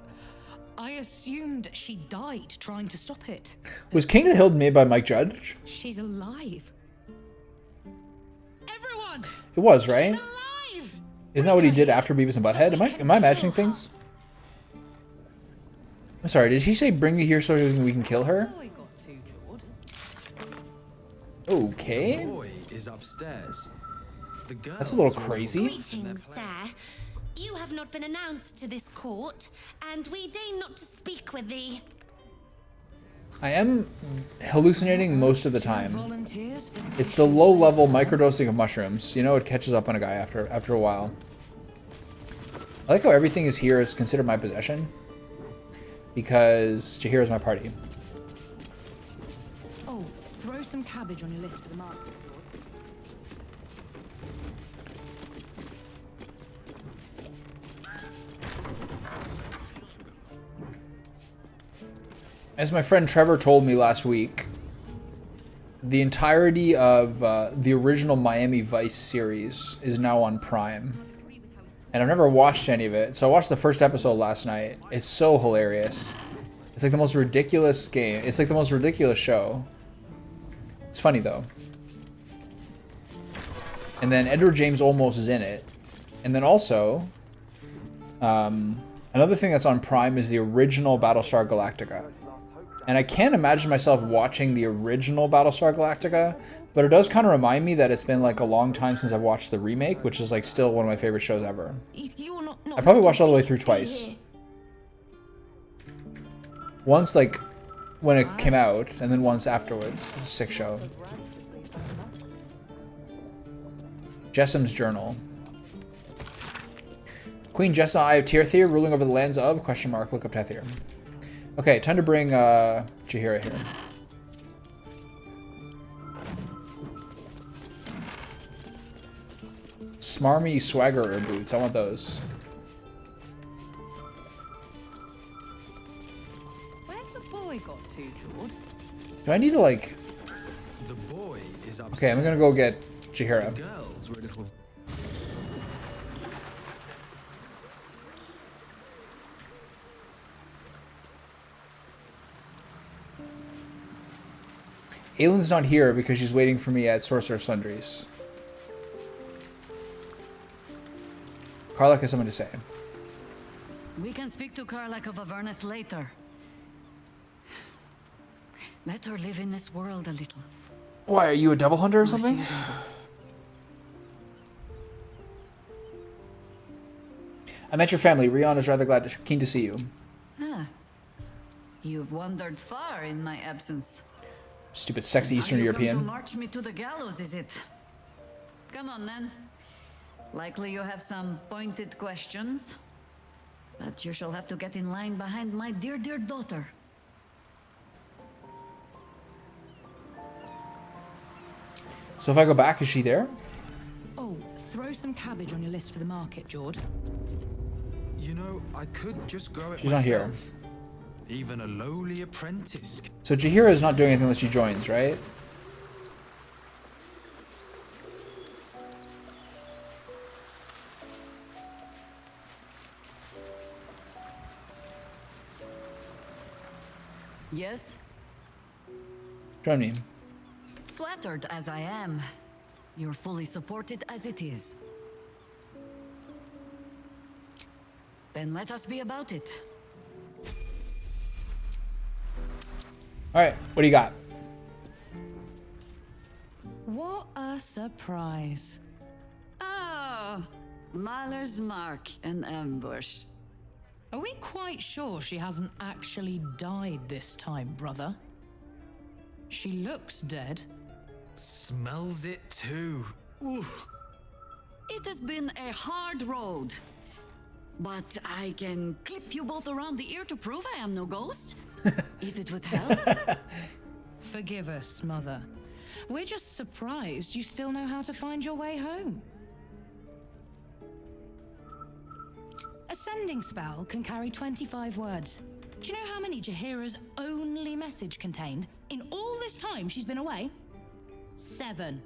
I assumed she died trying to stop it. Was King of the Hill made by Mike Judge? She's alive. Everyone! It was, right? She's alive! Isn't that what he did after Beavis and Butthead? Am I imagining things? I'm sorry, did he say bring me here so we can kill her? Okay. The boy is upstairs. The girl. That's a little crazy. Greetings, sir. You have not been announced to this court, and we deign not to speak with thee. I am hallucinating most of the time. It's the low-level microdosing of mushrooms. You know, it catches up on a guy after a while. I like how everything is here is considered my possession, because Jaheira is my party. Oh, throw some cabbage on your list for the market. As my friend Trevor told me last week, the entirety of the original Miami Vice series is now on Prime. And I've never watched any of it, so I watched the first episode last night. It's so hilarious. It's like the most ridiculous game. It's like the most ridiculous show. It's funny, though. And then Edward James Olmos is in it. And then also, another thing that's on Prime is the original Battlestar Galactica. And I can't imagine myself watching the original Battlestar Galactica, but it does kind of remind me that it's been like a long time since I've watched the remake, which is like still one of my favorite shows ever. I probably watched it all the way through twice. Once like when it came out, and then once afterwards. It's a sick show. Jessam's Journal. Queen Jessa, Eye of Tirthir, ruling over the lands of, ? Look up Tethir. Okay, time to bring Jaheira here. Smarmy Swaggerer boots. I want those. Where's the boy got to, Jord? Do I need to like... The boy is upstairs. Okay, I'm gonna go get Jaheira. The girls were a little... Aylin's not here because she's waiting for me at Sorcerer Sundries. Karlach has something to say. We can speak to Karlach of Avernus later. Let her live in this world a little. Why, are you a devil hunter or something? I met your family. Rion is rather keen to see you. Ah. You've wandered far in my absence. Stupid sexy Eastern European. Come to march me to the gallows, is it? Come on then. Likely you have some pointed questions. But you shall have to get in line behind my dear, dear daughter. So if I go back, is she there? Oh, throw some cabbage on your list for the market, Jord. You know, I could just grow it She's not here. myself. Even a lowly apprentice. So Jaheira is not doing anything unless she joins, right? Yes? Join me. Flattered as I am, you're fully supported as it is. Then let us be about it. Alright, what do you got? What a surprise. Oh, Mahler's mark, an ambush. Are we quite sure she hasn't actually died this time, brother? She looks dead. Smells it too. Ooh. It has been a hard road. But I can clip you both around the ear to prove I am no ghost. If it would help. Forgive us, Mother. We're just surprised you still know how to find your way home. sending spell can carry 25 words. Do you know how many Jaheira's only message contained in all this time she's been away? 7.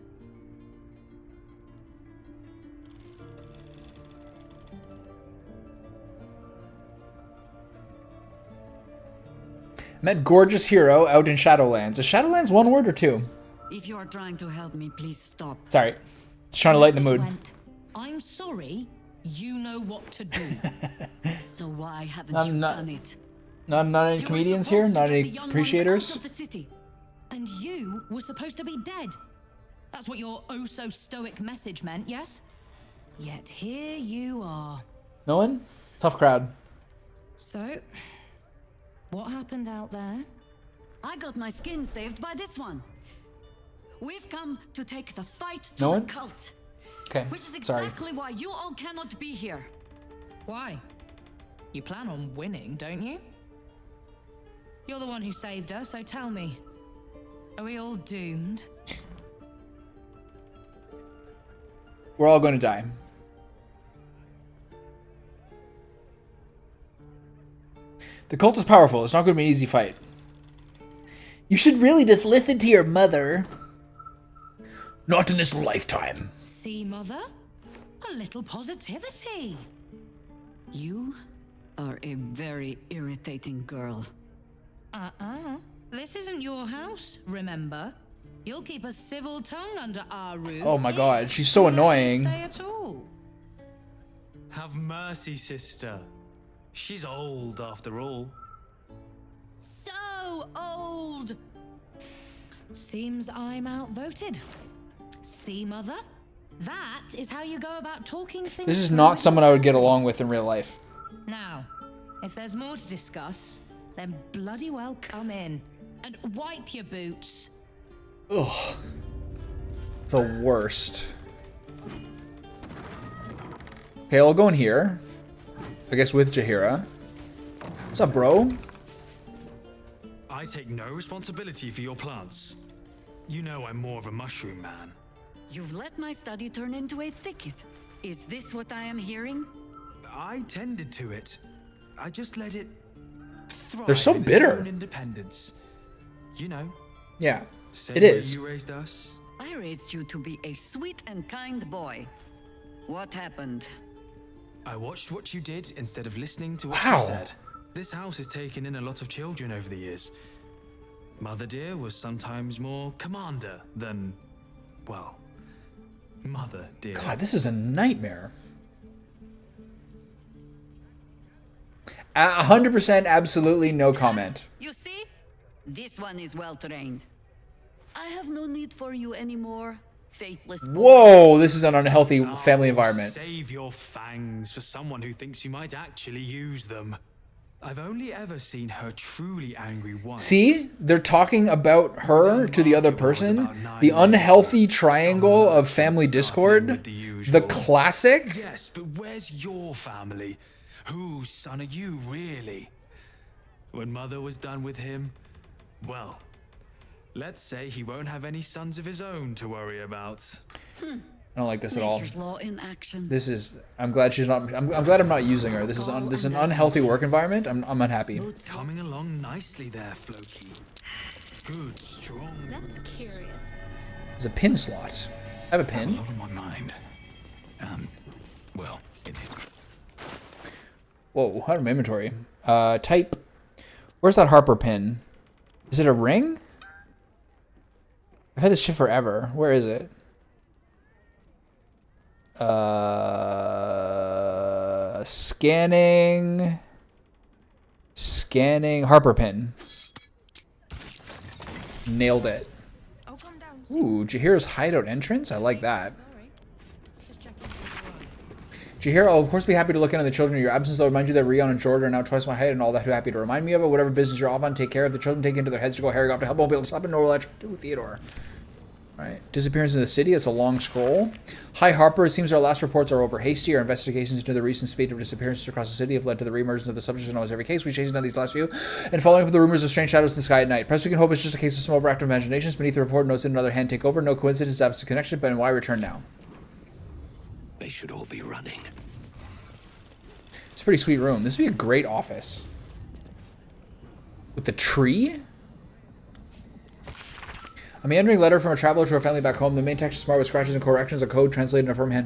Met gorgeous hero out in Shadowlands. Is Shadowlands one word or 2? If you're trying to help me, please stop. Sorry. Just trying to lighten the mood. I'm sorry, you know what to do. So why haven't you done it? Not any comedians here? Not any appreciators? And you were supposed to be dead. That's what your oh-so-stoic message meant, yes? Yet here you are. No one? Tough crowd. So, what happened out there? I got my skin saved by this one. We've come to take the fight to No the one? cult. Okay, Which is sorry. exactly why you all cannot be here. Why? You plan on winning, don't you? You're the one who saved us, so tell me. Are we all doomed? We're all going to die. The cult is powerful. It's not going to be an easy fight. You should really just listen to your mother. Not in this lifetime. See, Mother? A little positivity. You are a very irritating girl. This isn't your house, remember? You'll keep a civil tongue under our roof. Oh my god, she's so annoying. Stay at all. Have mercy, sister. She's old after all. So old. Seems I'm outvoted. See, Mother? That is how you go about talking things. This is through not with someone your I would get family. along with in real life. Now, if there's more to discuss, then bloody well come in and wipe your boots. Ugh. The worst. Okay, I'll go in here. I guess with Jaheira. What's up, bro? I take no responsibility for your plants. You know I'm more of a mushroom man. You've let my study turn into a thicket. Is this what I am hearing? I tended to it. I just let it thrive. They're so in its bitter. own independence. You know. Yeah, Same it way is. You raised us. I raised you to be a sweet and kind boy. What happened? I watched what you did instead of listening to what Wow. you said. This house has taken in a lot of children over the years. Mother dear was sometimes more commander than, well, mother dear. God, this is a nightmare. 100% absolutely no comment. You see? This one is well trained. I have no need for you anymore, faithless boy. Whoa, this is an unhealthy family environment. Save your fangs for someone who thinks you might actually use them. I've only ever seen her truly angry once. See? They're talking about her to the other person. The unhealthy triangle of family discord. The classic. Yes, but where's your family? Whose son are you, really? When Mother was done with him, well, let's say he won't have any sons of his own to worry about. I don't like this at all. Nature's law in action. This is. I'm glad she's not. I'm glad I'm not using her. This is an unhealthy work environment. I'm unhappy. Coming along nicely there, Floki. Good, strong. That's curious. There's a pin slot. I have a pin. A lot on my mind. Well, in it. Whoa, out of my inventory. Type. Where's that Harper pin? Is it a ring? I've had this shit forever. Where is it? Scanning. Scanning. Harper pin. Nailed it. Ooh, Jaheira's hideout entrance? I like that. Jaheira, I'll of course be happy to look into the children in your absence. I'll remind you that Rion and Jordan are now twice my height and all that. Who happy to remind me of it. Whatever business you're off on, take care of the children. Take it into their heads to go. Harry got to help. Won't be able to stop it. Nor will I try to do Theodore. Right. Disappearance in the city. It's a long scroll. Hi, Harper. It seems our last reports are over. Hasty. Our investigations into the recent spate of disappearances across the city have led to the re-emergence of the subjects in almost every case. We chased down these last few, and following up with the rumors of strange shadows in the sky at night. Perhaps we can hope it's just a case of some overactive imaginations. Beneath the report, notes in another hand take over. No coincidence, absent connection. But why return now? They should all be running. a pretty sweet room. This would be a great office. With the tree? A meandering letter from a traveler to her family back home. The main text is smart with scratches and corrections. A code translated in a firm hand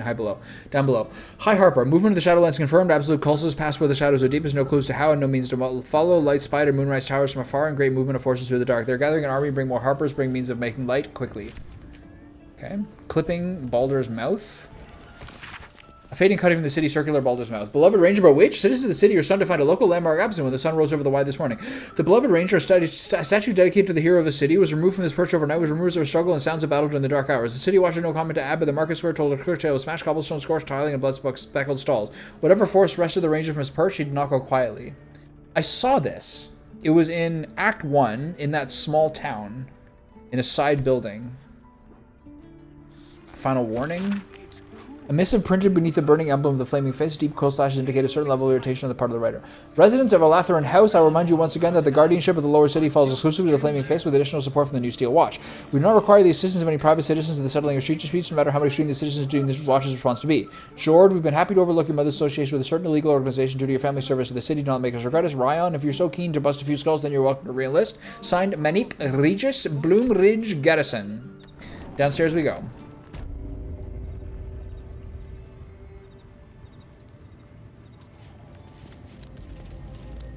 down below. Hi, Harper. Movement of the Shadowlands confirmed. Absolute Cultists pass where the shadows are deepest. No clues to how and no means to follow. Light spied and moonrise towers from afar and great movement of forces through the dark. They're gathering an army. Bring more Harpers. Bring means of making light quickly. Okay. Clipping Baldur's mouth. A fading cutting from the city, circular Baldur's mouth. Beloved Ranger, but which? Citizens of the city are stunned to find a local landmark absent when the sun rose over the wide this morning. The beloved Ranger, a statue dedicated to the hero of the city, was removed from his perch overnight with rumors of a struggle and sounds of battle during the dark hours. The city watcher no comment to add, but the market square told a clear tale of smashed cobblestone, scorched tiling, and blood-speckled stalls. Whatever force rested the Ranger from his perch, he did not go quietly. I saw this. It was in Act 1, in that small town, in a side building. Final warning. A missive printed beneath the burning emblem of the flaming face. Deep cold slashes indicate a certain level of irritation on the part of the writer. Residents of Alatharan House, I remind you once again that the guardianship of the lower city falls exclusively to the flaming face with additional support from the new Steel Watch. We do not require the assistance of any private citizens in the settling of street disputes, no matter how extreme the citizens doing this Watch's response to be. Jord, we've been happy to overlook your mother's association with a certain illegal organization due to your family service to the city. Do not make us regret us. Ryan, if you're so keen to bust a few skulls, then you're welcome to re-enlist. Signed, Manip Regis, Bloom Ridge Garrison. Downstairs we go.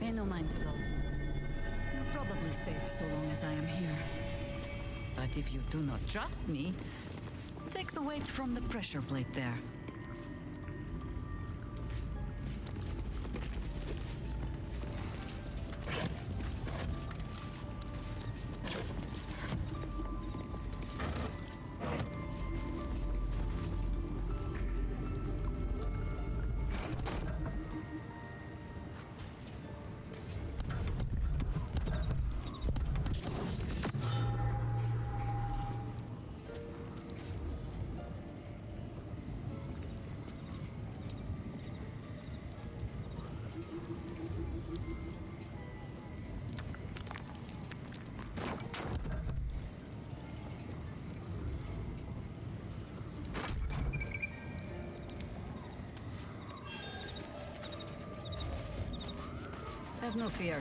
Pay no mind to those. You're probably safe so long as I am here. But if you do not trust me, take the weight from the pressure plate there. Have no fear.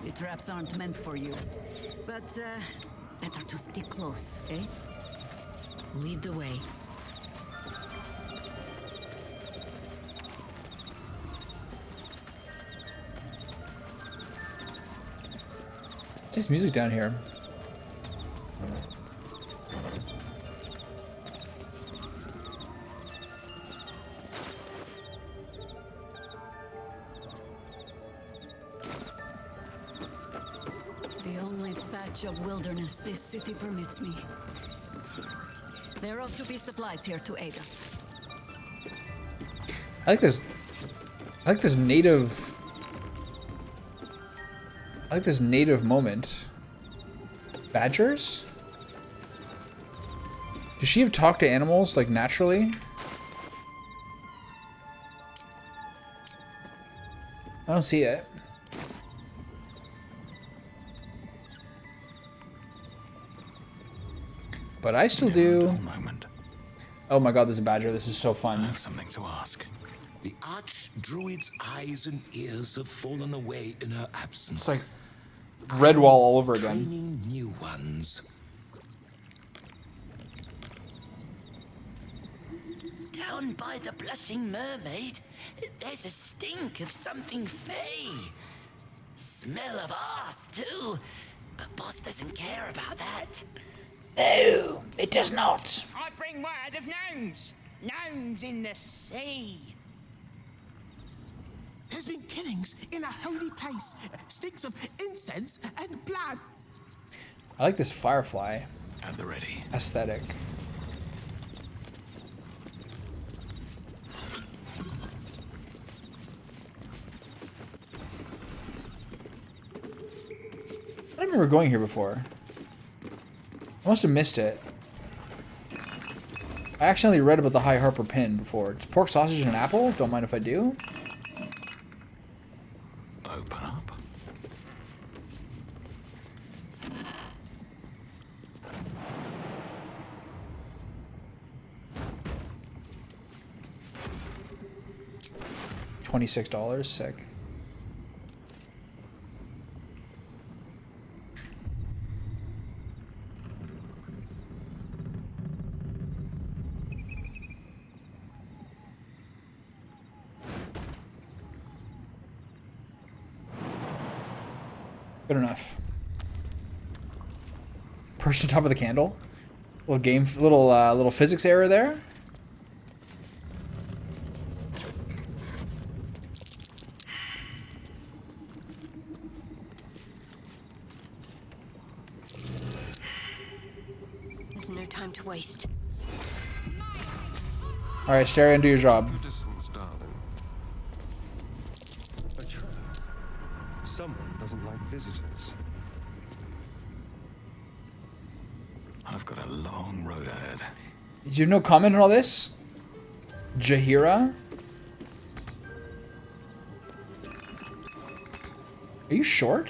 The traps aren't meant for you. But, better to stick close, eh? Lead the way. It's just music down here. The only patch of wilderness this city permits me. There ought to be supplies here to aid us. I like this native. I like this native moment. Badgers? Does she have talked to animals like naturally? I don't see it. But I still do. Oh my god, there's a badger. This is so fun. I have something to ask. The Archdruid's eyes and ears have fallen away in her absence. It's like Redwall all over again. Training new ones. Down by the Blushing Mermaid, there's a stink of something fey. Smell of arse, too. But boss doesn't care about that. No, it does not. I bring word of gnomes. Gnomes in the sea. There's been killings in a holy place. Stinks of incense and blood. I like this firefly At the ready. aesthetic. I don't remember going here before. I must have missed it. I accidentally read about the High Harper pin before. It's pork sausage and an apple? Don't mind if I do. Open up. $26. Sick. Good enough. Perched on top of the candle. Little physics error there. There's no time to waste. All right, stare and do your job. A trap. Someone doesn't like visitors. I've got a long road ahead. Did you have no comment on all this? Jaheira? Are you short?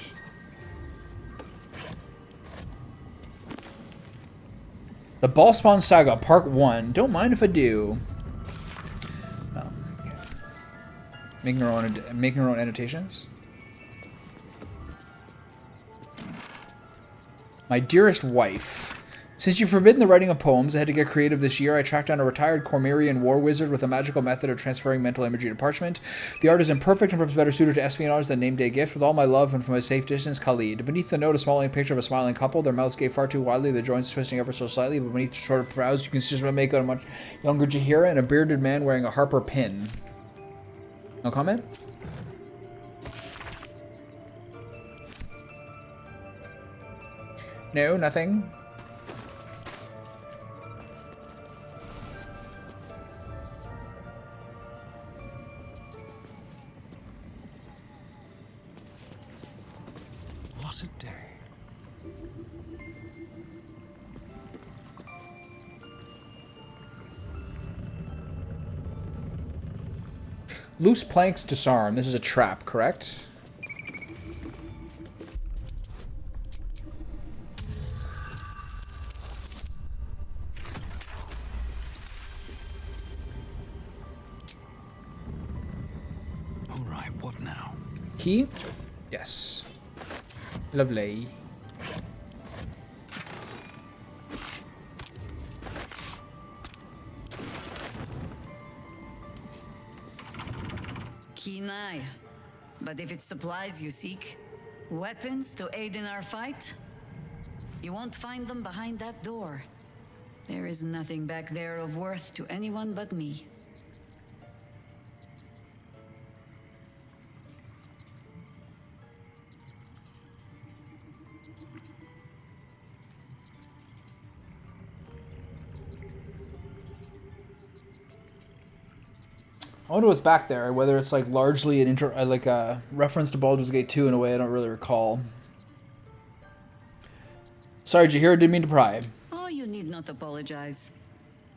The Ballspawn Saga, Part 1. Don't mind if I do. Oh, okay. Making her own annotations. My dearest wife. Since you've forbidden the writing of poems, I had to get creative this year. I tracked down a retired Cormyrean war wizard with a magical method of transferring mental imagery to parchment. The art is imperfect and perhaps better suited to espionage than name day gift. With all my love and from a safe distance, Khalid. Beneath the note, a small picture of a smiling couple. Their mouths gave far too widely, their joints twisting ever so slightly, but beneath the short brows, you can see just make out a much younger Jaheira and a bearded man wearing a Harper pin. No comment? No, nothing. What a day. Loose planks disarm. This is a trap, correct? All right, what now? Key? Yes. Lovely. Kenai. But if it's supplies you seek, weapons to aid in our fight, you won't find them behind that door. There is nothing back there of worth to anyone but me. I wonder what's back there. Whether it's like largely an like a reference to Baldur's Gate 2 in a way I don't really recall. Sorry, Jaheira, didn't mean to pry. Oh, you need not apologize.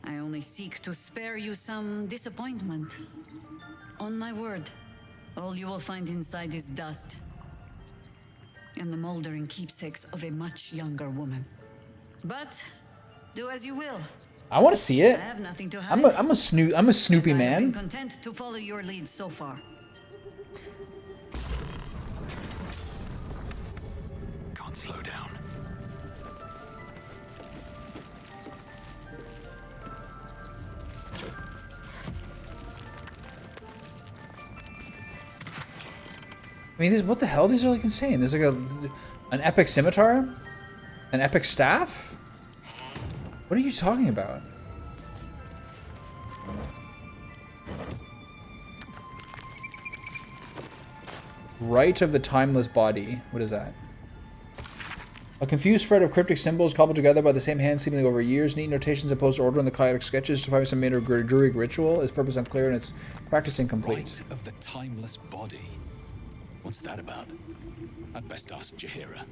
I only seek to spare you some disappointment. On my word, all you will find inside is dust. And the moldering keepsakes of a much younger woman. But, do as you will. I want to see it. I have nothing to hide. I'm a Snoopy I've man. been content to follow your lead so far. Can't slow down. I mean, what the hell? These are like insane. There's like an epic scimitar, an epic staff. What are you talking about? Rite of the Timeless Body. What is that? A confused spread of cryptic symbols cobbled together by the same hand seemingly over years. Neat notations imposed order on the chaotic sketches to find some manner of druidic ritual. Its purpose unclear and its practice incomplete. Rite of the Timeless Body. What's that about? I'd best ask Jaheira.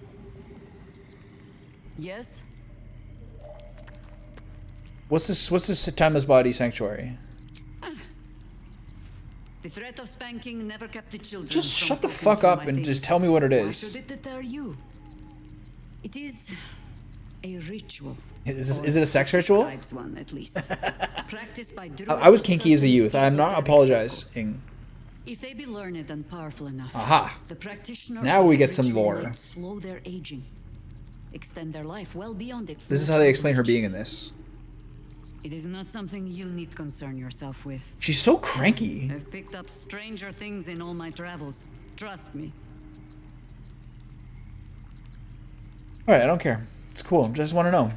Yes? What's this Timeless Body Sanctuary? The threat of spanking never kept the children. Just from shut the poking fuck through up my and things. just tell me what it Why is. should it deter you? It is a ritual. Is it a sex ritual? Describes one, at least. Practiced by I was druids kinky as a of youth. I'm not esoteric apologizing. If they be learned and powerful enough, Aha. the practitioner Now of we this get some ritual lore. might slow their aging, extend their life well beyond its. This is how they explain her being in this. It is not something you need concern yourself with. She's so cranky. I've picked up stranger things in all my travels. Trust me. Alright, I don't care. It's cool. Just want to know.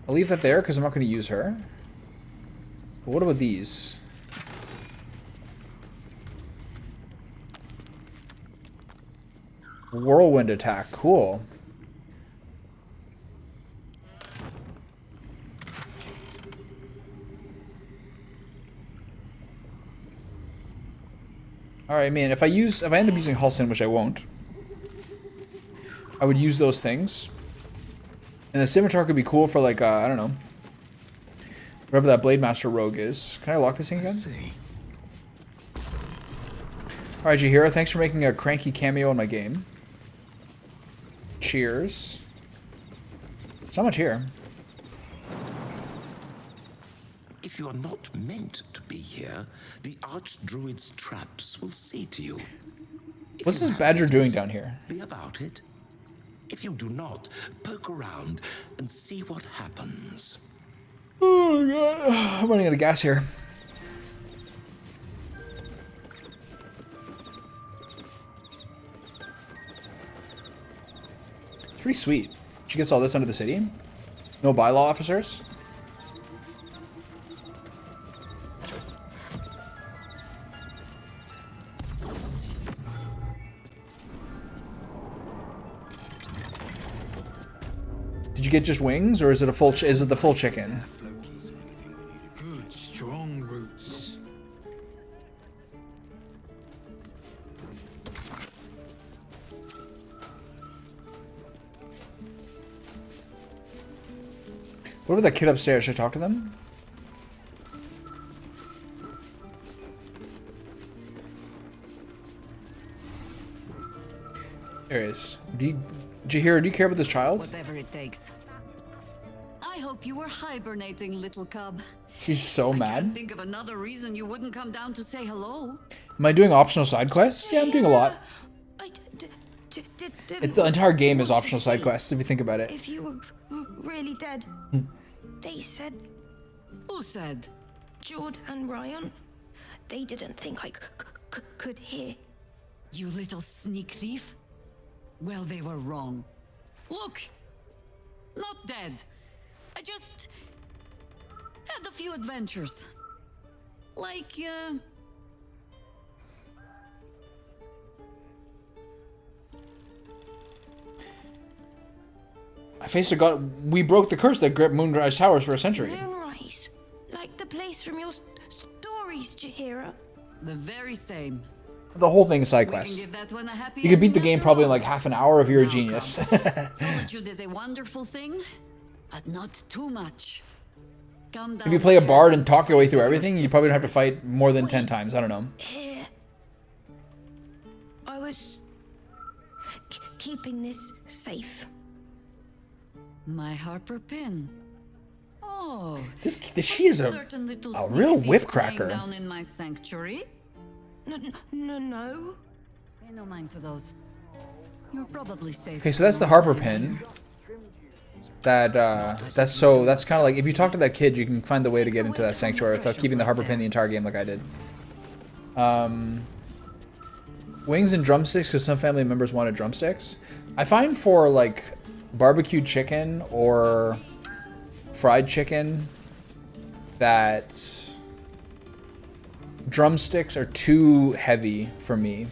I'll leave that there because I'm not going to use her. But what about these? Whirlwind attack. Cool. Alright, man, if I end up using Halsin, which I won't, I would use those things. And the scimitar could be cool for, like, I don't know, whatever that Blade Master rogue is. Can I lock this thing again? Alright, Jaheira, thanks for making a cranky cameo in my game. Cheers. So much here. If you are not meant to be here, the Archdruid's traps will see to you. What's this badger doing down here? Be about it. If you do not, poke around and see what happens. Oh my god. I'm running out of gas here. It's pretty sweet. She gets all this under the city. No bylaw officers. Did you get just wings, or is it a full? Is it the full chicken? Good, strong roots. What about that kid upstairs? Should I talk to them? There he is. Jaheira, do you care about this child? Whatever it takes. I hope you were hibernating, little cub. She's so mad. Think of another reason you wouldn't come down to say hello. Am I doing optional side quests? Yeah, I'm doing a lot. The entire game is optional side quests, if you think about it. If you were really dead, they said. Who said? Jord and Ryan. They didn't think I could hear. You little sneak thief. Well, they were wrong. Look, not dead. I just had a few adventures. Like, I faced a god. We broke the curse that gripped Moonrise Towers for a century. Moonrise, like the place from your stories, Jaheira. The very same. The whole thing is side quests. You could beat the game probably in like half an hour if you're a genius. Solitude is a wonderful thing, but not too much. Come down. If you play a bard and talk your way through everything, you probably don't have to fight more than 10 times. I don't know. Here. I was keeping this safe. My Harper pin. Oh, She is a real whip cracker. Down in my sanctuary. No. Pay no mind to those. You're probably safe. Okay, so that's the Harper pin. That's kind of like if you talk to that kid, you can find the way to get into that sanctuary without keeping the Harper pin the entire game like I did. Wings and drumsticks because some family members wanted drumsticks. I find for like barbecued chicken or fried chicken that drumsticks are too heavy for me.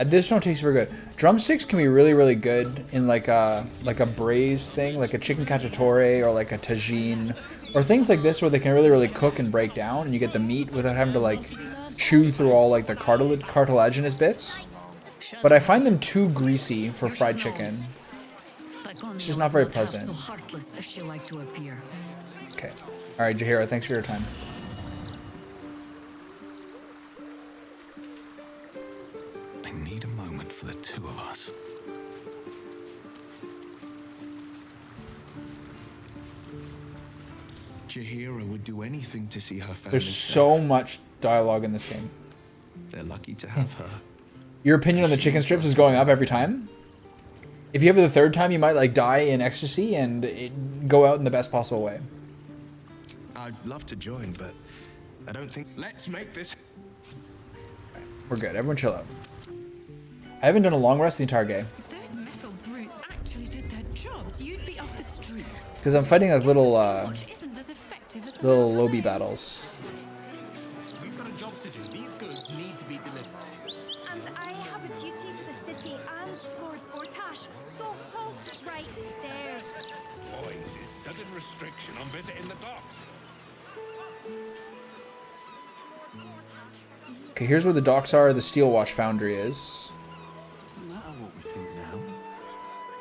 This don't taste very good. Drumsticks can be really, really good in like a braised thing, like a chicken cacciatore or like a tagine, or things like this where they can really, really cook and break down, and you get the meat without having to like chew through all like the cartilaginous bits. But I find them too greasy for fried chicken. It's just not very pleasant. So heartless as she liked to appear. Okay. All right, Jaheira, thanks for your time. two of us. Jahira would do anything to see her family. There's so much dialogue in this game. They're lucky to have her. Your opinion on the chicken strips is going up every time. If you have it the third time, you might like die in ecstasy and go out in the best possible way. I'd love to join, but I don't think. Let's make this. We're good. Everyone chill out. I haven't done a long rest the entire game. If those metal brutes actually did their jobs, you'd be off the street. Because I'm fighting like little Isn't as effective as the little lobby battles. We've got a job to do. These goods need to be delivered. And I have a duty to the city and toward Gortash, so halt right there. Boy, this sudden restriction on visiting the docks. Okay, here's where the docks are. The steel watch foundry is. Doesn't matter what we think now.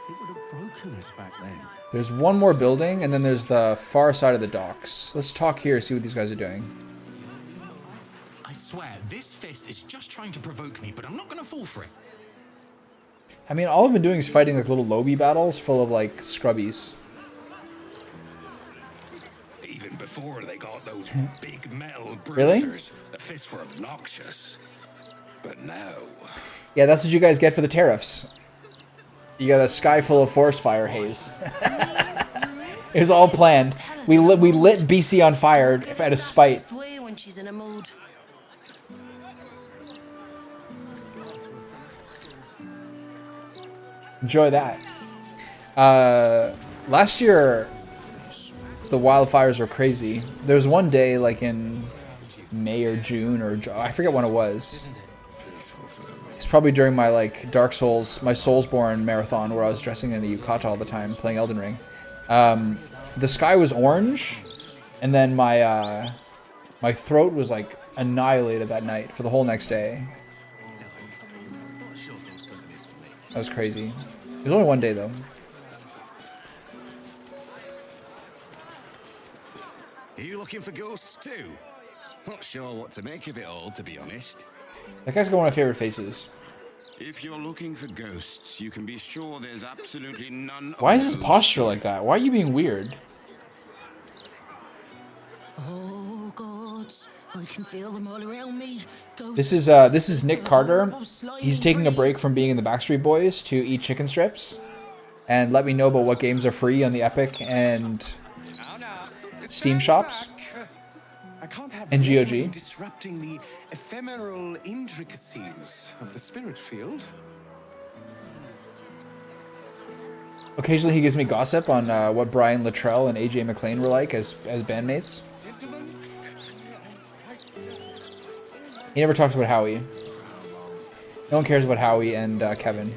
It would have broken us back then. There's one more building, and then there's the far side of the docks. Let's talk here, see what these guys are doing. I swear, this fist is just trying to provoke me, but I'm not gonna fall for it. I mean, all I've been doing is fighting like little lobby battles full of like scrubbies. Even before they got those big metal Really? bruisers, the fists were obnoxious. But now, Yeah, that's what you guys get for the tariffs. You got a sky full of forest fire haze. It was all planned. We lit BC on fire out of spite. Sway when she's in a mood. Enjoy that. Last year, the wildfires were crazy. There was one day, like in May or June, or I forget when it was. It's probably during my like Dark Souls, my Soulsborne marathon, where I was dressing in a yukata all the time, playing Elden Ring. The sky was orange, and then my my throat was like annihilated that night for the whole next day. That was crazy. It was only one day though. Are you looking for ghosts too? Not sure what to make of it all, to be honest. That guy's got one of my favorite faces. If you're looking for ghosts, you can be sure there's absolutely none. Why is his posture like that? Why are you being weird? Oh, gods, I can feel them all around me. This is Nick Carter. He's taking a break from being in the Backstreet Boys to eat chicken strips. And let me know about what games are free on the Epic and Steam shops. I can't have and GOG. anyone disrupting the ephemeral intricacies of the spirit field. Occasionally he gives me gossip on what Brian Luttrell and AJ McLean were like as bandmates. He never talks about Howie. No one cares about Howie and Kevin.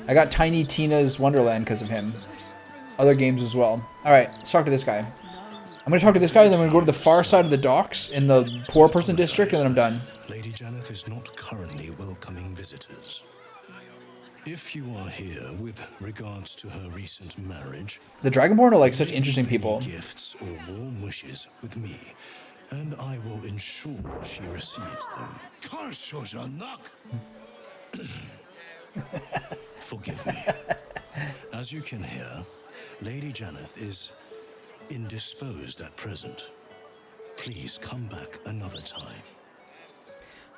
I got Tiny Tina's Wonderland because of him. Other games as well. Alright, let's talk to this guy. I'm going to talk to this guy, and then I'm going to go to the far side of the docks in the poor person district, and then I'm done. Lady Janeth is not currently welcoming visitors. If you are here with regards to her recent marriage, The Dragonborn are like such interesting people. gifts or warm wishes with me, and I will ensure she receives them. Forgive me. As you can hear, Lady Janeth is indisposed at present. Please come back another time.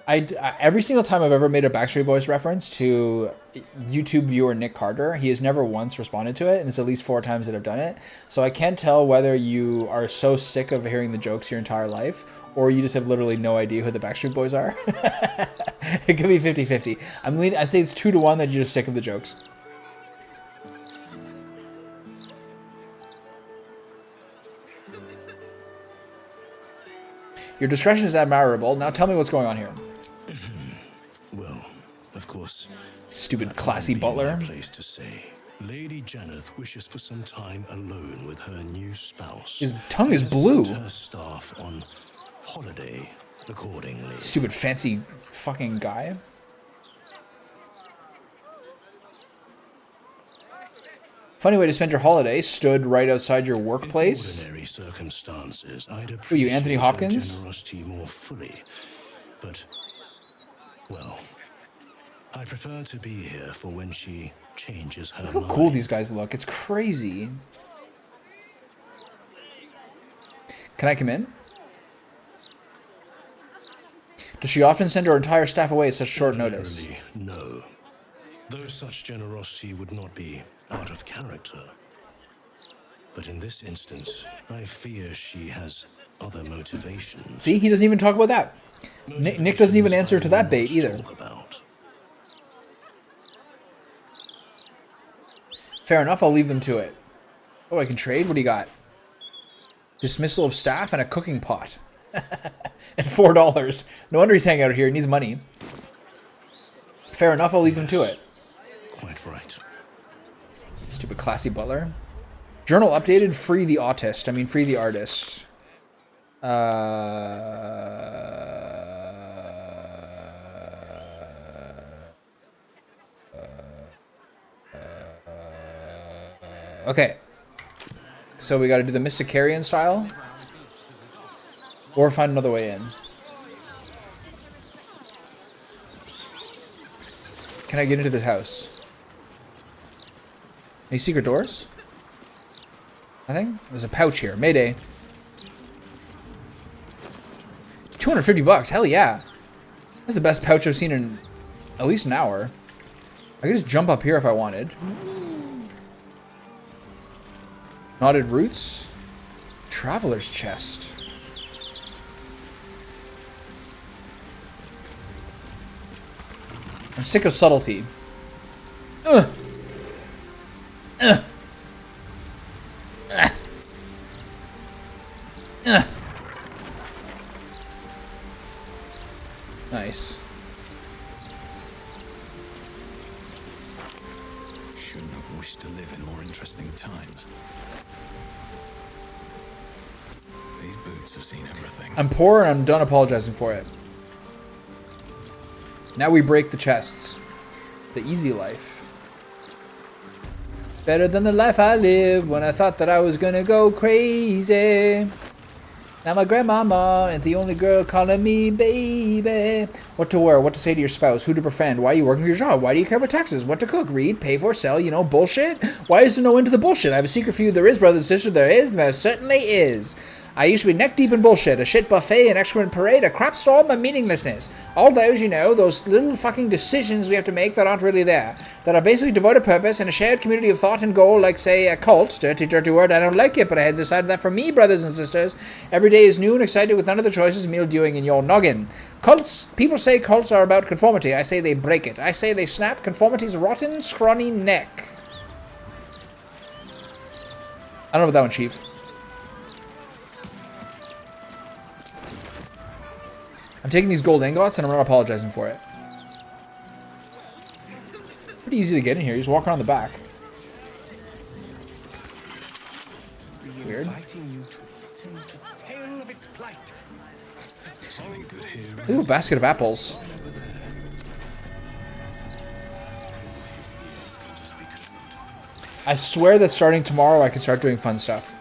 Every single time I've ever made a Backstreet Boys reference to YouTube viewer Nick Carter, he has never once responded to it, and it's at least 4 times that I've done it. So I can't tell whether you are so sick of hearing the jokes your entire life, or you just have literally no idea who the Backstreet Boys are. It could be 50-50. I think it's 2-1 that you're just sick of the jokes. Your discretion is admirable. Now tell me what's going on here. Well, of course. Stupid classy butler. Place to say. Lady Janeth wishes for some time alone with her new spouse. His tongue is blue. Sent her staff on holiday accordingly. Stupid fancy fucking guy. Funny way to spend your holiday. Stood right outside your workplace. In ordinary circumstances, I'd Who are you, Anthony appreciate her Hopkins? generosity more fully. But, well, I prefer to be here for when she changes her Look how mind. cool these guys look. It's crazy. Can I come in? Does she often send her entire staff away at such short notice? No. Though such generosity would not be out of character. But in this instance, I fear she has other motivations. See, he doesn't even talk about that. Nick doesn't even answer to that bait either. Fair enough, I'll leave them to it. Oh, I can trade? What do you got? Dismissal of staff and a cooking pot. And $4. No wonder he's hanging out here. He needs money. Fair enough, I'll leave them to it. Quite right. Stupid classy butler. Journal updated. Free the autist. I mean, free the artist. Okay. So we got to do the Mysticarian style. Or find another way in. Can I get into this house? Any secret doors? Nothing? There's a pouch here. Mayday. 250 bucks. Hell yeah. This is the best pouch I've seen in at least an hour. I could just jump up here if I wanted. Knotted roots. Traveler's chest. I'm sick of subtlety. Ugh. Ugh. Ugh. Ugh. Nice. Shouldn't have wished to live in more interesting times. These boots have seen everything. I'm poor and I'm done apologizing for it. Now we break the chests. The easy life. Better than the life I lived when I thought that I was gonna go crazy. Now my grandmama ain't the only girl calling me baby. What to wear, what to say to your spouse, who to befriend, why are you working for your job, why do you care about taxes, what to cook, read, pay for, sell, you know, bullshit? Why is there no end to the bullshit? I have a secret for you, there is, brothers and sisters, there is, there certainly is. I used to be neck deep in bullshit, a shit buffet, an excrement parade, a crap stall, my meaninglessness. All those, you know, those little fucking decisions we have to make that aren't really there. That are basically devoid of purpose and a shared community of thought and goal, like, say, a cult. Dirty, dirty word, I don't like it, but I had decided that for me, brothers and sisters. Every day is new and excited with none of the choices mildewing in your noggin. Cults, people say cults are about conformity. I say they break it. I say they snap conformity's rotten, scrawny neck. I don't know about that one, Chief. I'm taking these gold ingots and I'm not apologizing for it. Pretty easy to get in here. You just walk around the back. Weird. Ooh, basket of apples. I swear that starting tomorrow I can start doing fun stuff.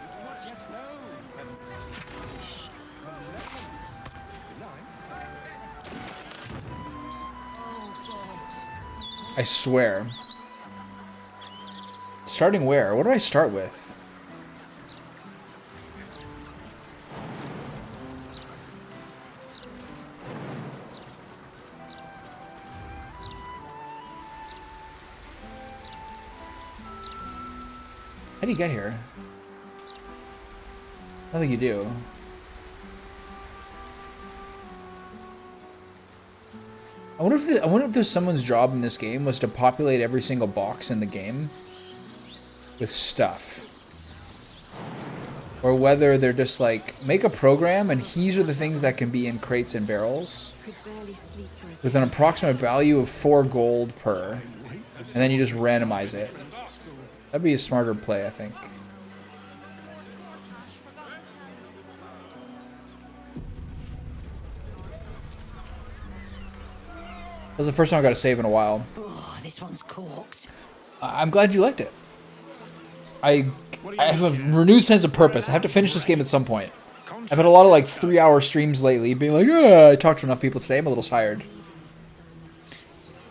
I swear. Starting where? What do I start with? How do you get here? I don't think you do. I wonder if there's someone's job in this game was to populate every single box in the game with stuff. Or whether they're just like, make a program and these are the things that can be in crates and barrels with an approximate value of 4 gold per. And then you just randomize it. That'd be a smarter play, I think. That was the first time I got a save in a while. Oh, this one's corked. I'm glad you liked it. I have a renewed sense of purpose. I have to finish this game at some point. I've had a lot of like 3-hour streams lately, being like, I talked to enough people today, I'm a little tired.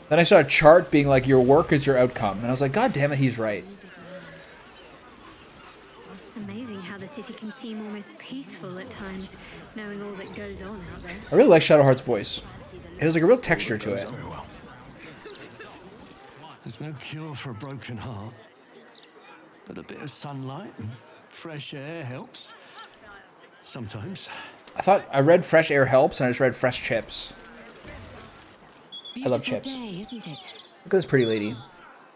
Then I saw a chart being like, your work is your outcome. And I was like, God damn it, he's right. It's amazing how the city can seem almost peaceful at times, knowing all that goes on out there. I really like Shadowheart's voice. It has like a real texture to it. There's no cure for a broken heart, but a bit of sunlight and fresh air helps. Sometimes. I thought I read fresh air helps, and I just read fresh chips. I love chips. Day, isn't it? Look at this pretty lady.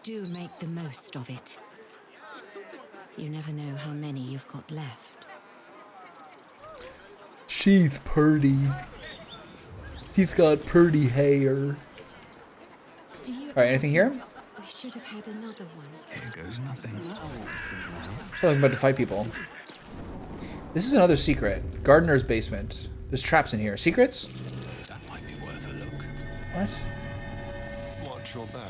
Do make the most of it. You never know how many you've got left. She's pretty. She's got pretty hair. Alright, anything here? We should have had another one. Here goes nothing. I feel like I'm about to fight people. This is another secret. Gardener's basement. There's traps in here. Secrets? That might be worth a look. What? Watch your back.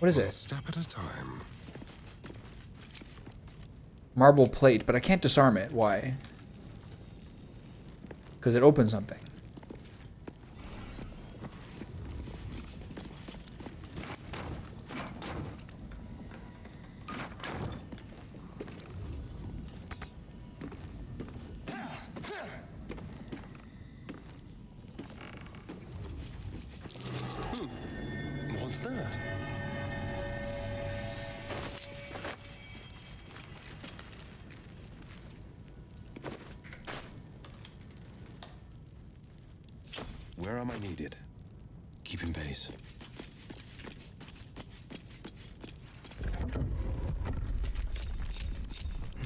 What is One it? step at a time. Marble plate, but I can't disarm it. Why? Because it opens something. What's that? Where am I needed? Keeping pace.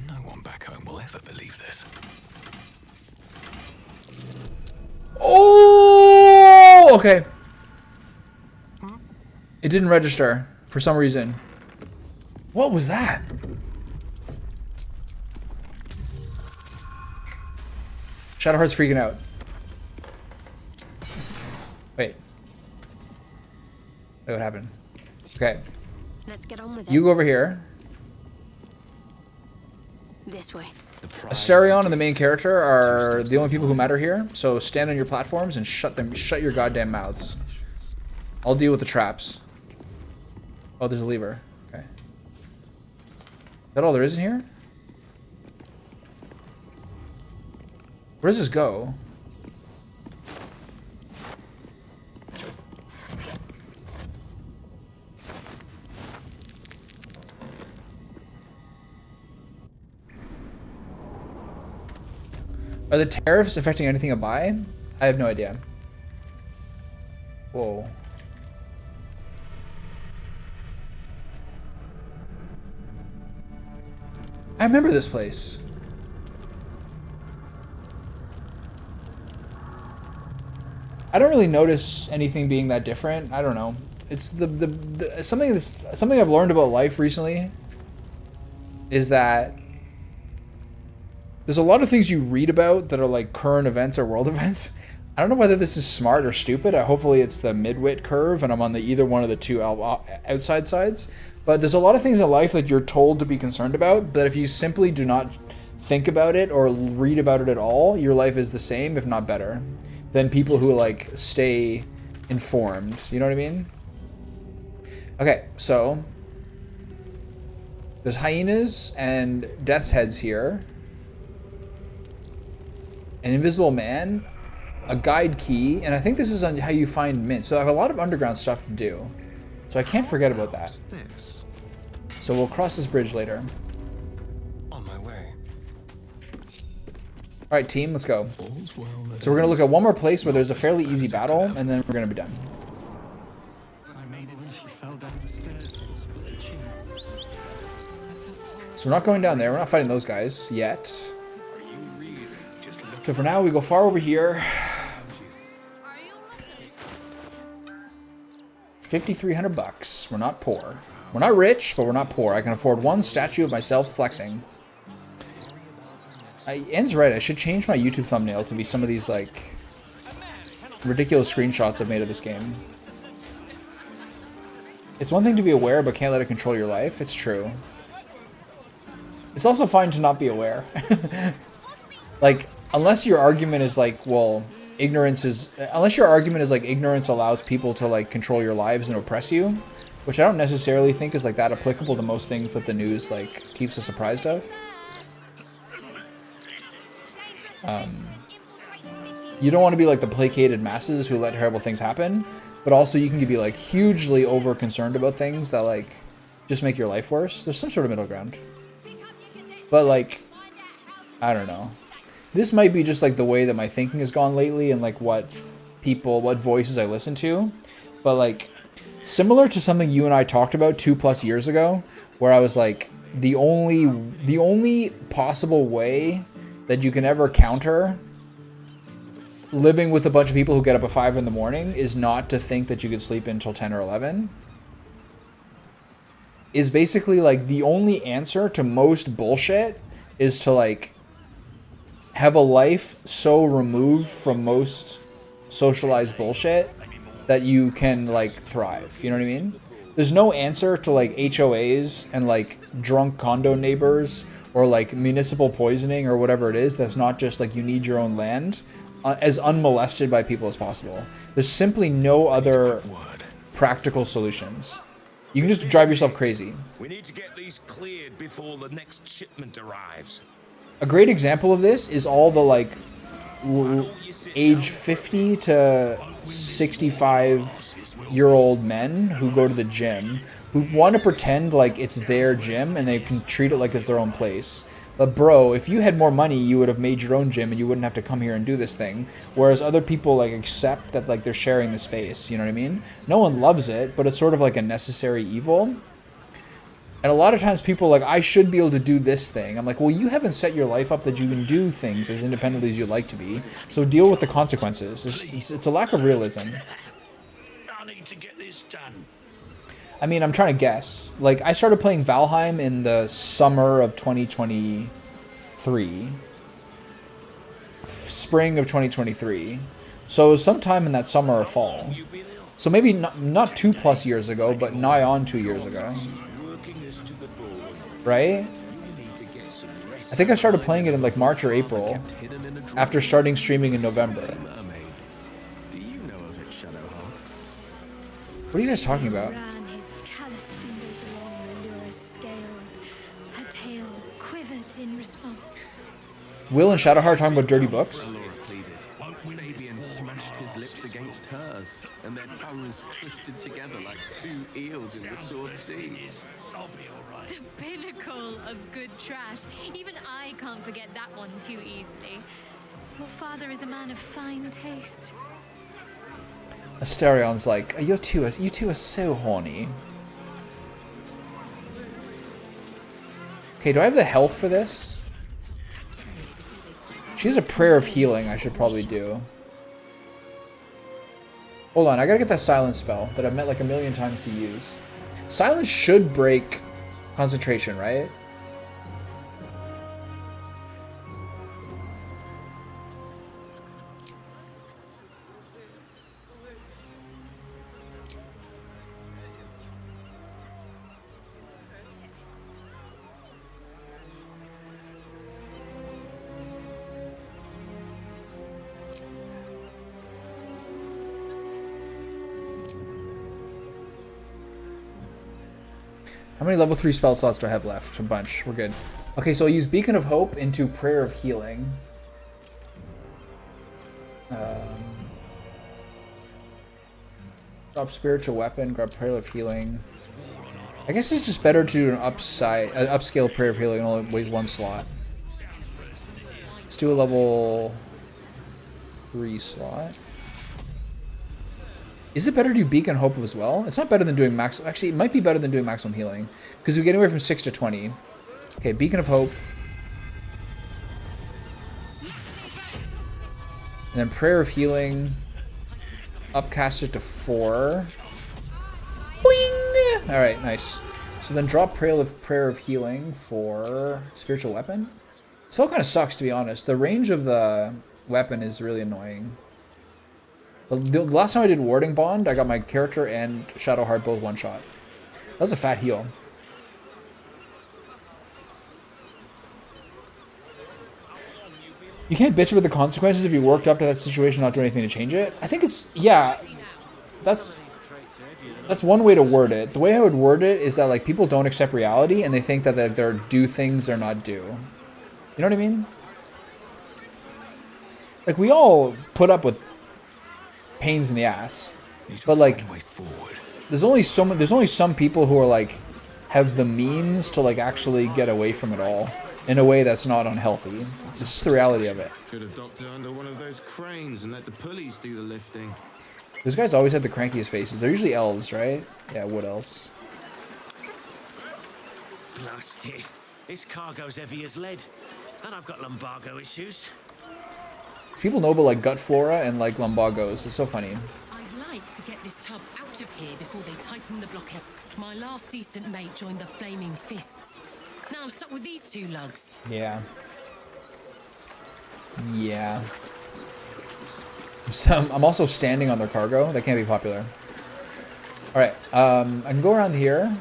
No one back home will ever believe this. Oh, okay. It didn't register for some reason. What was that? Shadowheart's freaking out. Wait. Wait, what happened? Okay. Let's get on with it. You go over here. This way. Asterion and the main character are the only people who matter here, so stand on your platforms and shut your goddamn mouths. I'll deal with the traps. Oh, there's a lever. Okay. Is that all there is in here? Where does this go? Are the tariffs affecting anything I buy? I have no idea. Whoa. I remember this place. I don't really notice anything being that different. I don't know. It's something I've learned about life recently is that there's a lot of things you read about that are like current events or world events. I don't know whether this is smart or stupid. Hopefully it's the midwit curve and I'm on either one of the two outside sides. But there's a lot of things in life that you're told to be concerned about, but if you simply do not think about it or read about it at all, your life is the same, if not better, than people who like stay informed. You know what I mean? Okay, so there's hyenas and death's heads here. An invisible man, a guide key, and I think this is on how you find mint. So I have a lot of underground stuff to do. So I can't forget about that. So we'll cross this bridge later. On my way. Alright team, let's go. So we're gonna look at one more place where there's a fairly easy battle, and then we're gonna be done. I made it when she fell down the stairs. So we're not going down there, we're not fighting those guys yet. So for now we go far over here. 5,300 bucks. We're not poor. We're not rich, but we're not poor. I can afford one statue of myself flexing. En's right, I should change my YouTube thumbnail to be some of these, like, ridiculous screenshots I've made of this game. It's one thing to be aware, but can't let it control your life. It's true. It's also fine to not be aware. Like, unless your argument is like, well, unless your argument is like ignorance allows people to like control your lives and oppress you, which I don't necessarily think is like that applicable to most things that the news like keeps us apprised of. You don't want to be like the placated masses who let terrible things happen, but also you can be like hugely over concerned about things that like just make your life worse. There's some sort of middle ground. But like, I don't know. This might be just like the way that my thinking has gone lately and like what voices I listen to. But like, similar to something you and I talked about 2+ years ago, where I was like, the only possible way that you can ever counter living with a bunch of people who get up at 5 in the morning is not to think that you could sleep until 10 or 11. Is basically like the only answer to most bullshit is to like have a life so removed from most socialized bullshit that you can like thrive. You know what I mean? There's no answer to like HOAs and like drunk condo neighbors or like municipal poisoning or whatever it is. That's not just like you need your own land as unmolested by people as possible. There's simply no other practical solutions. You can just drive yourself crazy. We need to get these cleared before the next shipment arrives. A great example of this is all the like age 50 to 65-year-old men who go to the gym, who want to pretend like it's their gym and they can treat it like it's their own place. But bro, if you had more money, you would have made your own gym and you wouldn't have to come here and do this thing. Whereas other people like accept that like they're sharing the space, you know what I mean? No one loves it, but it's sort of like a necessary evil. And a lot of times people are like, I should be able to do this thing. I'm like, well, you haven't set your life up that you can do things as independently as you'd like to be. So deal with the consequences. It's a lack of realism. I need to get this done. I mean, I'm trying to guess. Like, I started playing Valheim in the summer of 2023. Spring of 2023. So it was sometime in that summer or fall. So maybe not 2+ years ago, but nigh on 2 years ago. Right? I think I started playing it in like March or April, after starting streaming in November. What are you guys talking about? Will and Shadowheart talking about dirty books? Fabian smashed his lips against hers, and their tongues twisted together like two eels in the Sword Sea. I'll be alright. The pinnacle of good trash. Even I can't forget that one too easily. Your father is a man of fine taste. Asterion's like, you two are so horny. Okay, do I have the health for this? She has a prayer of healing I should probably do. Hold on, I gotta get that silence spell that I've met like a million times to use. Silence should break concentration, right? How many level 3 spell slots do I have left? A bunch. We're good. Okay, so I'll use Beacon of Hope into Prayer of Healing. Drop Spiritual Weapon, grab Prayer of Healing. I guess it's just better to do an upscale Prayer of Healing and only wait 1 slot. Let's do a level 3 slot. Is it better to do Beacon Hope as well? It's not better than doing max. Actually, it might be better than doing maximum healing because we get anywhere from 6 to 20. Okay, Beacon of Hope, and then Prayer of Healing. Upcast it to 4. Boing! All right, nice. So then drop Prayer of Healing for Spiritual Weapon. Spell kind of sucks, to be honest. The range of the weapon is really annoying. The last time I did Warding Bond, I got my character and Shadowheart both one-shot. That was a fat heal. You can't bitch about the consequences if you worked up to that situation, not do anything to change it. I think it's, yeah, that's one way to word it. The way I would word it is that like people don't accept reality and they think that they're due things they're not due. You know what I mean? Like we all put up with pains in the ass, but like there's only some people who are like have the means to like actually get away from it all in a way that's not unhealthy. This is the reality of it. Should have docked her under one of those cranes and let the pulleys do the lifting. Those guys always have the crankiest faces. They're usually elves, right? Yeah, wood elves. Blast it. This cargo's heavy as lead. And I've got lumbago issues. People know about like gut flora and like lumbagos. It's so funny. I'd like to get this tub out of here before they tighten the blockade. My last decent mate joined the Flaming Fists. Now I'm stuck with these two lugs. Yeah. Yeah. I'm also standing on their cargo. That can't be popular. Alright, I can go around here.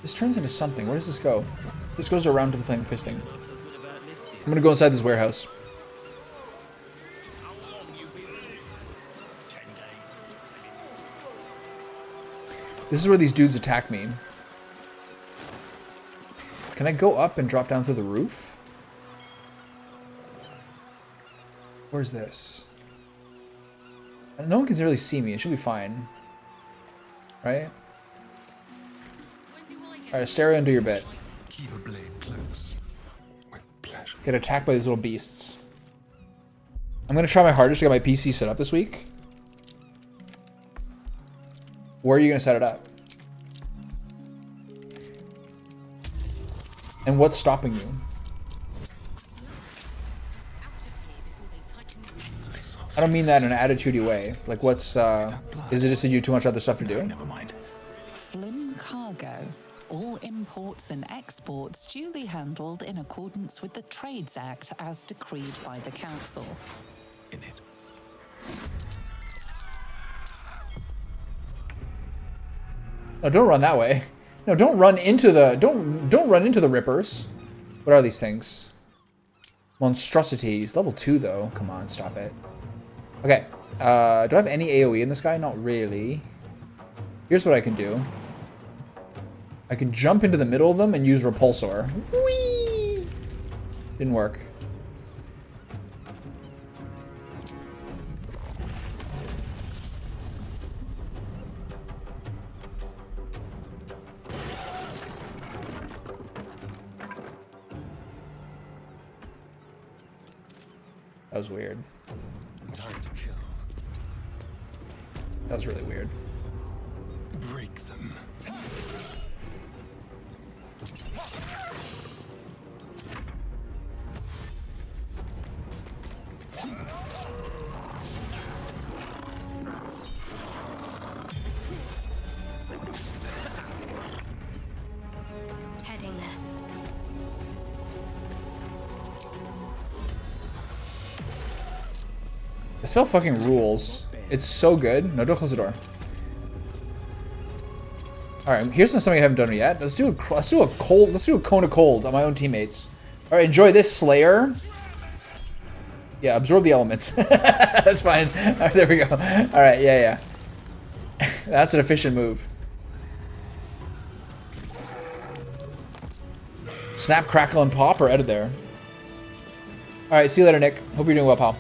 This turns into something. Where does this go? This goes around to the Flaming Fist thing. I'm gonna go inside this warehouse. This is where these dudes attack me. Can I go up and drop down through the roof? Where's this? No one can really see me. It should be fine. Right? Alright, Stereo, do your bit. Keep a blade close. With pleasure. Get attacked by these little beasts. I'm gonna try my hardest to get my PC set up this week. Where are you gonna set it up? And what's stopping you? I don't mean that in an attitudey way. Like, what's, is it just that you have too much other stuff to do? Never mind. Flim Cargo. All imports and exports duly handled in accordance with the Trades Act as decreed by the Council. In it. No, don't run that way. No, don't run into the don't run into the rippers. What are these things? Monstrosities. Level 2 though. Come on, stop it. Okay. Do I have any AoE in this guy? Not really. Here's what I can do. I can jump into the middle of them and use Repulsor. Whee! Didn't work. That was weird. Time to kill. That was really weird. Break them. Heading there. The spell fucking rules. It's so good. No, don't close the door. Alright, here's something I haven't done yet. Let's do a cone of cold on my own teammates. Alright, enjoy this, Slayer. Yeah, absorb the elements. That's fine. Alright, there we go. Alright, yeah. That's an efficient move. Snap, crackle, and pop are out of there. Alright, see you later, Nick. Hope you're doing well, pal.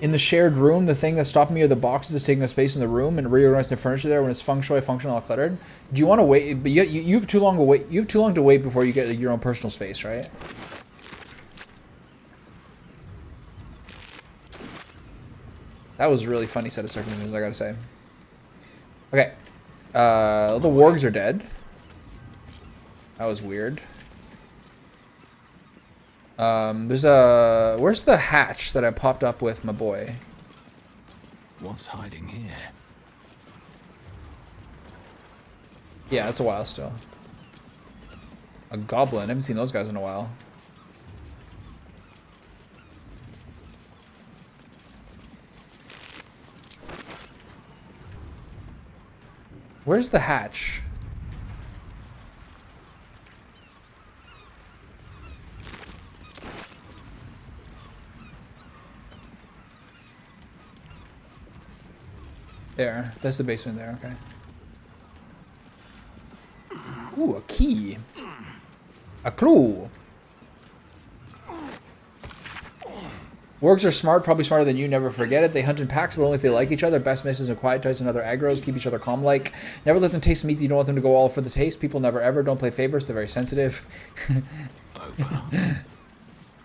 In the shared room, the thing that's stopping me are the boxes that's taking up space in the room and reorganizing the furniture there when it's feng shui, functional, all cluttered. Do you want to wait? But you have too long to wait. You have too long to wait before you get your own personal space, right? That was a really funny set of circumstances, I gotta say. Okay, the wargs are dead. That was weird. Where's the hatch that I popped up with my boy? What's hiding here? Yeah, it's a while still. A goblin. I haven't seen those guys in a while. Where's the hatch? There. That's the basement there, okay. Ooh, a key. A clue. Wargs are smart, probably smarter than you, never forget it. They hunt in packs, but only if they like each other. Best misses and quiet types and other aggros. Keep each other calm-like. Never let them taste meat. You don't want them to go all for the taste. People never ever. Don't play favorites. They're very sensitive.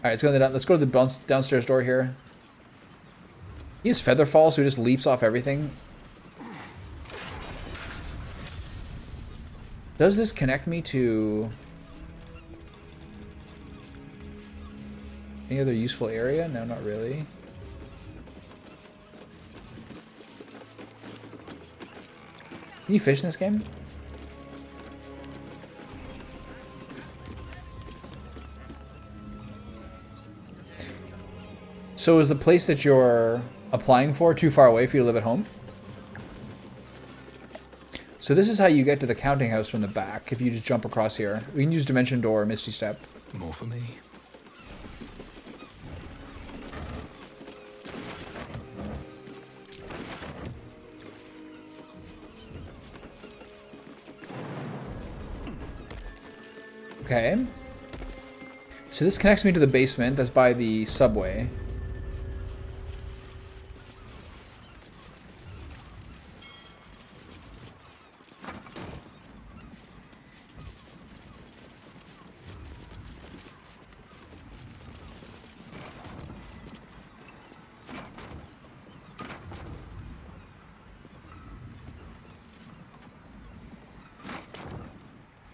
Alright, let's go to the downstairs door here. He has Featherfall, so he just leaps off everything. Does this connect me to any other useful area? No, not really. Can you fish in this game? So is the place that you're applying for too far away for you to live at home? So this is how you get to the counting house from the back, if you just jump across here. We can use Dimension Door or Misty Step. More for me. Okay. So this connects me to the basement that's by the subway.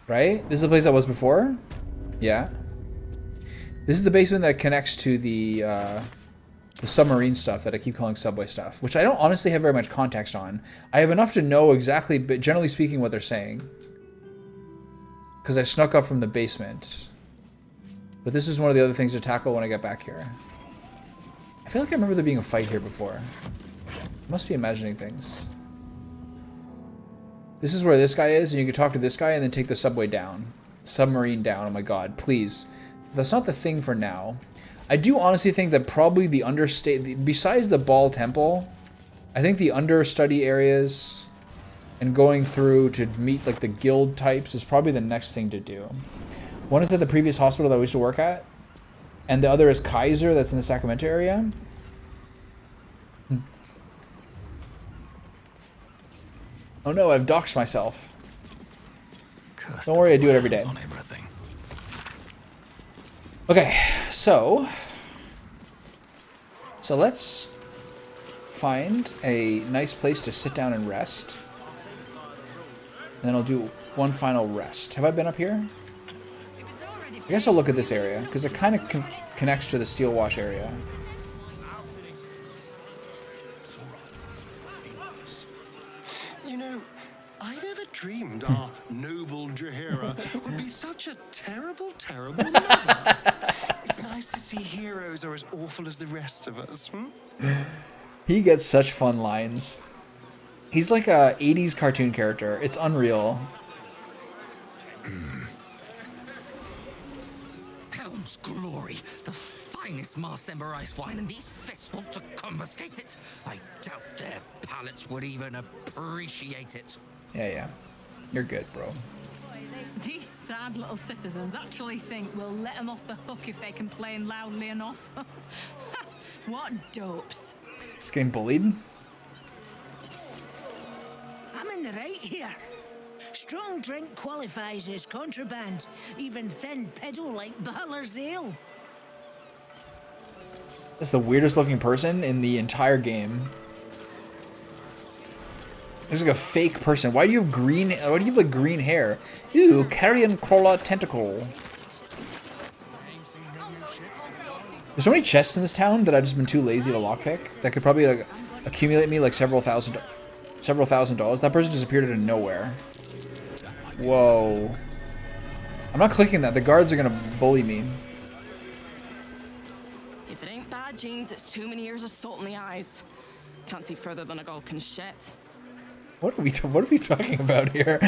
Right? This is the place I was before? Yeah. This is the basement that connects to the submarine stuff that I keep calling subway stuff, which I don't honestly have very much context on. I have enough to know exactly, but generally speaking, what they're saying. Because I snuck up from the basement. But this is one of the other things to tackle when I get back here. I feel like I remember there being a fight here before. I must be imagining things. This is where this guy is, and you can talk to this guy and then take the subway down. Submarine down, oh my god, please. That's not the thing for now. I do honestly think that probably the besides the Ball Temple, I think the understudy areas and going through to meet like the guild types is probably the next thing to do. One is at the previous hospital that we used to work at, and the other is Kaiser that's in the Sacramento area. Oh no, I've doxed myself. Don't worry, I do it every day. Okay, so let's find a nice place to sit down and rest. And then I'll do one final rest. Have I been up here? I guess I'll look at this area, because it kind of connects to the steel wash area. You know, I never dreamed our noble Jaheira would be such a terrible, terrible mother. It's nice to see heroes are as awful as the rest of us, He gets such fun lines. He's like a 80s cartoon character. It's unreal. Helm's glory, the finest Marsember ice wine, and these fists want to confiscate it. I doubt their palates would even appreciate it. Yeah. You're good, bro. These sad little citizens actually think we'll let them off the hook if they complain loudly enough. What dopes. He's getting bullied. I'm in the right here. Strong drink qualifies as contraband, even thin pedo like Balor's ale. That's the weirdest looking person in the entire game. There's like a fake person. Why do you have green? Why do you have like green hair? Ew, carrion crawler tentacle. There's so many chests in this town that I've just been too lazy to lockpick. That could probably like accumulate me like several thousand dollars. That person disappeared out of nowhere. Whoa. I'm not clicking that. The guards are gonna bully me. If it ain't bad genes, it's too many years of salt in the eyes. Can't see further than a Galkan-shet. What are we talking about here?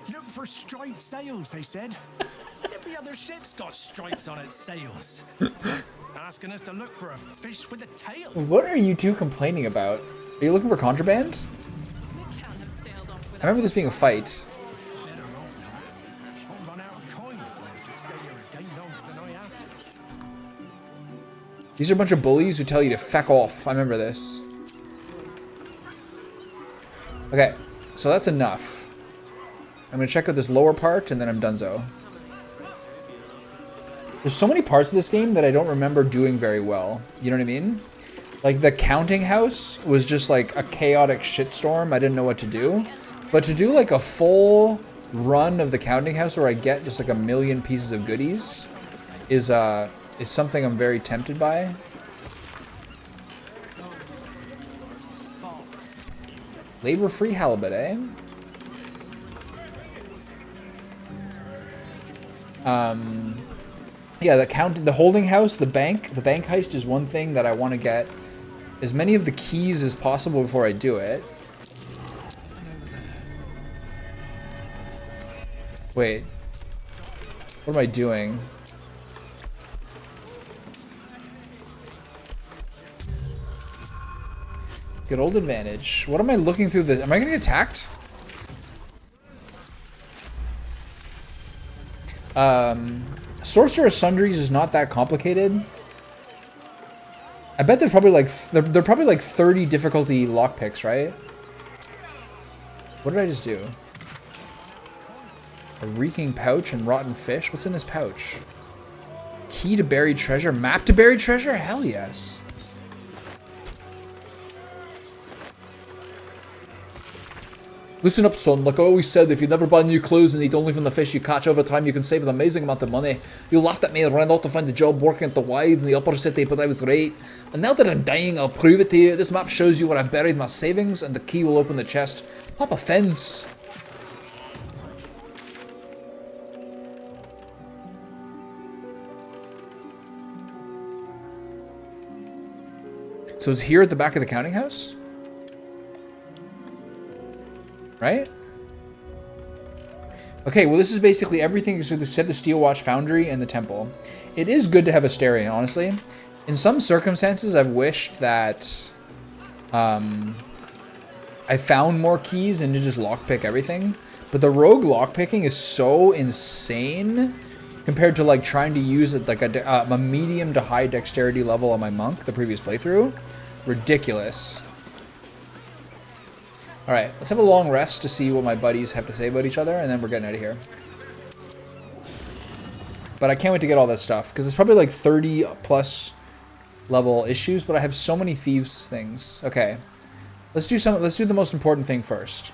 Look for striped sails, they said. Every other ship's got stripes on its sails. asking us to look for a fish with a tail. What are you two complaining about? Are you looking for contraband? I remember this being a fight. These are a bunch of bullies who tell you to feck off. I remember this. Okay, so that's enough. I'm gonna check out this lower part and then I'm donezo. There's so many parts of this game that I don't remember doing very well. You know what I mean? Like the counting house was just like a chaotic shitstorm. I didn't know what to do. But to do like a full run of the counting house where I get just like a million pieces of goodies is something I'm very tempted by. Labor-free halibut, eh? Yeah, the holding house, the bank heist is one thing that I want to get as many of the keys as possible before I do it. Wait. What am I doing? Good old advantage. What am I looking through this? Am I gonna get attacked? Sorcerer Sundries is not that complicated. I bet they're probably like they're probably like 30 difficulty lockpicks, right? What did I just do? A reeking pouch and rotten fish. What's in this pouch? Key to buried treasure. Map to buried treasure? Hell yes. Listen up, son. Like I always said, if you never buy new clothes and eat only from the fish you catch over time, you can save an amazing amount of money. You laughed at me and ran out to find a job working at the Wide in the upper city, but I was right. And now that I'm dying, I'll prove it to you. This map shows you where I buried my savings, and the key will open the chest. Pop a fence. So it's here at the back of the counting house? Right? Okay, well this is basically everything except the Steel Watch Foundry and the temple. It is good to have Asterion, honestly. In some circumstances, I've wished that I found more keys and to just lockpick everything. But the rogue lockpicking is so insane compared to like trying to use it like a medium to high dexterity level on my monk the previous playthrough. Ridiculous. Alright, let's have a long rest to see what my buddies have to say about each other, and then we're getting out of here. But I can't wait to get all that stuff, because it's probably like 30 plus level issues, but I have so many thieves things. Okay. Let's do the most important thing first.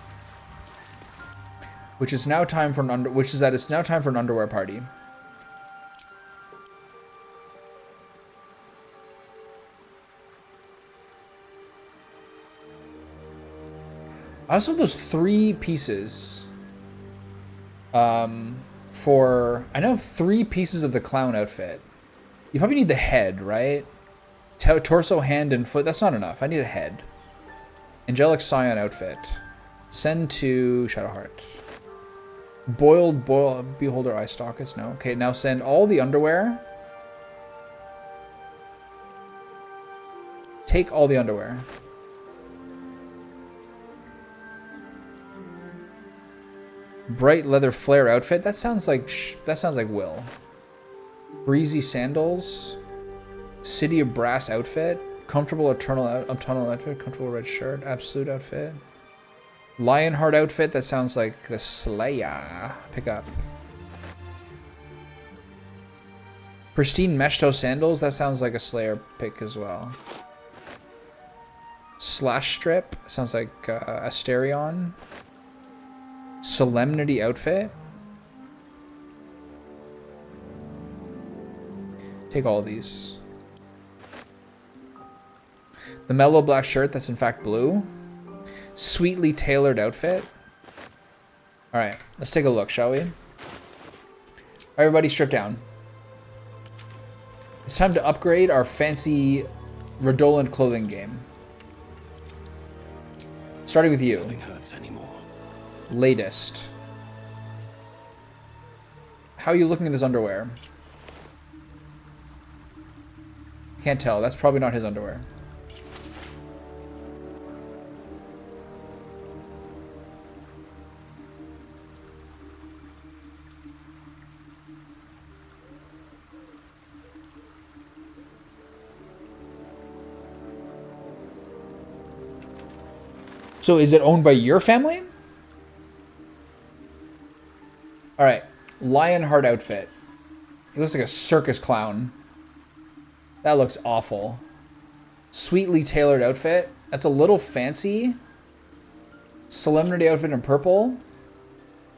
Which is now time for it's now time for an underwear party. I also have those 3 pieces. I now have 3 pieces of the clown outfit. You probably need the head, right? Torso, hand, and foot. That's not enough. I need a head. Angelic Scion outfit. Send to Shadowheart. Boiled Beholder Eye Stalkers. No. Okay, now send all the underwear. Take all the underwear. Bright leather flare outfit. That sounds like Will. Breezy sandals. City of Brass outfit. Comfortable eternal outfit. Comfortable red shirt. Absolute outfit. Lionheart outfit. That sounds like the Slayer. Pick up. Pristine mesh toe sandals. That sounds like a Slayer pick as well. Slash strip. Sounds like Asterion. Solemnity outfit. Take all of these. The mellow black shirt, that's in fact blue. Sweetly tailored outfit. Alright, let's take a look, shall we? Everybody strip down. It's time to upgrade our fancy redolent clothing game. Starting with you. Nothing hurts anymore. Latest. How are you looking at this underwear? Can't tell. That's probably not his underwear. So is it owned by your family? All right. Lionheart outfit. He looks like a circus clown. That looks awful. Sweetly tailored outfit. That's a little fancy. Solemnity outfit in purple.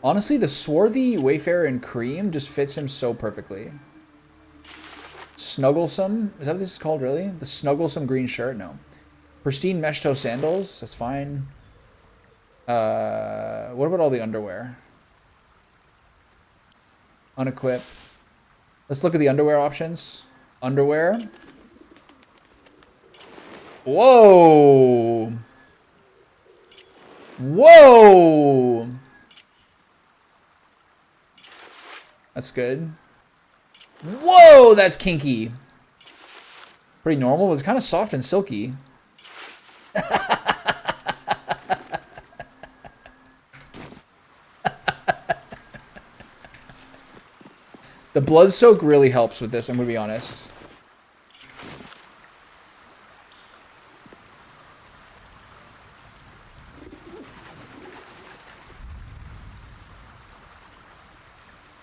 Honestly, the swarthy Wayfarer in cream just fits him so perfectly. Snugglesome. Is that what this is called, really? The Snugglesome green shirt? No. Pristine mesh toe sandals. That's fine. What about all the underwear? Unequip. Let's look at the underwear options. Underwear. Whoa! Whoa! That's good. Whoa, that's kinky. Pretty normal, but it's kind of soft and silky. The blood soak really helps with this, I'm gonna be honest.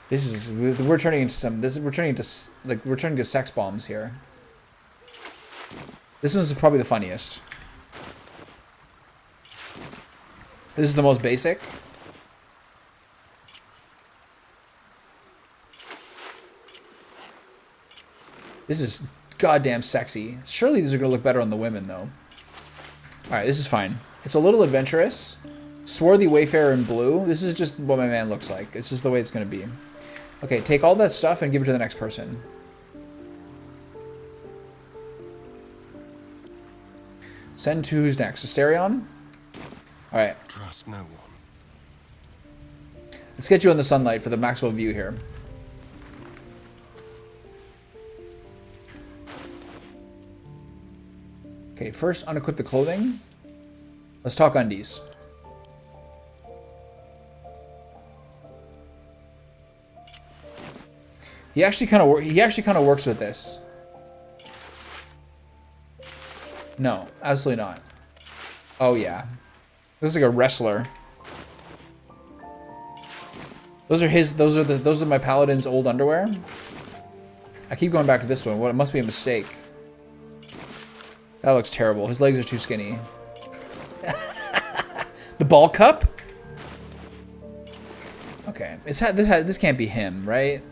This is, we're turning into some, we're turning to sex bombs here. This one's probably the funniest. This is the most basic. This is goddamn sexy. Surely these are gonna look better on the women though. Alright, this is fine. It's a little adventurous. Swarthy Wayfarer in blue. This is just what my man looks like. It's just the way it's gonna be. Okay, take all that stuff and give it to the next person. Send to who's next? Asterion? Alright. Trust no one. Let's get you in the sunlight for the maximum view here. Okay, first unequip the clothing. Let's talk undies. He actually kind of works with this. No, absolutely not. Oh yeah. Looks like a wrestler. Those are my paladin's old underwear. I keep going back to this one. What, it must be a mistake. That looks terrible. His legs are too skinny. The ball cup? Okay. This can't be him, right?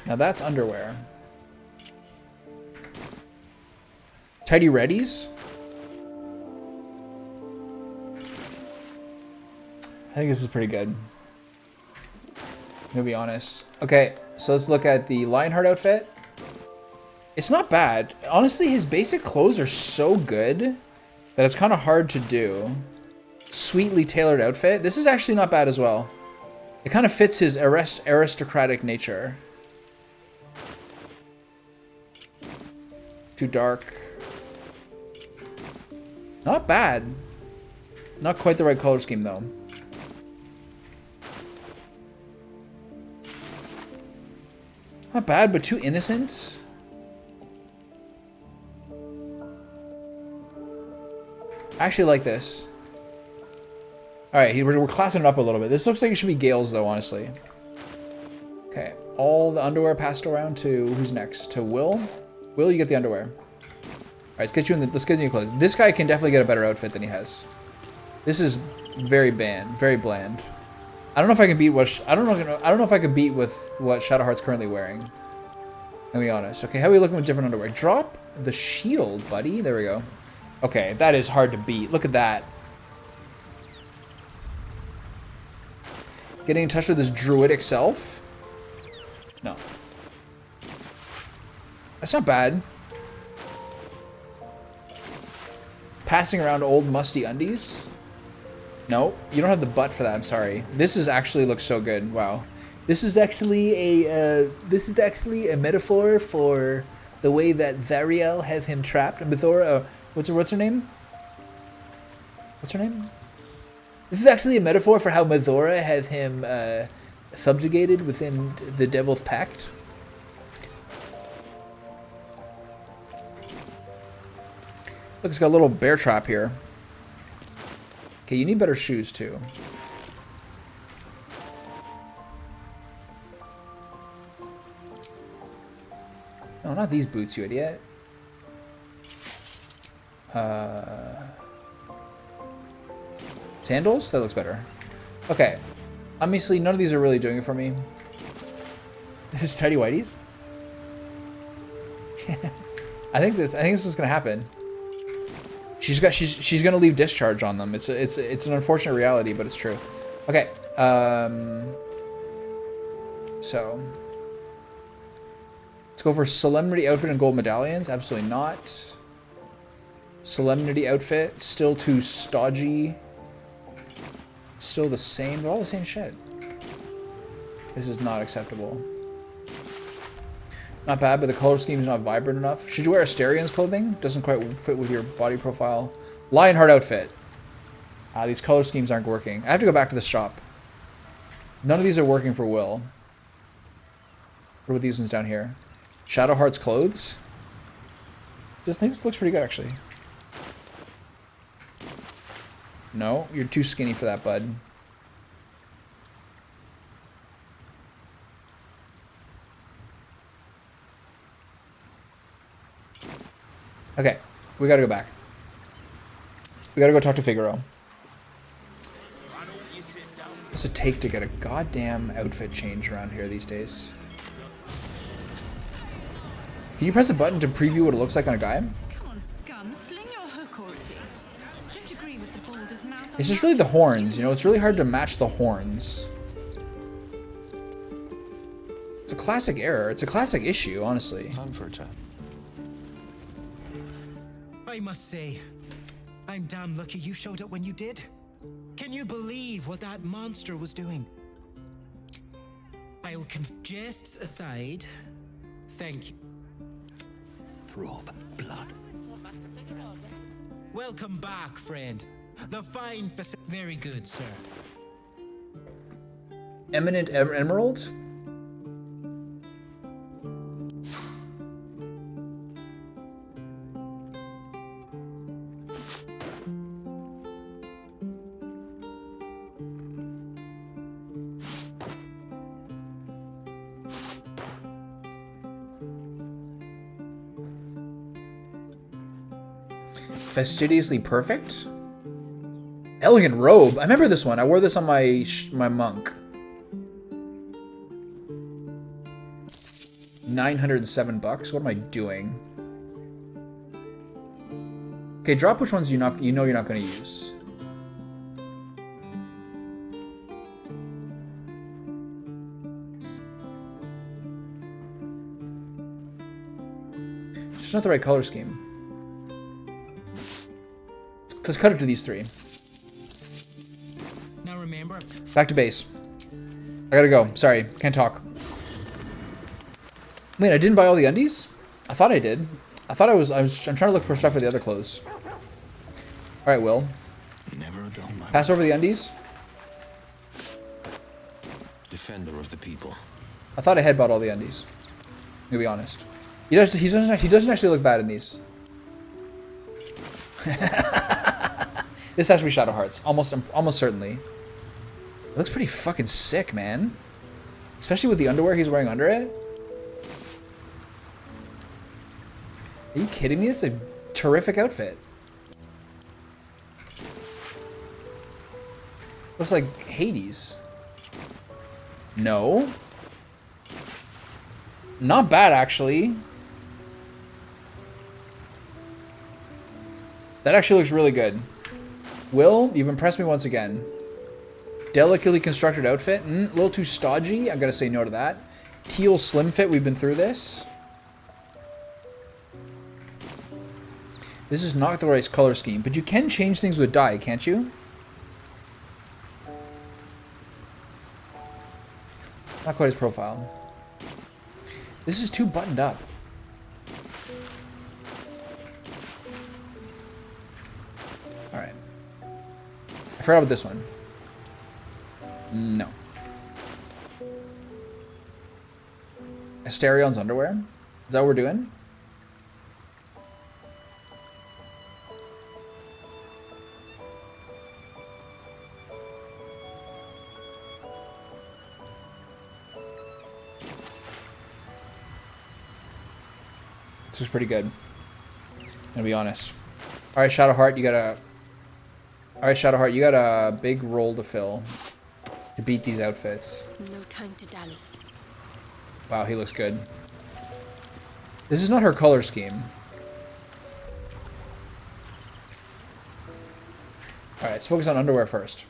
Now that's underwear. Tidy Readies? I think this is pretty good. I'm gonna be honest. Okay, so let's look at the Lionheart outfit. It's not bad. Honestly, his basic clothes are so good that it's kind of hard to do. Sweetly tailored outfit. This is actually not bad as well. It kind of fits his aristocratic nature. Too dark. Not bad. Not quite the right color scheme though. Not bad, but too innocent. I actually like this. Alright, we're classing it up a little bit. This looks like it should be Gale's though, honestly. Okay, all the underwear passed around to who's next? To Will? Will, you get the underwear. Alright, let's get you in your clothes. This guy can definitely get a better outfit than he has. This is very bland. I don't know if I can beat what I don't know if I can beat with what Shadowheart's currently wearing. I'll be honest. Okay, how are we looking with different underwear? Drop the shield, buddy. There we go. Okay, that is hard to beat. Look at that. Getting in touch with his druidic self? No. That's not bad. Passing around old musty undies? No, you don't have the butt for that. I'm sorry. This is actually looks so good. Wow. This is actually a metaphor for the way that Zariel have him trapped. And Mithora, what's her name? What's her name? This is actually a metaphor for how Mithora have him subjugated within the Devil's Pact. Look, it's got a little bear trap here. Okay, you need better shoes too. No, not these boots, you idiot. Sandals? That looks better. Okay. Obviously, none of these are really doing it for me. This is Tidy Whities? I think this is gonna happen. She's gonna leave discharge on them. It's an unfortunate reality, but it's true. Okay. So let's go for Solemnity outfit and gold medallions. Absolutely not. Solemnity outfit, still too stodgy. Still the same. They're all the same shit. This is not acceptable. Not bad, but the color scheme is not vibrant enough. Should you wear Asterian's clothing? Doesn't quite fit with your body profile. Lionheart outfit. These color schemes aren't working. I have to go back to the shop. None of these are working for Will. What about these ones down here? Shadowheart's clothes? This looks pretty good, actually. No, you're too skinny for that, bud. Okay, we gotta go back. We gotta go talk to Figaro. What's it take to get a goddamn outfit change around here these days? Can you press a button to preview what it looks like on a guy? Come on, scum, sling your hook already. Don't agree with the Baldur's mouth. It's just really the horns, you know? It's really hard to match the horns. It's a classic error. It's a classic issue, honestly. Time for a chat. I must say, I'm damn lucky you showed up when you did. Can you believe what that monster was doing? I'll jests aside. Thank you. Throb, blood. Welcome back, friend. The fine very good, sir. Eminent Emerald? Fastidiously perfect? Elegant robe. I remember this one. I wore this on my monk. 907 bucks. What am I doing? Okay, drop which ones you know you're not going to use. It's just not the right color scheme. Let's cut it to these three. Now remember. Back to base. I gotta go. Sorry, can't talk. Wait, I didn't buy all the undies? I thought I did. I'm trying to look for stuff for the other clothes. All right, Will. Never a dull moment. Pass over the undies. Defender of the people. I thought I had bought all the undies. To be honest, he doesn't actually look bad in these. This has to be Shadowheart's, almost certainly. It looks pretty fucking sick, man. Especially with the underwear he's wearing under it. Are you kidding me? It's a terrific outfit. Looks like Hades. No. Not bad, actually. That actually looks really good. Will, you've impressed me once again. Delicately constructed outfit. A little too stodgy. I gotta say no to that. Teal slim fit. We've been through this. This is not the right color scheme, but you can change things with dye, can't you? Not quite his profile. This is too buttoned up. Alright. I forgot about this one. No. Asterion's underwear? Is that what we're doing? This is pretty good. I'm gonna be honest. Alright, Shadowheart, you got a... Alright, Shadowheart, you got a big role to fill to beat these outfits. No time to dally. Wow, he looks good. This is not her color scheme. Alright, let's focus on underwear first.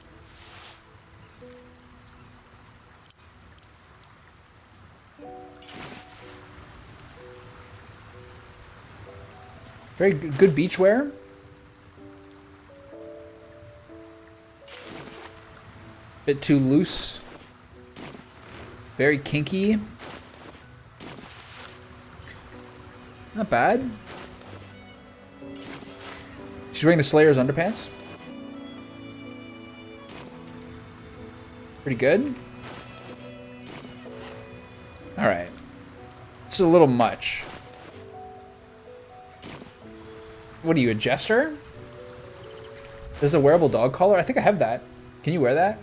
Very good beach wear. Bit too loose. Very kinky. Not bad. She's wearing the Slayer's underpants. Pretty good. Alright. It's a little much. What are you, a jester? There's a wearable dog collar? I think I have that. Can you wear that?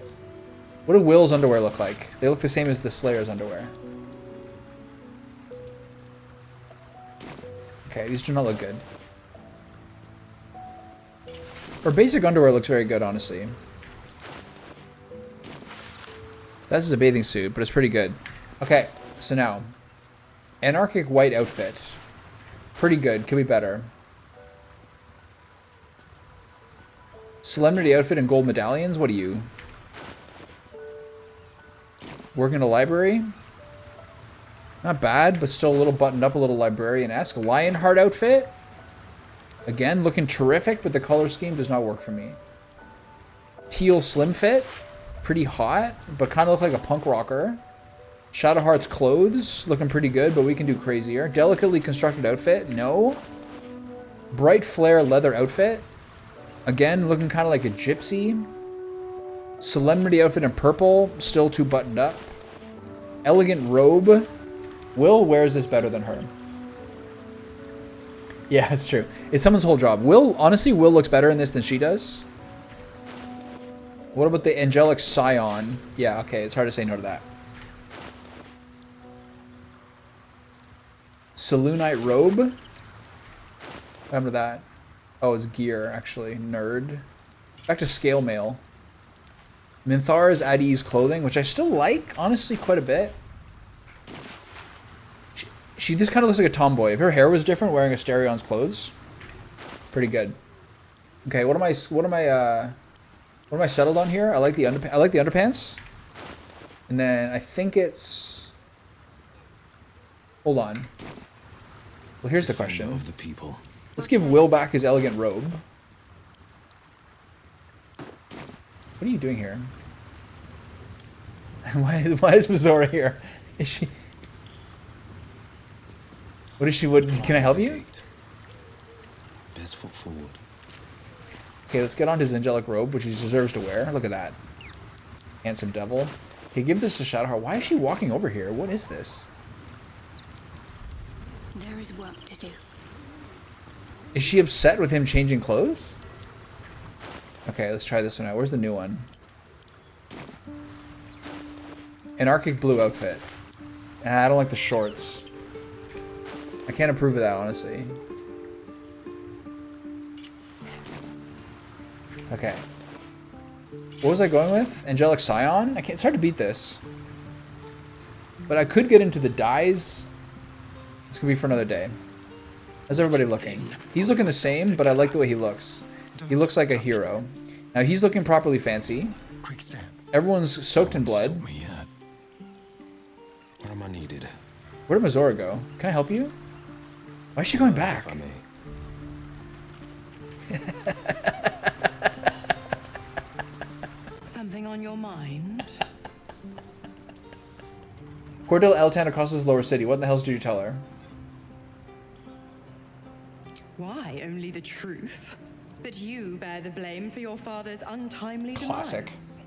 What do Will's underwear look like? They look the same as the Slayer's underwear. Okay, these do not look good. Her basic underwear looks very good, honestly. This is a bathing suit, but it's pretty good. Okay, so now. Anarchic white outfit. Pretty good, could be better. Solemnity outfit and gold medallions? What are you? Working in a library? Not bad, but still a little buttoned up, a little librarian-esque. Lionheart outfit? Again, looking terrific, but the color scheme does not work for me. Teal slim fit? Pretty hot, but kind of look like a punk rocker. Shadowheart's clothes? Looking pretty good, but we can do crazier. Delicately constructed outfit? No. Bright flare leather outfit? Again, looking kind of like a gypsy. Solemnity outfit in purple, still too buttoned up. Elegant robe. Will wears this better than her. Yeah, it's true. It's someone's whole job. Honestly, Will looks better in this than she does. What about the angelic scion? Yeah, okay, it's hard to say no to that. Saloonite robe. What happened to that? Oh, it's gear, actually. Nerd. Back to scale mail. Minthar's at ease clothing, which I still like, honestly, quite a bit. She just kind of looks like a tomboy. If her hair was different, wearing Asterion's clothes, pretty good. Okay, what am I settled on here? I like the underpants. And then I think it's... Hold on. Well, here's the question. Of the people. Let's give Will back his elegant robe. What are you doing here? Why is Mizora here? Is she... What is she... Can I help you? Best foot forward. Okay, let's get on his angelic robe, which he deserves to wear. Look at that. Handsome devil. Okay, give this to Shadowheart. Why is she walking over here? What is this? There is work to do. Is she upset with him changing clothes? Okay, let's try this one out. Where's the new one? Anarchic blue outfit. I don't like the shorts. I can't approve of that, honestly. Okay. What was I going with? Angelic Scion? It's hard to beat this. But I could get into the dyes. This could be for another day. How's everybody looking? He's looking the same, but I like the way he looks. He looks like a hero. Now he's looking properly fancy. Quick step. Everyone's soaked in blood. Where am I needed? Where did Mizora go? Can I help you? Why is she going back? Something on your mind? Cordell Eltan across this lower city. What in the hell did you tell her? Why, only the truth. That you bear the blame for your father's untimely Classic. demise.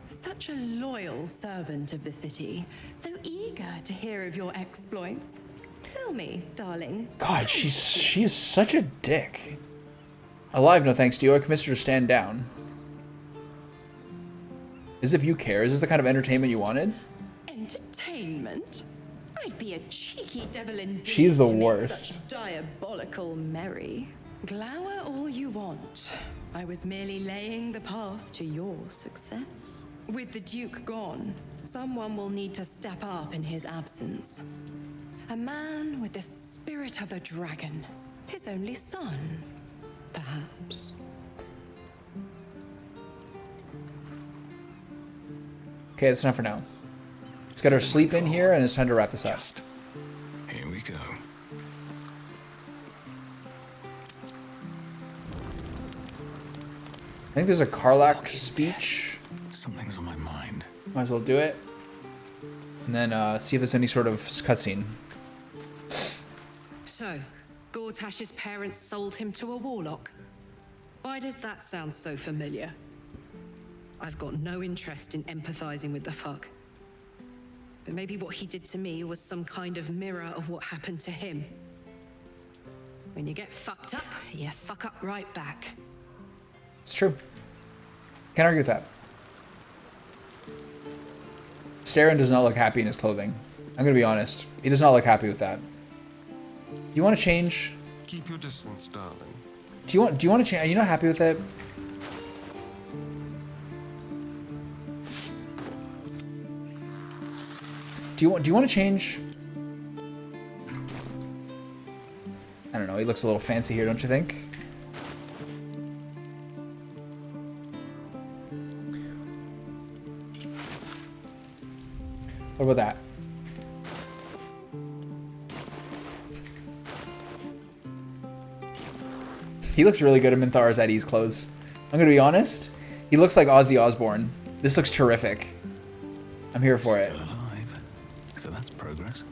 Such a loyal servant of the city, so eager to hear of your exploits. Tell me, darling. God, she's such a dick. Alive, no thanks to you. I convinced her to stand down. As if you care. Is this the kind of entertainment you wanted? Entertainment? I'd be a cheeky devil indeed. She's the to make worst. Such diabolical merry. Glower all you want. I was merely laying the path to your success. With the Duke gone, someone will need to step up in his absence. A man with the spirit of a dragon. His only son, perhaps. Okay, that's enough for now. Let's get her sleep in here, and it's time to wrap this up. Here we go. I think there's a Karlach speech. Something's on my mind. Might as well do it. And then see if there's any sort of cutscene. So, Gortash's parents sold him to a warlock. Why does that sound so familiar? I've got no interest in empathizing with the fuck. But maybe what he did to me was some kind of mirror of what happened to him. When you get fucked up, you fuck up right back. It's true. Can't argue with that. Starin does not look happy in his clothing. I'm gonna be honest. He does not look happy with that. Do you want to change? Keep your distance, darling. Do you want to change? Are you not happy with it? Do you want to change? I don't know. He looks a little fancy here, don't you think? What about that? He looks really good in Minthar's Eddie's clothes. I'm gonna be honest. He looks like Ozzy Osbourne. This looks terrific. I'm here for it. Still alive. So that's progress.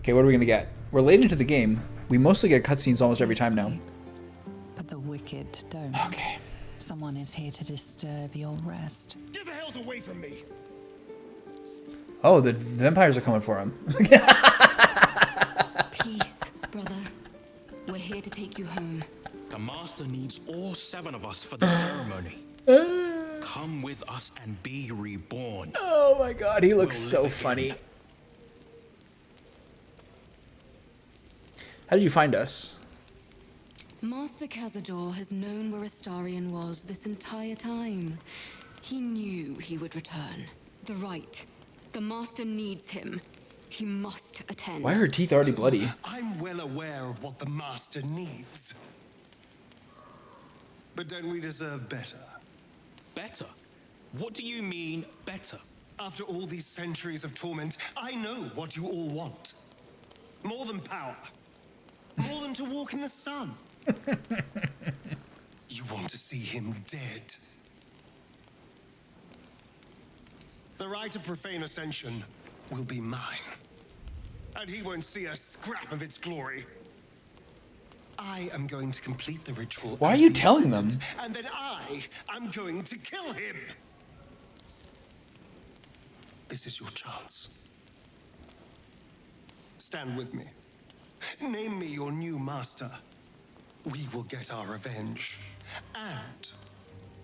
Okay, what are we gonna get? We're late into the game. We mostly get cutscenes almost every time now. But the wicked don't. Okay. Someone is here to disturb your rest. Get the hells away from me! Oh, the vampires are coming for him. Peace, brother. We're here to take you home. The Master needs all 7 of us for the ceremony. Come with us and be reborn. Oh my god, he looks so funny. How did you find us? Master Cazador has known where Astarion was this entire time. He knew he would return. The right. The Master needs him. He must attend. Why are her teeth already bloody? I'm well aware of what the Master needs. But don't we deserve better? Better? What do you mean, better? After all these centuries of torment, I know what you all want. More than power. More than to walk in the sun. You want to see him dead. The right of profane ascension will be mine. And he won't see a scrap of its glory. I am going to complete the ritual. Why are you telling them? And then I am going to kill him. This is your chance. Stand with me. Name me your new master. We will get our revenge. And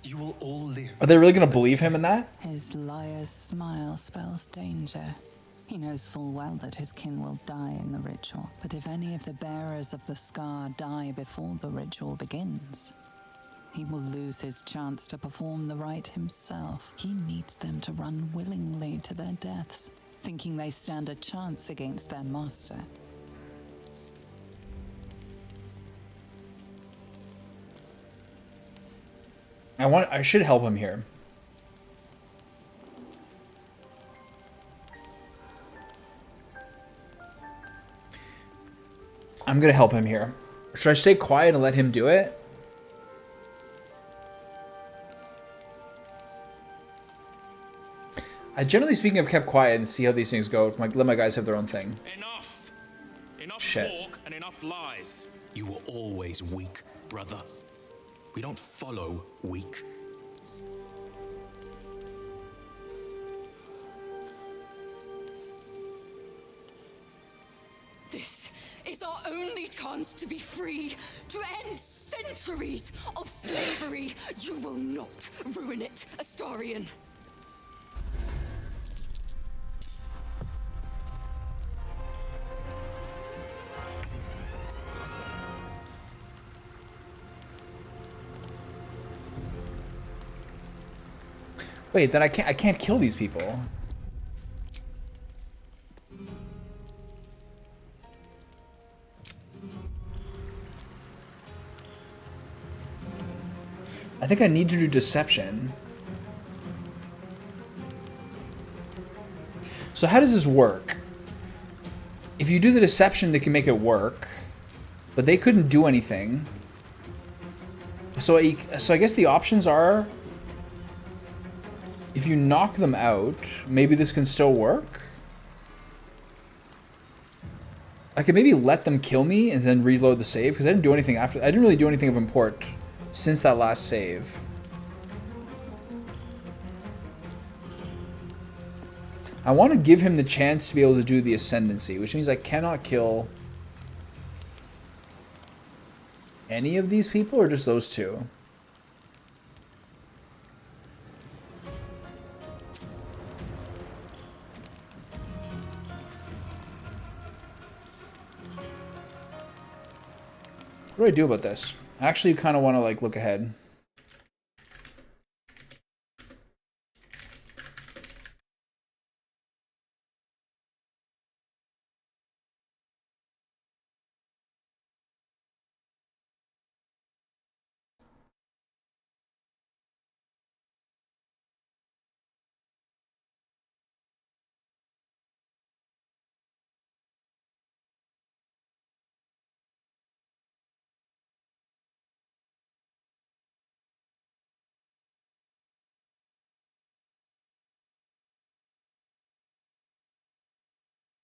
you will all live. Are they really gonna believe him in that? His liar's smile spells danger. He knows full well that his kin will die in the ritual. But if any of the bearers of the scar die before the ritual begins, he will lose his chance to perform the rite himself. He needs them to run willingly to their deaths, thinking they stand a chance against their master. I should help him here. I'm gonna help him here. Should I stay quiet and let him do it? I generally speaking have kept quiet and see how these things go. Let my guys have their own thing. Enough! Enough Shit. talk and enough lies. You were always weak, brother. We don't follow weak. This is our only chance to be free, to end centuries of slavery. You will not ruin it, Astarion. Wait, then I can't kill these people. I think I need to do deception. So how does this work? If you do the deception, they can make it work, but they couldn't do anything. So I guess the options are, if you knock them out, maybe this can still work. I could maybe let them kill me and then reload the save, because I didn't do anything after. I didn't really do anything of import since that last save. I want to give him the chance to be able to do the ascendancy, which means I cannot kill any of these people, or just those two. What do I do about this? I actually kind of want to like look ahead.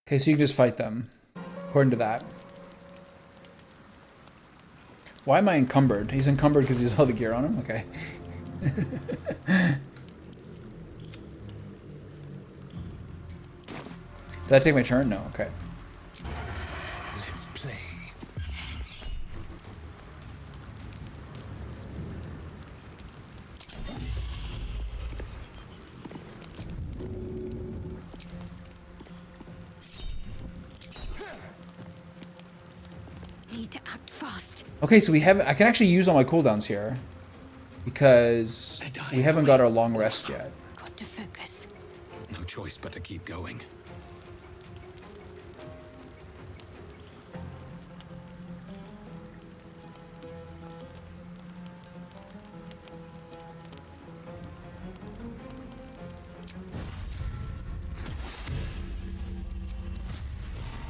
Okay, so you can just fight them, according to that. Why am I encumbered? He's encumbered because he's all the gear on him? Okay. Did I take my turn? No, okay. Let's play. Need to act fast. Okay, so we have. I can actually use all my cooldowns here because we haven't got our long rest yet. Got to focus. No choice but to keep going.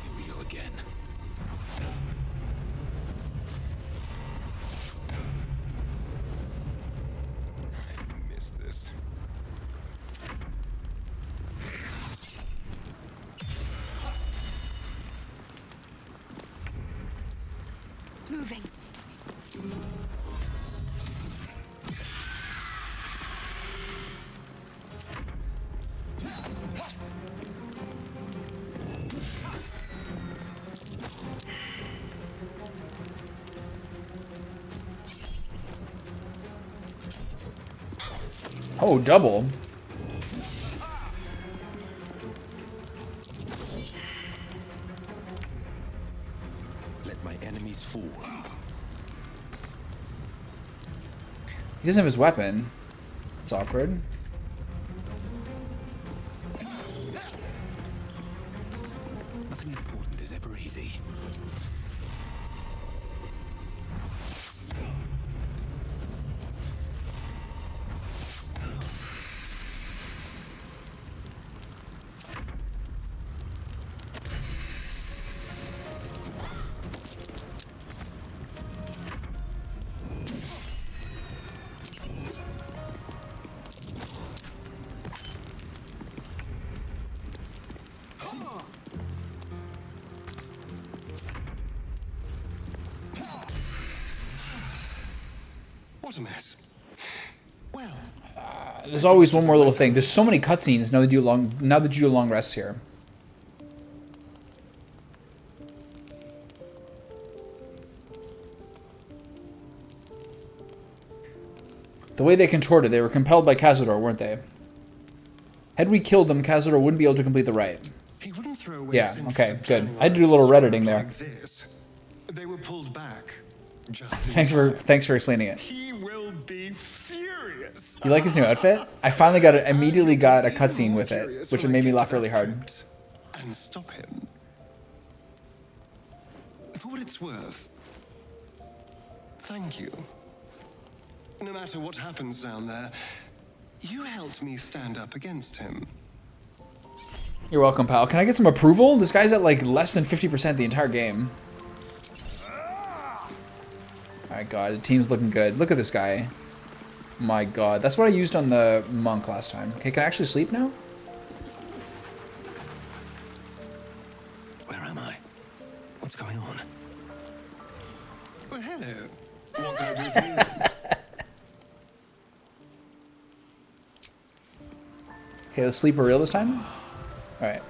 Here we go again. I missed this. Moving. Oh, double. Let my enemies fall. He doesn't have his weapon. It's awkward. Nothing important is ever easy. What a mess. Well, there's always one more little thing. There's so many cutscenes now that you do long rests here. The way they contorted, they were compelled by Cazador, weren't they? Had we killed them, Cazador wouldn't be able to complete the rite. He wouldn't throw away Yeah, centuries okay, of good. planning I had to do a little on a redditing there. like this. They were pulled back. Just in Thanks for explaining it. He will be furious. You like his new outfit? I finally immediately got a cutscene with it, which made me laugh really hard. And stop him. For what it's worth, thank you. No matter what happens down there, you helped me stand up against him. You're welcome, pal. Can I get some approval? This guy's at like less than 50% the entire game. My god, the team's looking good. Look at this guy. My god, that's what I used on the monk last time. Okay, can I actually sleep now? Where am I? What's going on? Well, hello. What can I do for you? Okay, let's sleep for real this time. All right.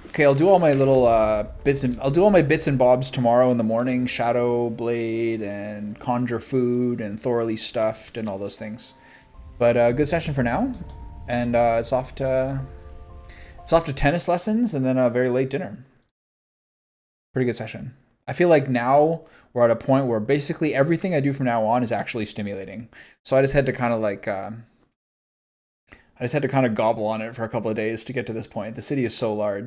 Okay, I'll do all my little bits and bobs tomorrow in the morning. Shadow Blade and Conjure Food and Thoroughly Stuffed and all those things. But good session for now, and it's off to tennis lessons and then a very late dinner. Pretty good session. I feel like now we're at a point where basically everything I do from now on is actually stimulating. So I just had to kind of like gobble on it for a couple of days to get to this point. The city is so large.